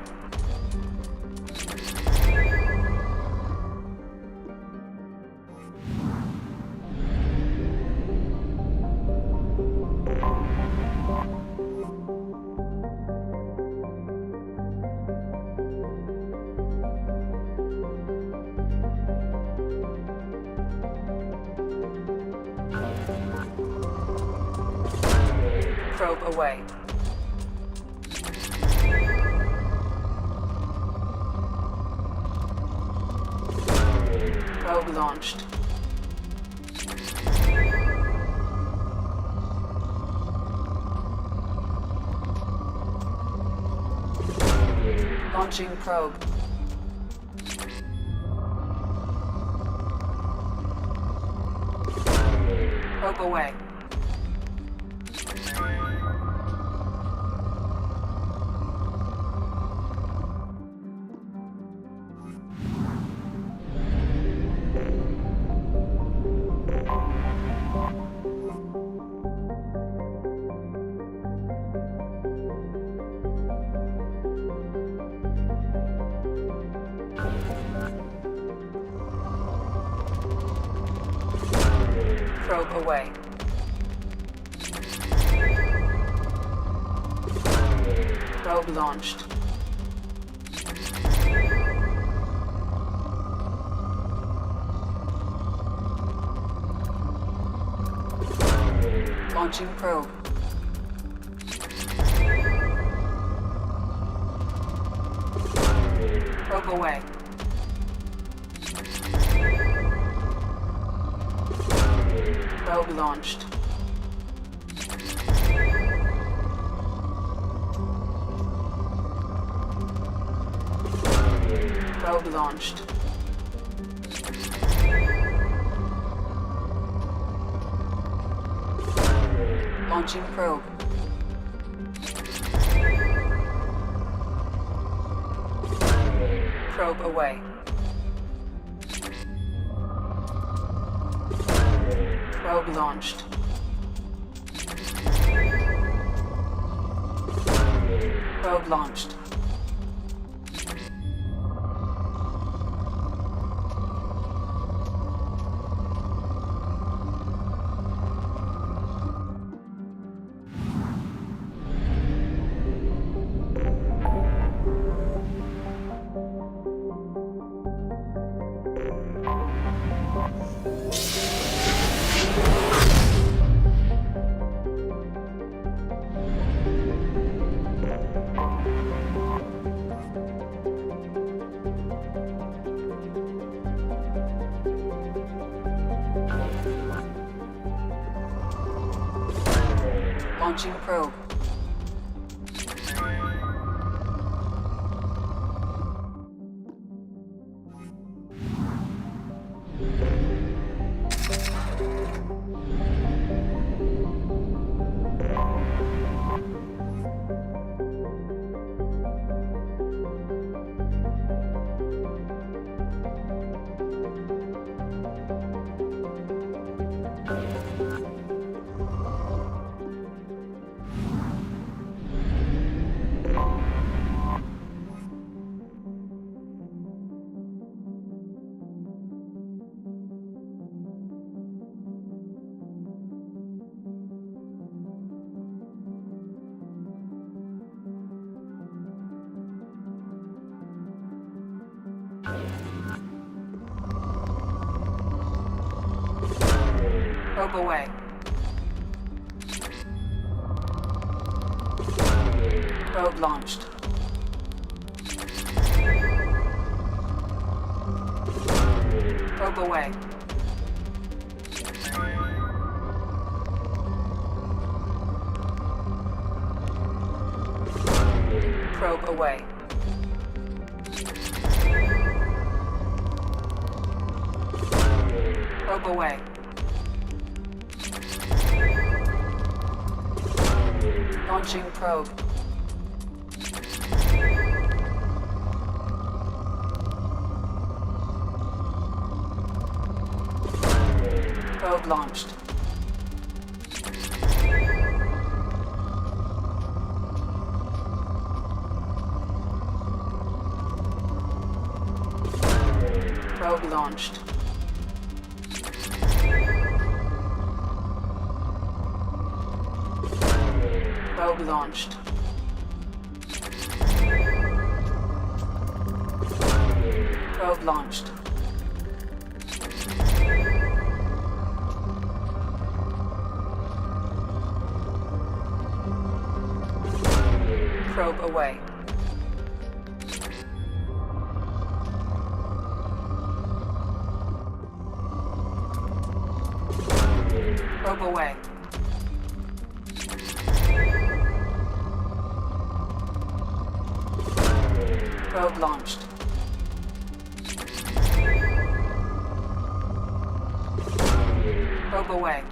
Probe away. Probe launched. Launching probe. Probe away. Probe away. Probe launched. Launching probe. Probe away. Probe launched. Probe launched. Launching probe. Probe away. Probe launched. Probe launched. Launching probe. Probe away. Probe launched. Probe away. Probe away. Probe away. Launching probe. Probe launched. Probe launched. Probe launched. Probe launched. Probe away. Probe away. Probe launched. Probe away.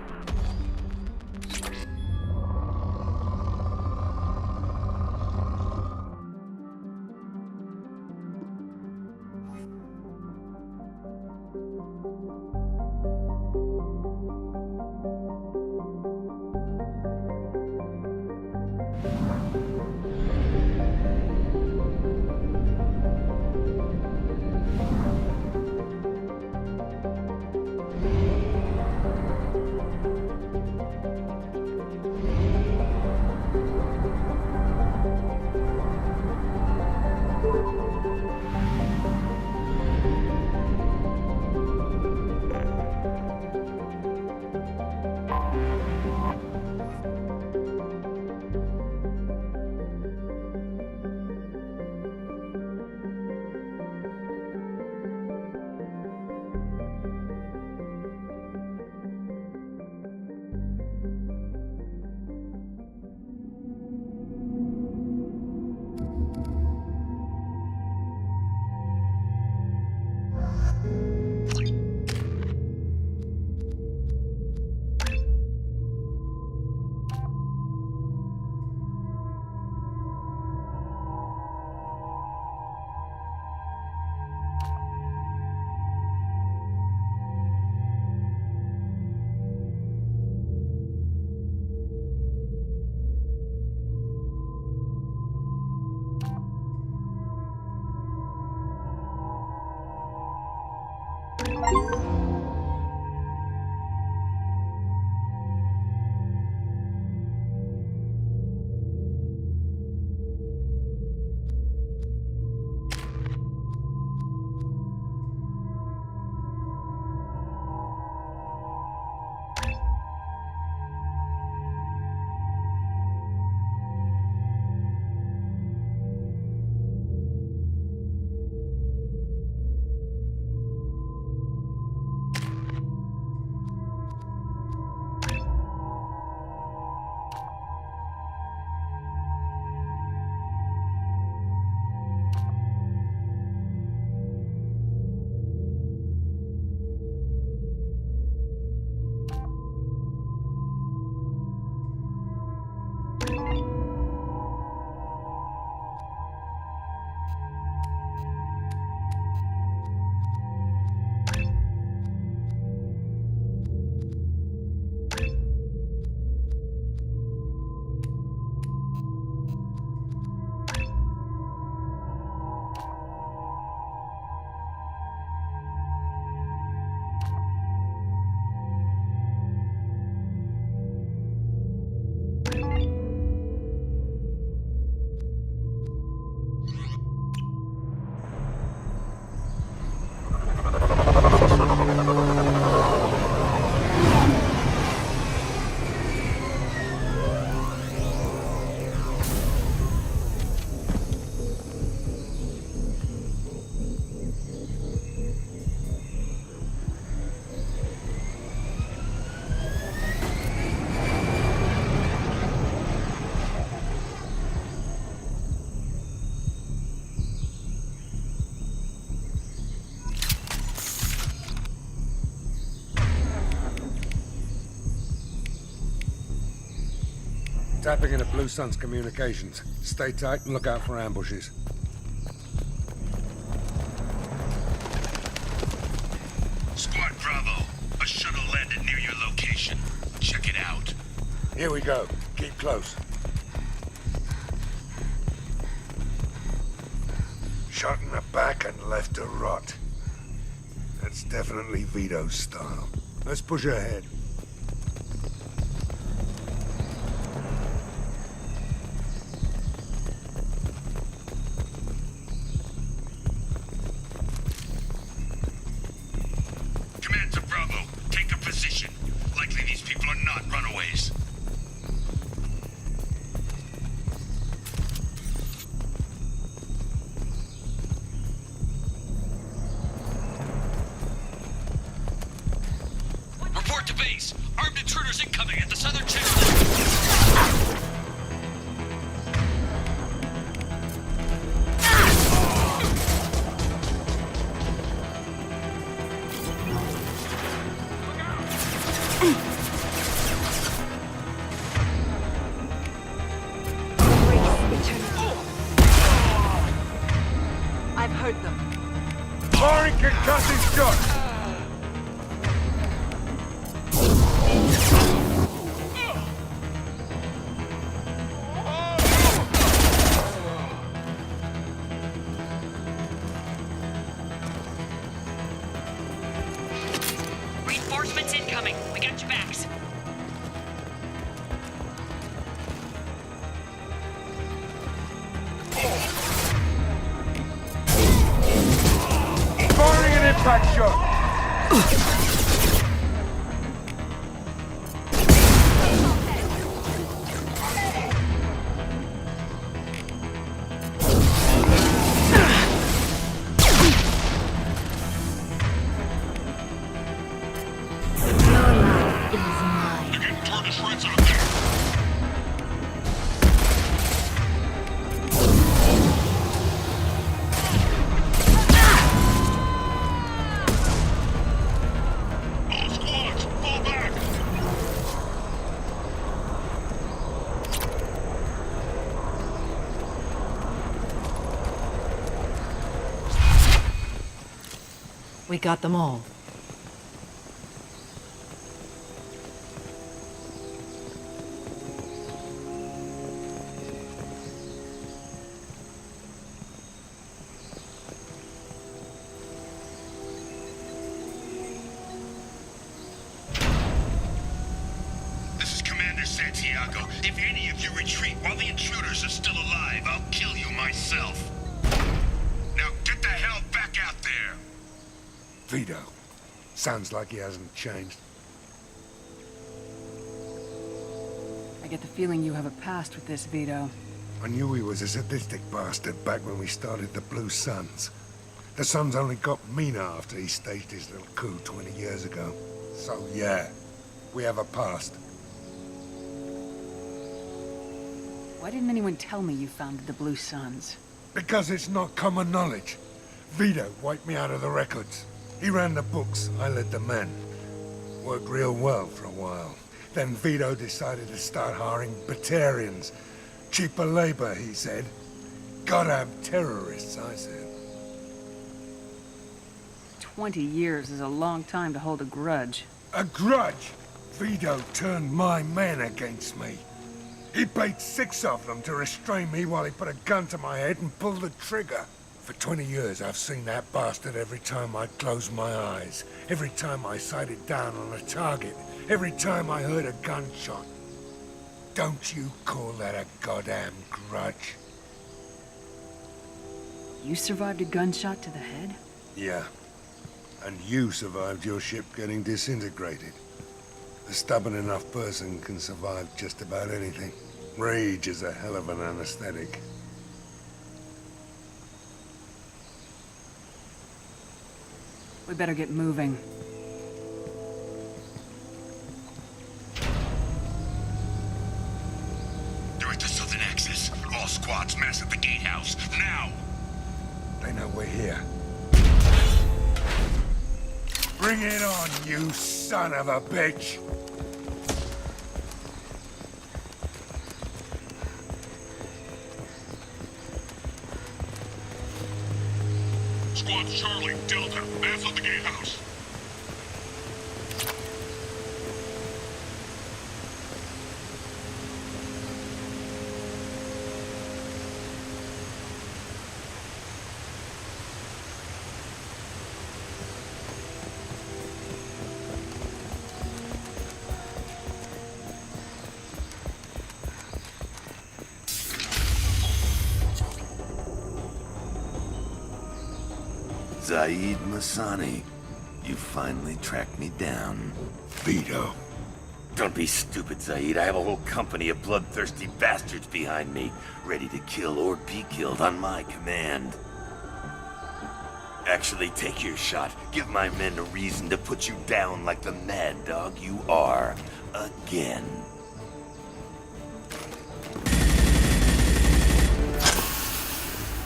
Tapping into Blue Sun's communications. Stay tight and look out for ambushes. Squad Bravo, a shuttle landed near your location. Check it out. Here we go. Keep close. Shot in the back and left to rot. That's definitely Vito's style. Let's push ahead. Command to Bravo, take a position. Likely these people are not runaways. Report to base. Armed intruders incoming at the southern checkpoint. I've heard them. Firing concussive shot! Reinforcements incoming. We got your backs. Firing an impact shot! We got them all. This is Commander Santiago. If any of you retreat while the intruders are still alive, I'll kill you myself. Now get the hell back out there! Vito. Sounds like he hasn't changed. I get the feeling you have a past with this, Vito. I knew he was a sadistic bastard back when we started the Blue Suns. The Suns only got meaner after he staged his little coup 20 years ago. So yeah, we have a past. Why didn't anyone tell me you founded the Blue Suns? Because it's not common knowledge. Vito wiped me out of the records. He ran the books, I led the men. Worked real well for a while. Then Vito decided to start hiring Batarians. Cheaper labor, he said. Goddamn terrorists, I said. 20 years is a long time to hold a grudge. A grudge? Vito turned my men against me. He paid 6 of them to restrain me while he put a gun to my head and pulled the trigger. For 20 years, I've seen that bastard every time I closed my eyes. Every time I sighted down on a target. Every time I heard a gunshot. Don't you call that a goddamn grudge? You survived a gunshot to the head? Yeah. And you survived your ship getting disintegrated. A stubborn enough person can survive just about anything. Rage is a hell of an anesthetic. We better get moving. They're at the southern axis. All squads mass at the gatehouse. Now! They know we're here. Bring it on, you son of a bitch! Squad Charlie, Delta. That's on the gatehouse. Zaid Masani, you finally tracked me down. Vito. Don't be stupid, Zaid. I have a whole company of bloodthirsty bastards behind me, ready to kill or be killed on my command. Actually, take your shot. Give my men a reason to put you down like the mad dog you are. Again.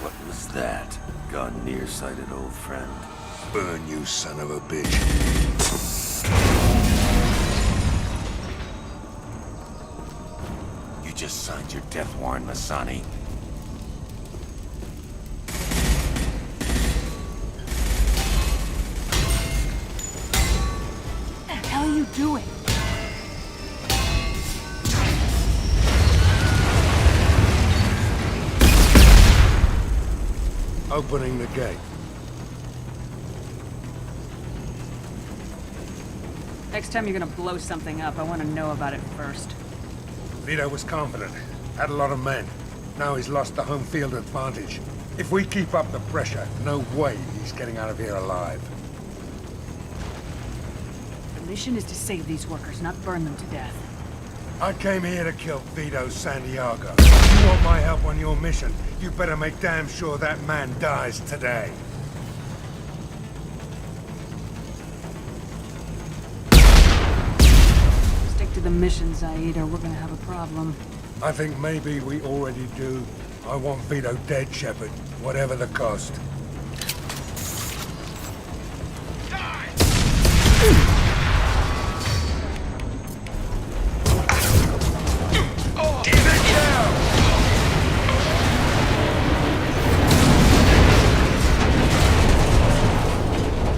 What was that? Gone nearsighted, old friend. Burn, you son of a bitch. You just signed your death warrant, Masani. What the hell are you doing? Opening the gate. Next time you're gonna blow something up, I want to know about it first. Vito was confident. Had a lot of men. Now he's lost the home field advantage. If we keep up the pressure, no way he's getting out of here alive. The mission is to save these workers, not burn them to death. I came here to kill Vito Santiago. If you want my help on your mission, you better make damn sure that man dies today. Stick to the mission, Zaid, or we're gonna have a problem. I think maybe we already do. I want Vito dead, Shepard, whatever the cost.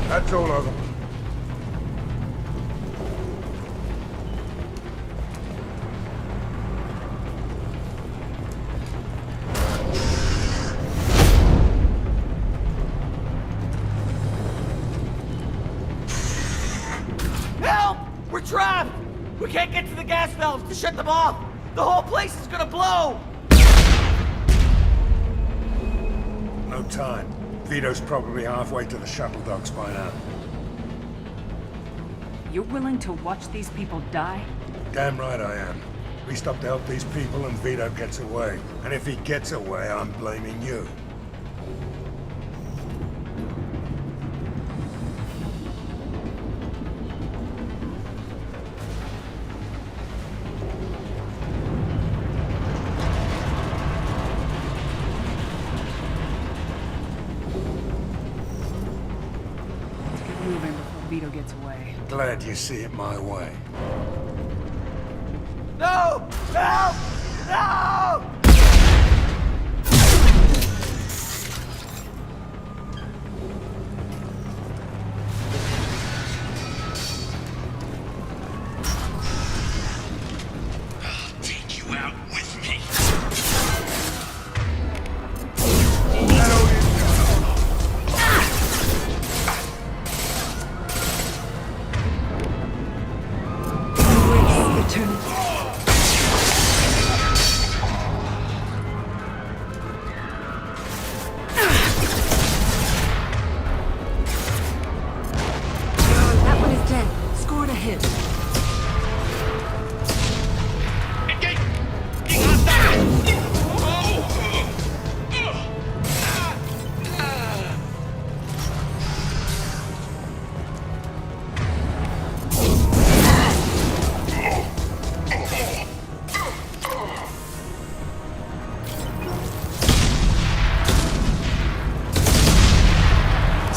That's all of them. Help! We're trapped! We can't get to the gas valves to shut them off! The whole place is gonna blow! No time. Vito's probably halfway to the shuttle docks by now. You're willing to watch these people die? Damn right I am. We stop to help these people and Vito gets away. And if he gets away, I'm blaming you. Moving before Vito gets away. Glad you see it my way. No! Help! No! I'll take you out with me. That one is dead. Scored a hit.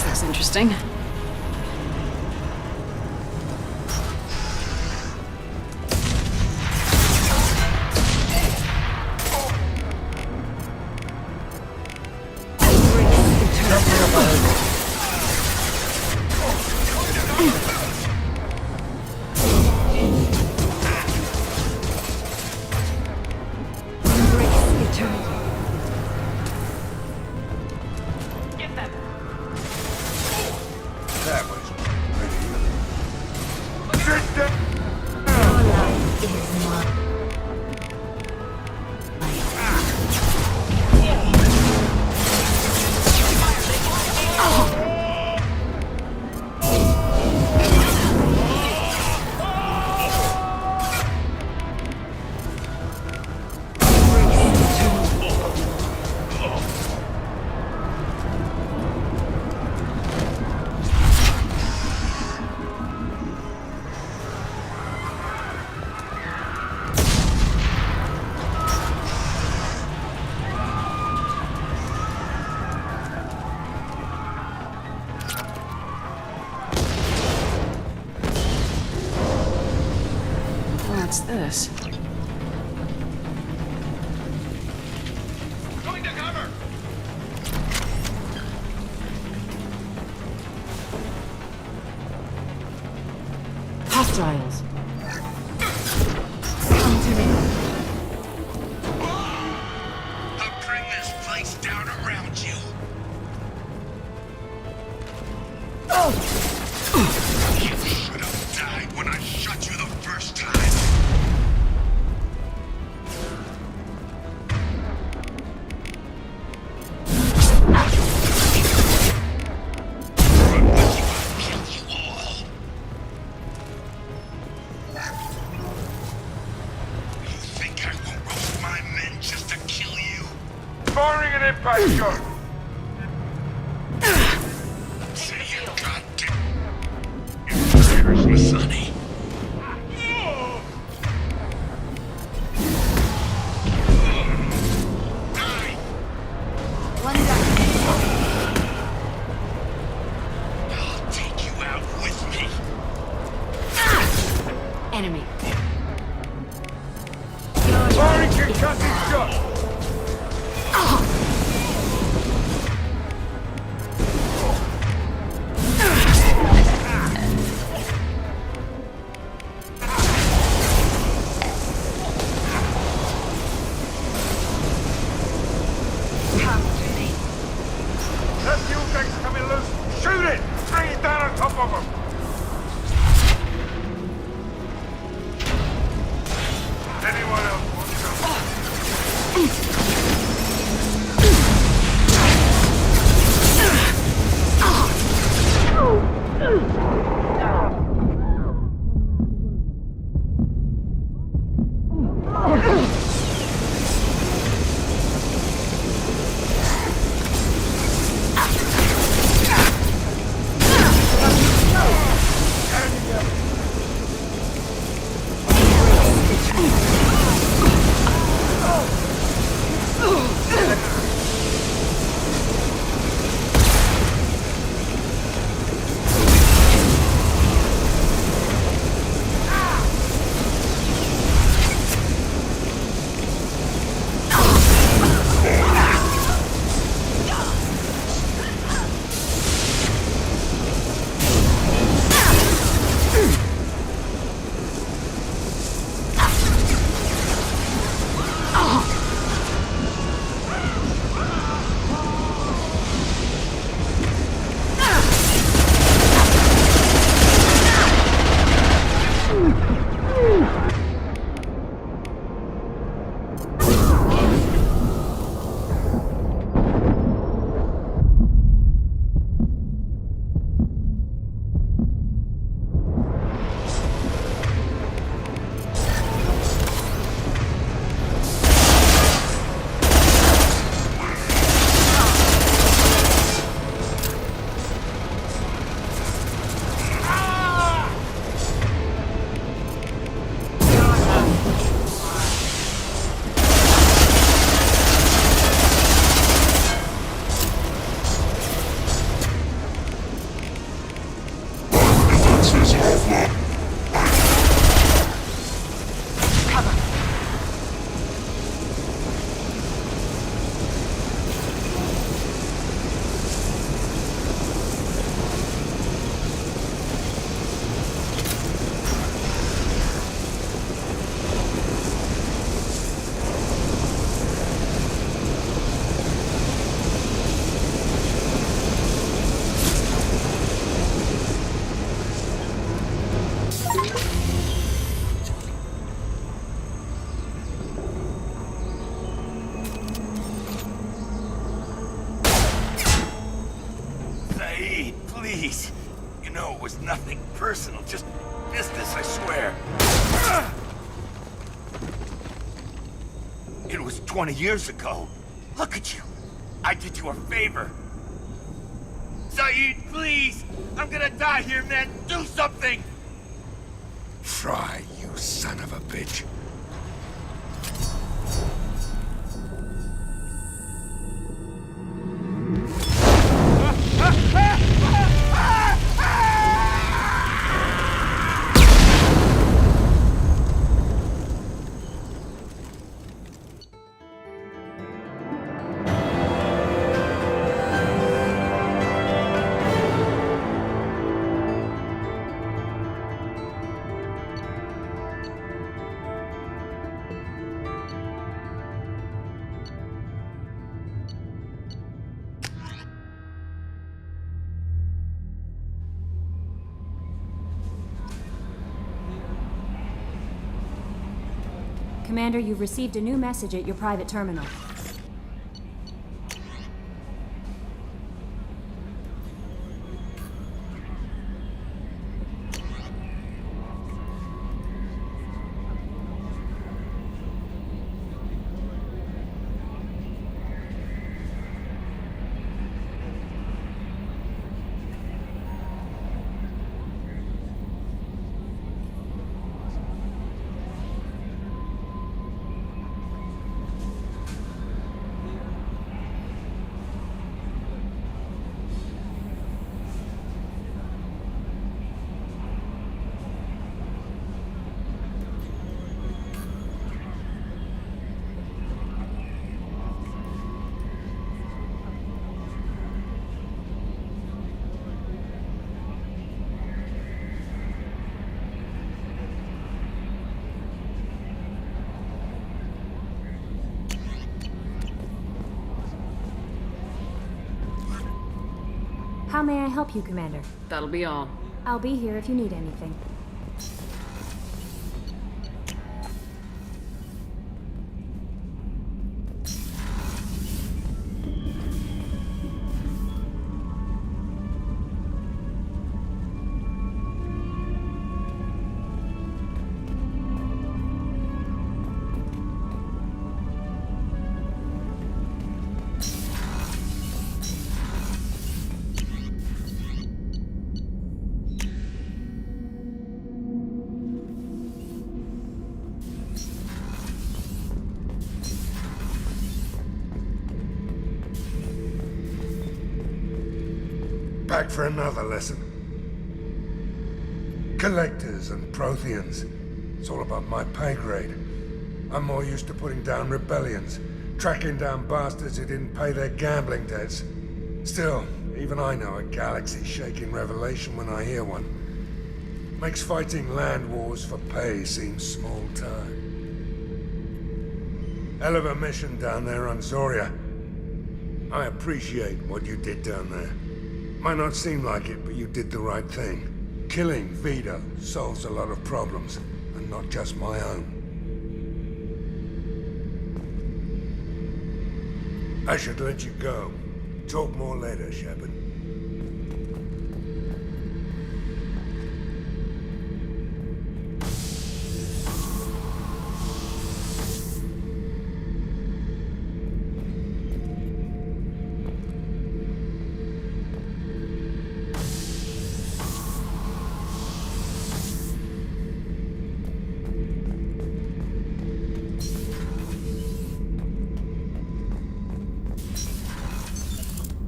That's interesting. Jump me up ahead. What's this? Going to cover! Hostiles. Come to me. I'll bring this place down around you. You should have died when I shot you the first time. Firing an impact shot! Say you goddamn... Here's my sonny. One down. I'll take you out with me. Enemy. Firing concussive shot! That fuel tank's coming loose! Shoot it! Bring it down on top of him! Anyone else want some? Please. You know it was nothing personal, just business, I swear. It was 20 years ago. Look at you. I did you a favor. Saeed, please! I'm gonna die here, man! Do something! Try, you son of a bitch. Commander, you've received a new message at your private terminal. How may I help you, Commander? That'll be all. I'll be here if you need anything. Back for another lesson. Collectors and Protheans. It's all above my pay grade. I'm more used to putting down rebellions, tracking down bastards who didn't pay their gambling debts. Still, even I know a galaxy-shaking revelation when I hear one. Makes fighting land wars for pay seem small time. Hell of a mission down there on Zoria. I appreciate what you did down there. Might not seem like it, but you did the right thing. Killing Vito solves a lot of problems, and not just my own. I should let you go. Talk more later, Shepard.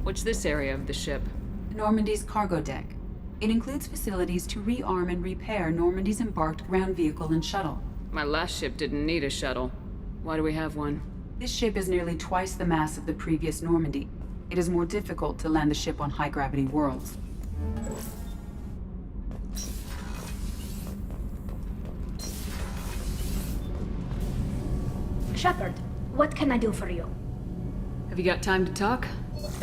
What's this area of the ship? Normandy's cargo deck. It includes facilities to rearm and repair Normandy's embarked ground vehicle and shuttle. My last ship didn't need a shuttle. Why do we have one? This ship is nearly twice the mass of the previous Normandy. It is more difficult to land the ship on high-gravity worlds. Shepard, what can I do for you? Have you got time to talk?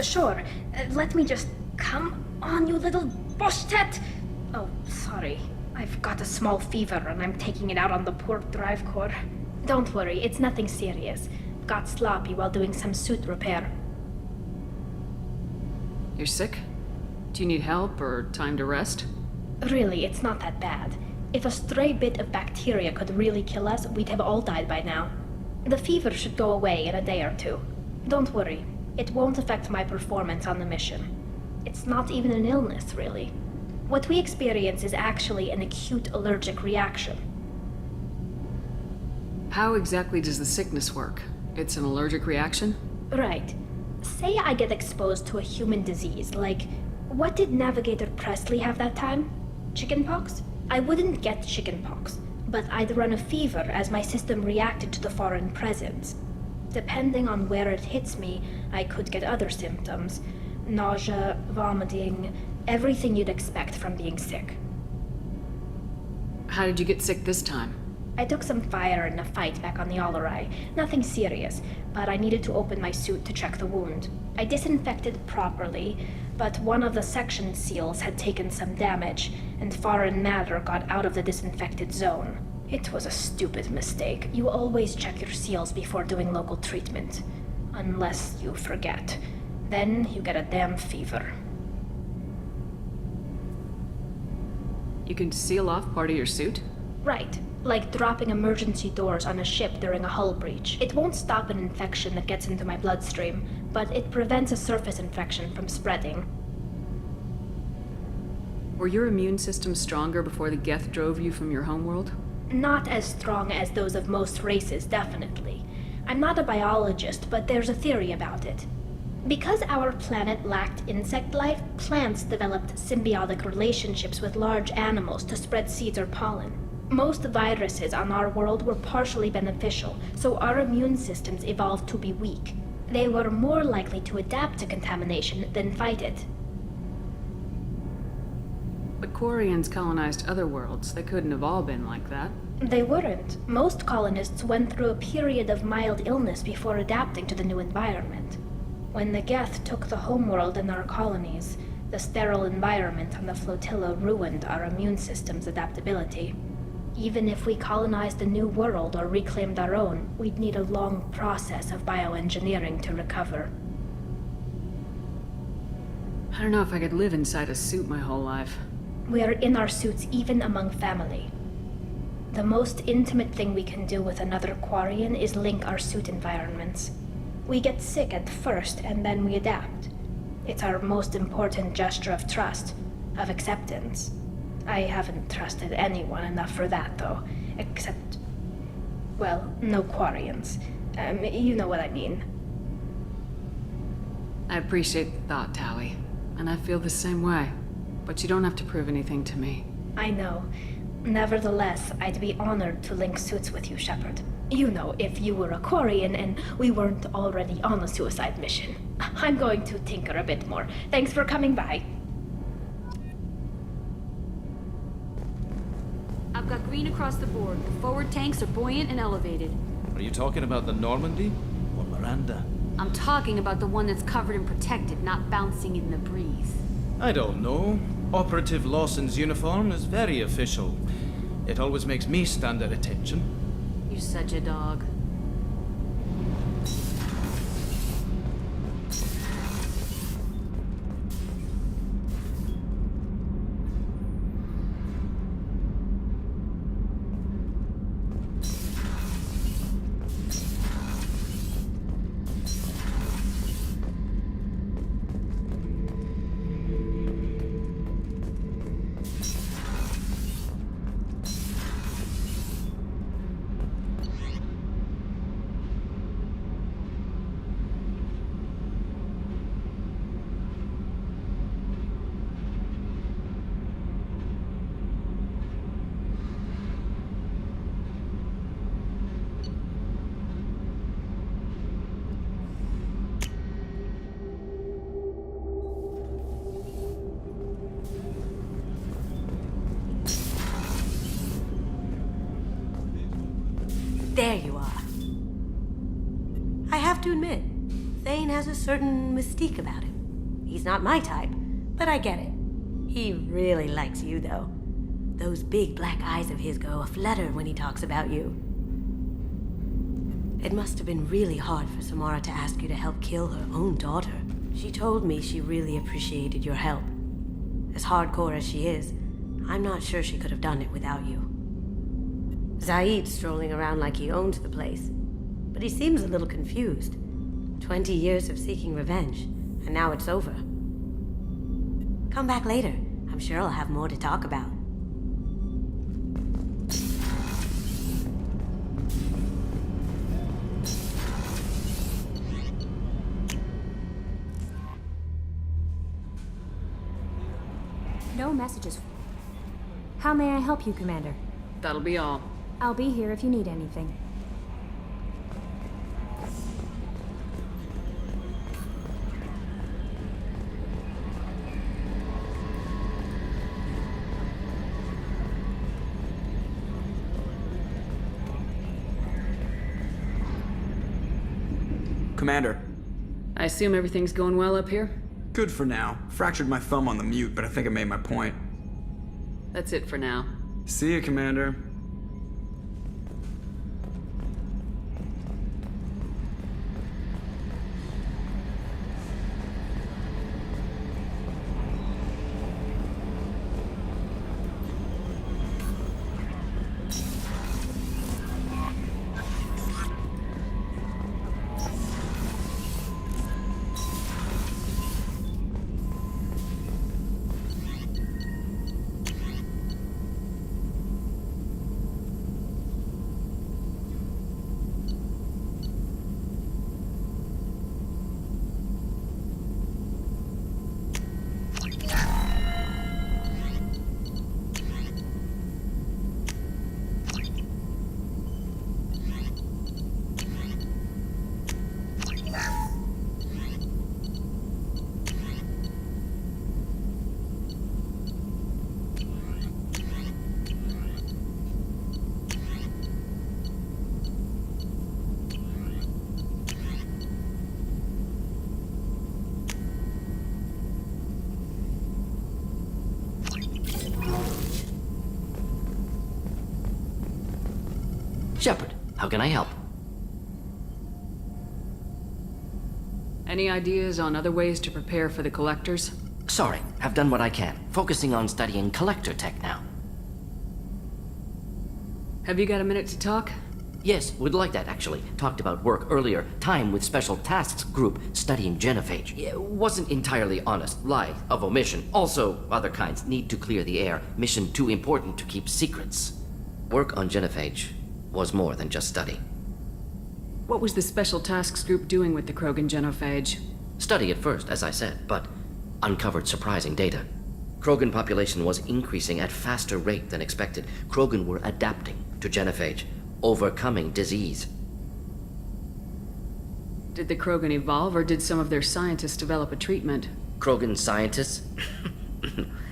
Sure. Let me just... Come on, you little boshtet! Oh, sorry. I've got a small fever and I'm taking it out on the poor drive core. Don't worry, it's nothing serious. Got sloppy while doing some suit repair. You're sick? Do you need help or time to rest? Really, it's not that bad. If a stray bit of bacteria could really kill us, we'd have all died by now. The fever should go away in a day or two. Don't worry. It won't affect my performance on the mission. It's not even an illness, really. What we experience is actually an acute allergic reaction. How exactly does the sickness work? It's an allergic reaction? Right. Say I get exposed to a human disease, like... What did Navigator Presley have that time? Chickenpox? I wouldn't get chickenpox, but I'd run a fever as my system reacted to the foreign presence. Depending on where it hits me, I could get other symptoms. Nausea, vomiting, everything you'd expect from being sick. How did you get sick this time? I took some fire in a fight back on the Olerai. Nothing serious, but I needed to open my suit to check the wound. I disinfected properly, but one of the section seals had taken some damage, and foreign matter got out of the disinfected zone. It was a stupid mistake. You always check your seals before doing local treatment. Unless you forget. Then you get a damn fever. You can seal off part of your suit? Right. Like dropping emergency doors on a ship during a hull breach. It won't stop an infection that gets into my bloodstream, but it prevents a surface infection from spreading. Were your immune system stronger before the Geth drove you from your homeworld? Not as strong as those of most races, definitely. I'm not a biologist, but there's a theory about it. Because our planet lacked insect life, plants developed symbiotic relationships with large animals to spread seeds or pollen. Most viruses on our world were partially beneficial, so our immune systems evolved to be weak. They were more likely to adapt to contamination than fight it. But Quarians colonized other worlds. They couldn't have all been like that. They weren't. Most colonists went through a period of mild illness before adapting to the new environment. When the Geth took the homeworld in our colonies, the sterile environment on the flotilla ruined our immune system's adaptability. Even if we colonized a new world or reclaimed our own, we'd need a long process of bioengineering to recover. I don't know if I could live inside a suit my whole life. We are in our suits even among family. The most intimate thing we can do with another Quarian is link our suit environments. We get sick at first, and then we adapt. It's our most important gesture of trust, of acceptance. I haven't trusted anyone enough for that, though. Except... well, no Quarians. You know what I mean. I appreciate the thought, Tali. And I feel the same way. But you don't have to prove anything to me. I know. Nevertheless, I'd be honored to link suits with you, Shepard. You know, if you were a Quarian and we weren't already on a suicide mission. I'm going to tinker a bit more. Thanks for coming by. I've got green across the board. The forward tanks are buoyant and elevated. Are you talking about the Normandy or Miranda? I'm talking about the one that's covered and protected, not bouncing in the breeze. I don't know. Operative Lawson's uniform is very official. It always makes me stand at attention. You're such a dog. There you are. I have to admit, Thane has a certain mystique about him. He's not my type, but I get it. He really likes you, though. Those big black eyes of his go aflutter when he talks about you. It must have been really hard for Samara to ask you to help kill her own daughter. She told me she really appreciated your help. As hardcore as she is, I'm not sure she could have done it without you. Zaid's strolling around like he owns the place, but he seems a little confused. 20 years of seeking revenge, and now it's over. Come back later. I'm sure I'll have more to talk about. No messages. How may I help you, Commander? That'll be all. I'll be here if you need anything. Commander. I assume everything's going well up here? Good for now. Fractured my thumb on the mute, but I think I made my point. That's it for now. See you, Commander. Shepard, how can I help? Any ideas on other ways to prepare for the Collectors? Sorry, have done what I can. Focusing on studying collector tech now. Have you got a minute to talk? Yes, would like that actually. Talked about work earlier. Time with Special Tasks Group studying genophage. Yeah, wasn't entirely honest. Lie of omission. Also, other kinds need to clear the air. Mission too important to keep secrets. Work on genophage was more than just study. What was the Special Tasks Group doing with the Krogan genophage? Study at first, as I said, but uncovered surprising data. Krogan population was increasing at faster rate than expected. Krogan were adapting to genophage, overcoming disease. Did the Krogan evolve, or did some of their scientists develop a treatment? Krogan scientists?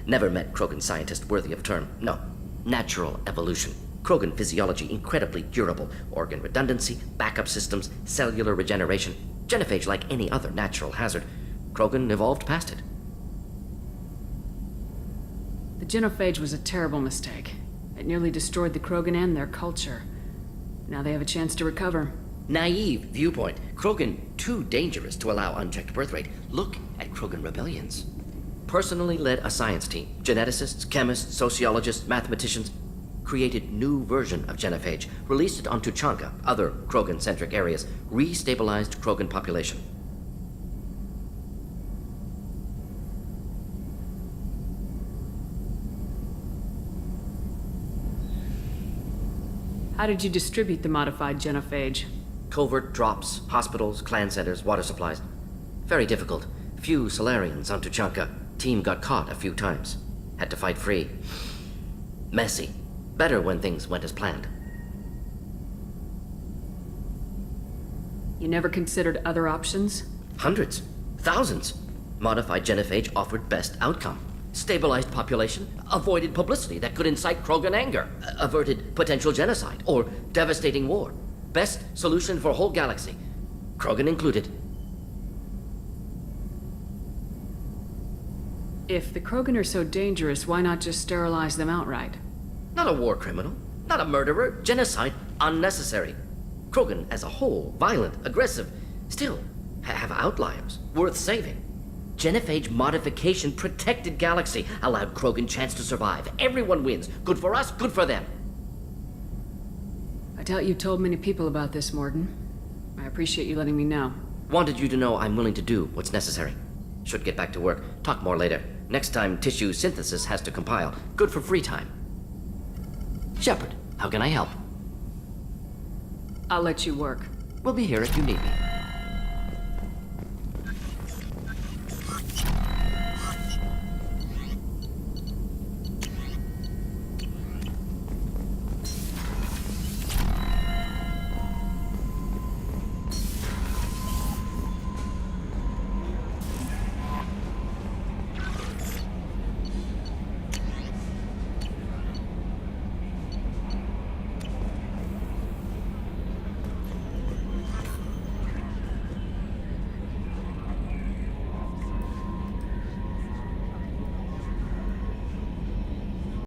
Never met Krogan scientist worthy of term. No. Natural evolution. Krogan physiology incredibly durable. Organ redundancy, backup systems, cellular regeneration. Genophage like any other natural hazard. Krogan evolved past it. The genophage was a terrible mistake. It nearly destroyed the Krogan and their culture. Now they have a chance to recover. Naive viewpoint. Krogan too dangerous to allow unchecked birth rate. Look at Krogan rebellions. Personally led a science team. Geneticists, chemists, sociologists, mathematicians. Created new version of genophage. Released it on Tuchanka, other Krogan-centric areas. Restabilized Krogan population. How did you distribute the modified genophage? Covert drops, hospitals, clan centers, water supplies. Very difficult. Few Solarians on Tuchanka. Team got caught a few times. Had to fight free. Messy. Better when things went as planned. You never considered other options? Hundreds. Thousands. Modified genophage offered best outcome. Stabilized population, avoided publicity that could incite Krogan anger, averted potential genocide, or devastating war. Best solution for whole galaxy. Krogan included. If the Krogan are so dangerous, why not just sterilize them outright? Not a war criminal, not a murderer. Genocide, unnecessary. Krogan as a whole, violent, aggressive, still have outliers, worth saving. Genophage modification protected galaxy, allowed Krogan chance to survive. Everyone wins. Good for us, good for them. I doubt you told many people about this, Mordin. I appreciate you letting me know. Wanted you to know I'm willing to do what's necessary. Should get back to work. Talk more later. Next time tissue synthesis has to compile. Good for free time. Shepard, how can I help? I'll let you work. We'll be here if you need me.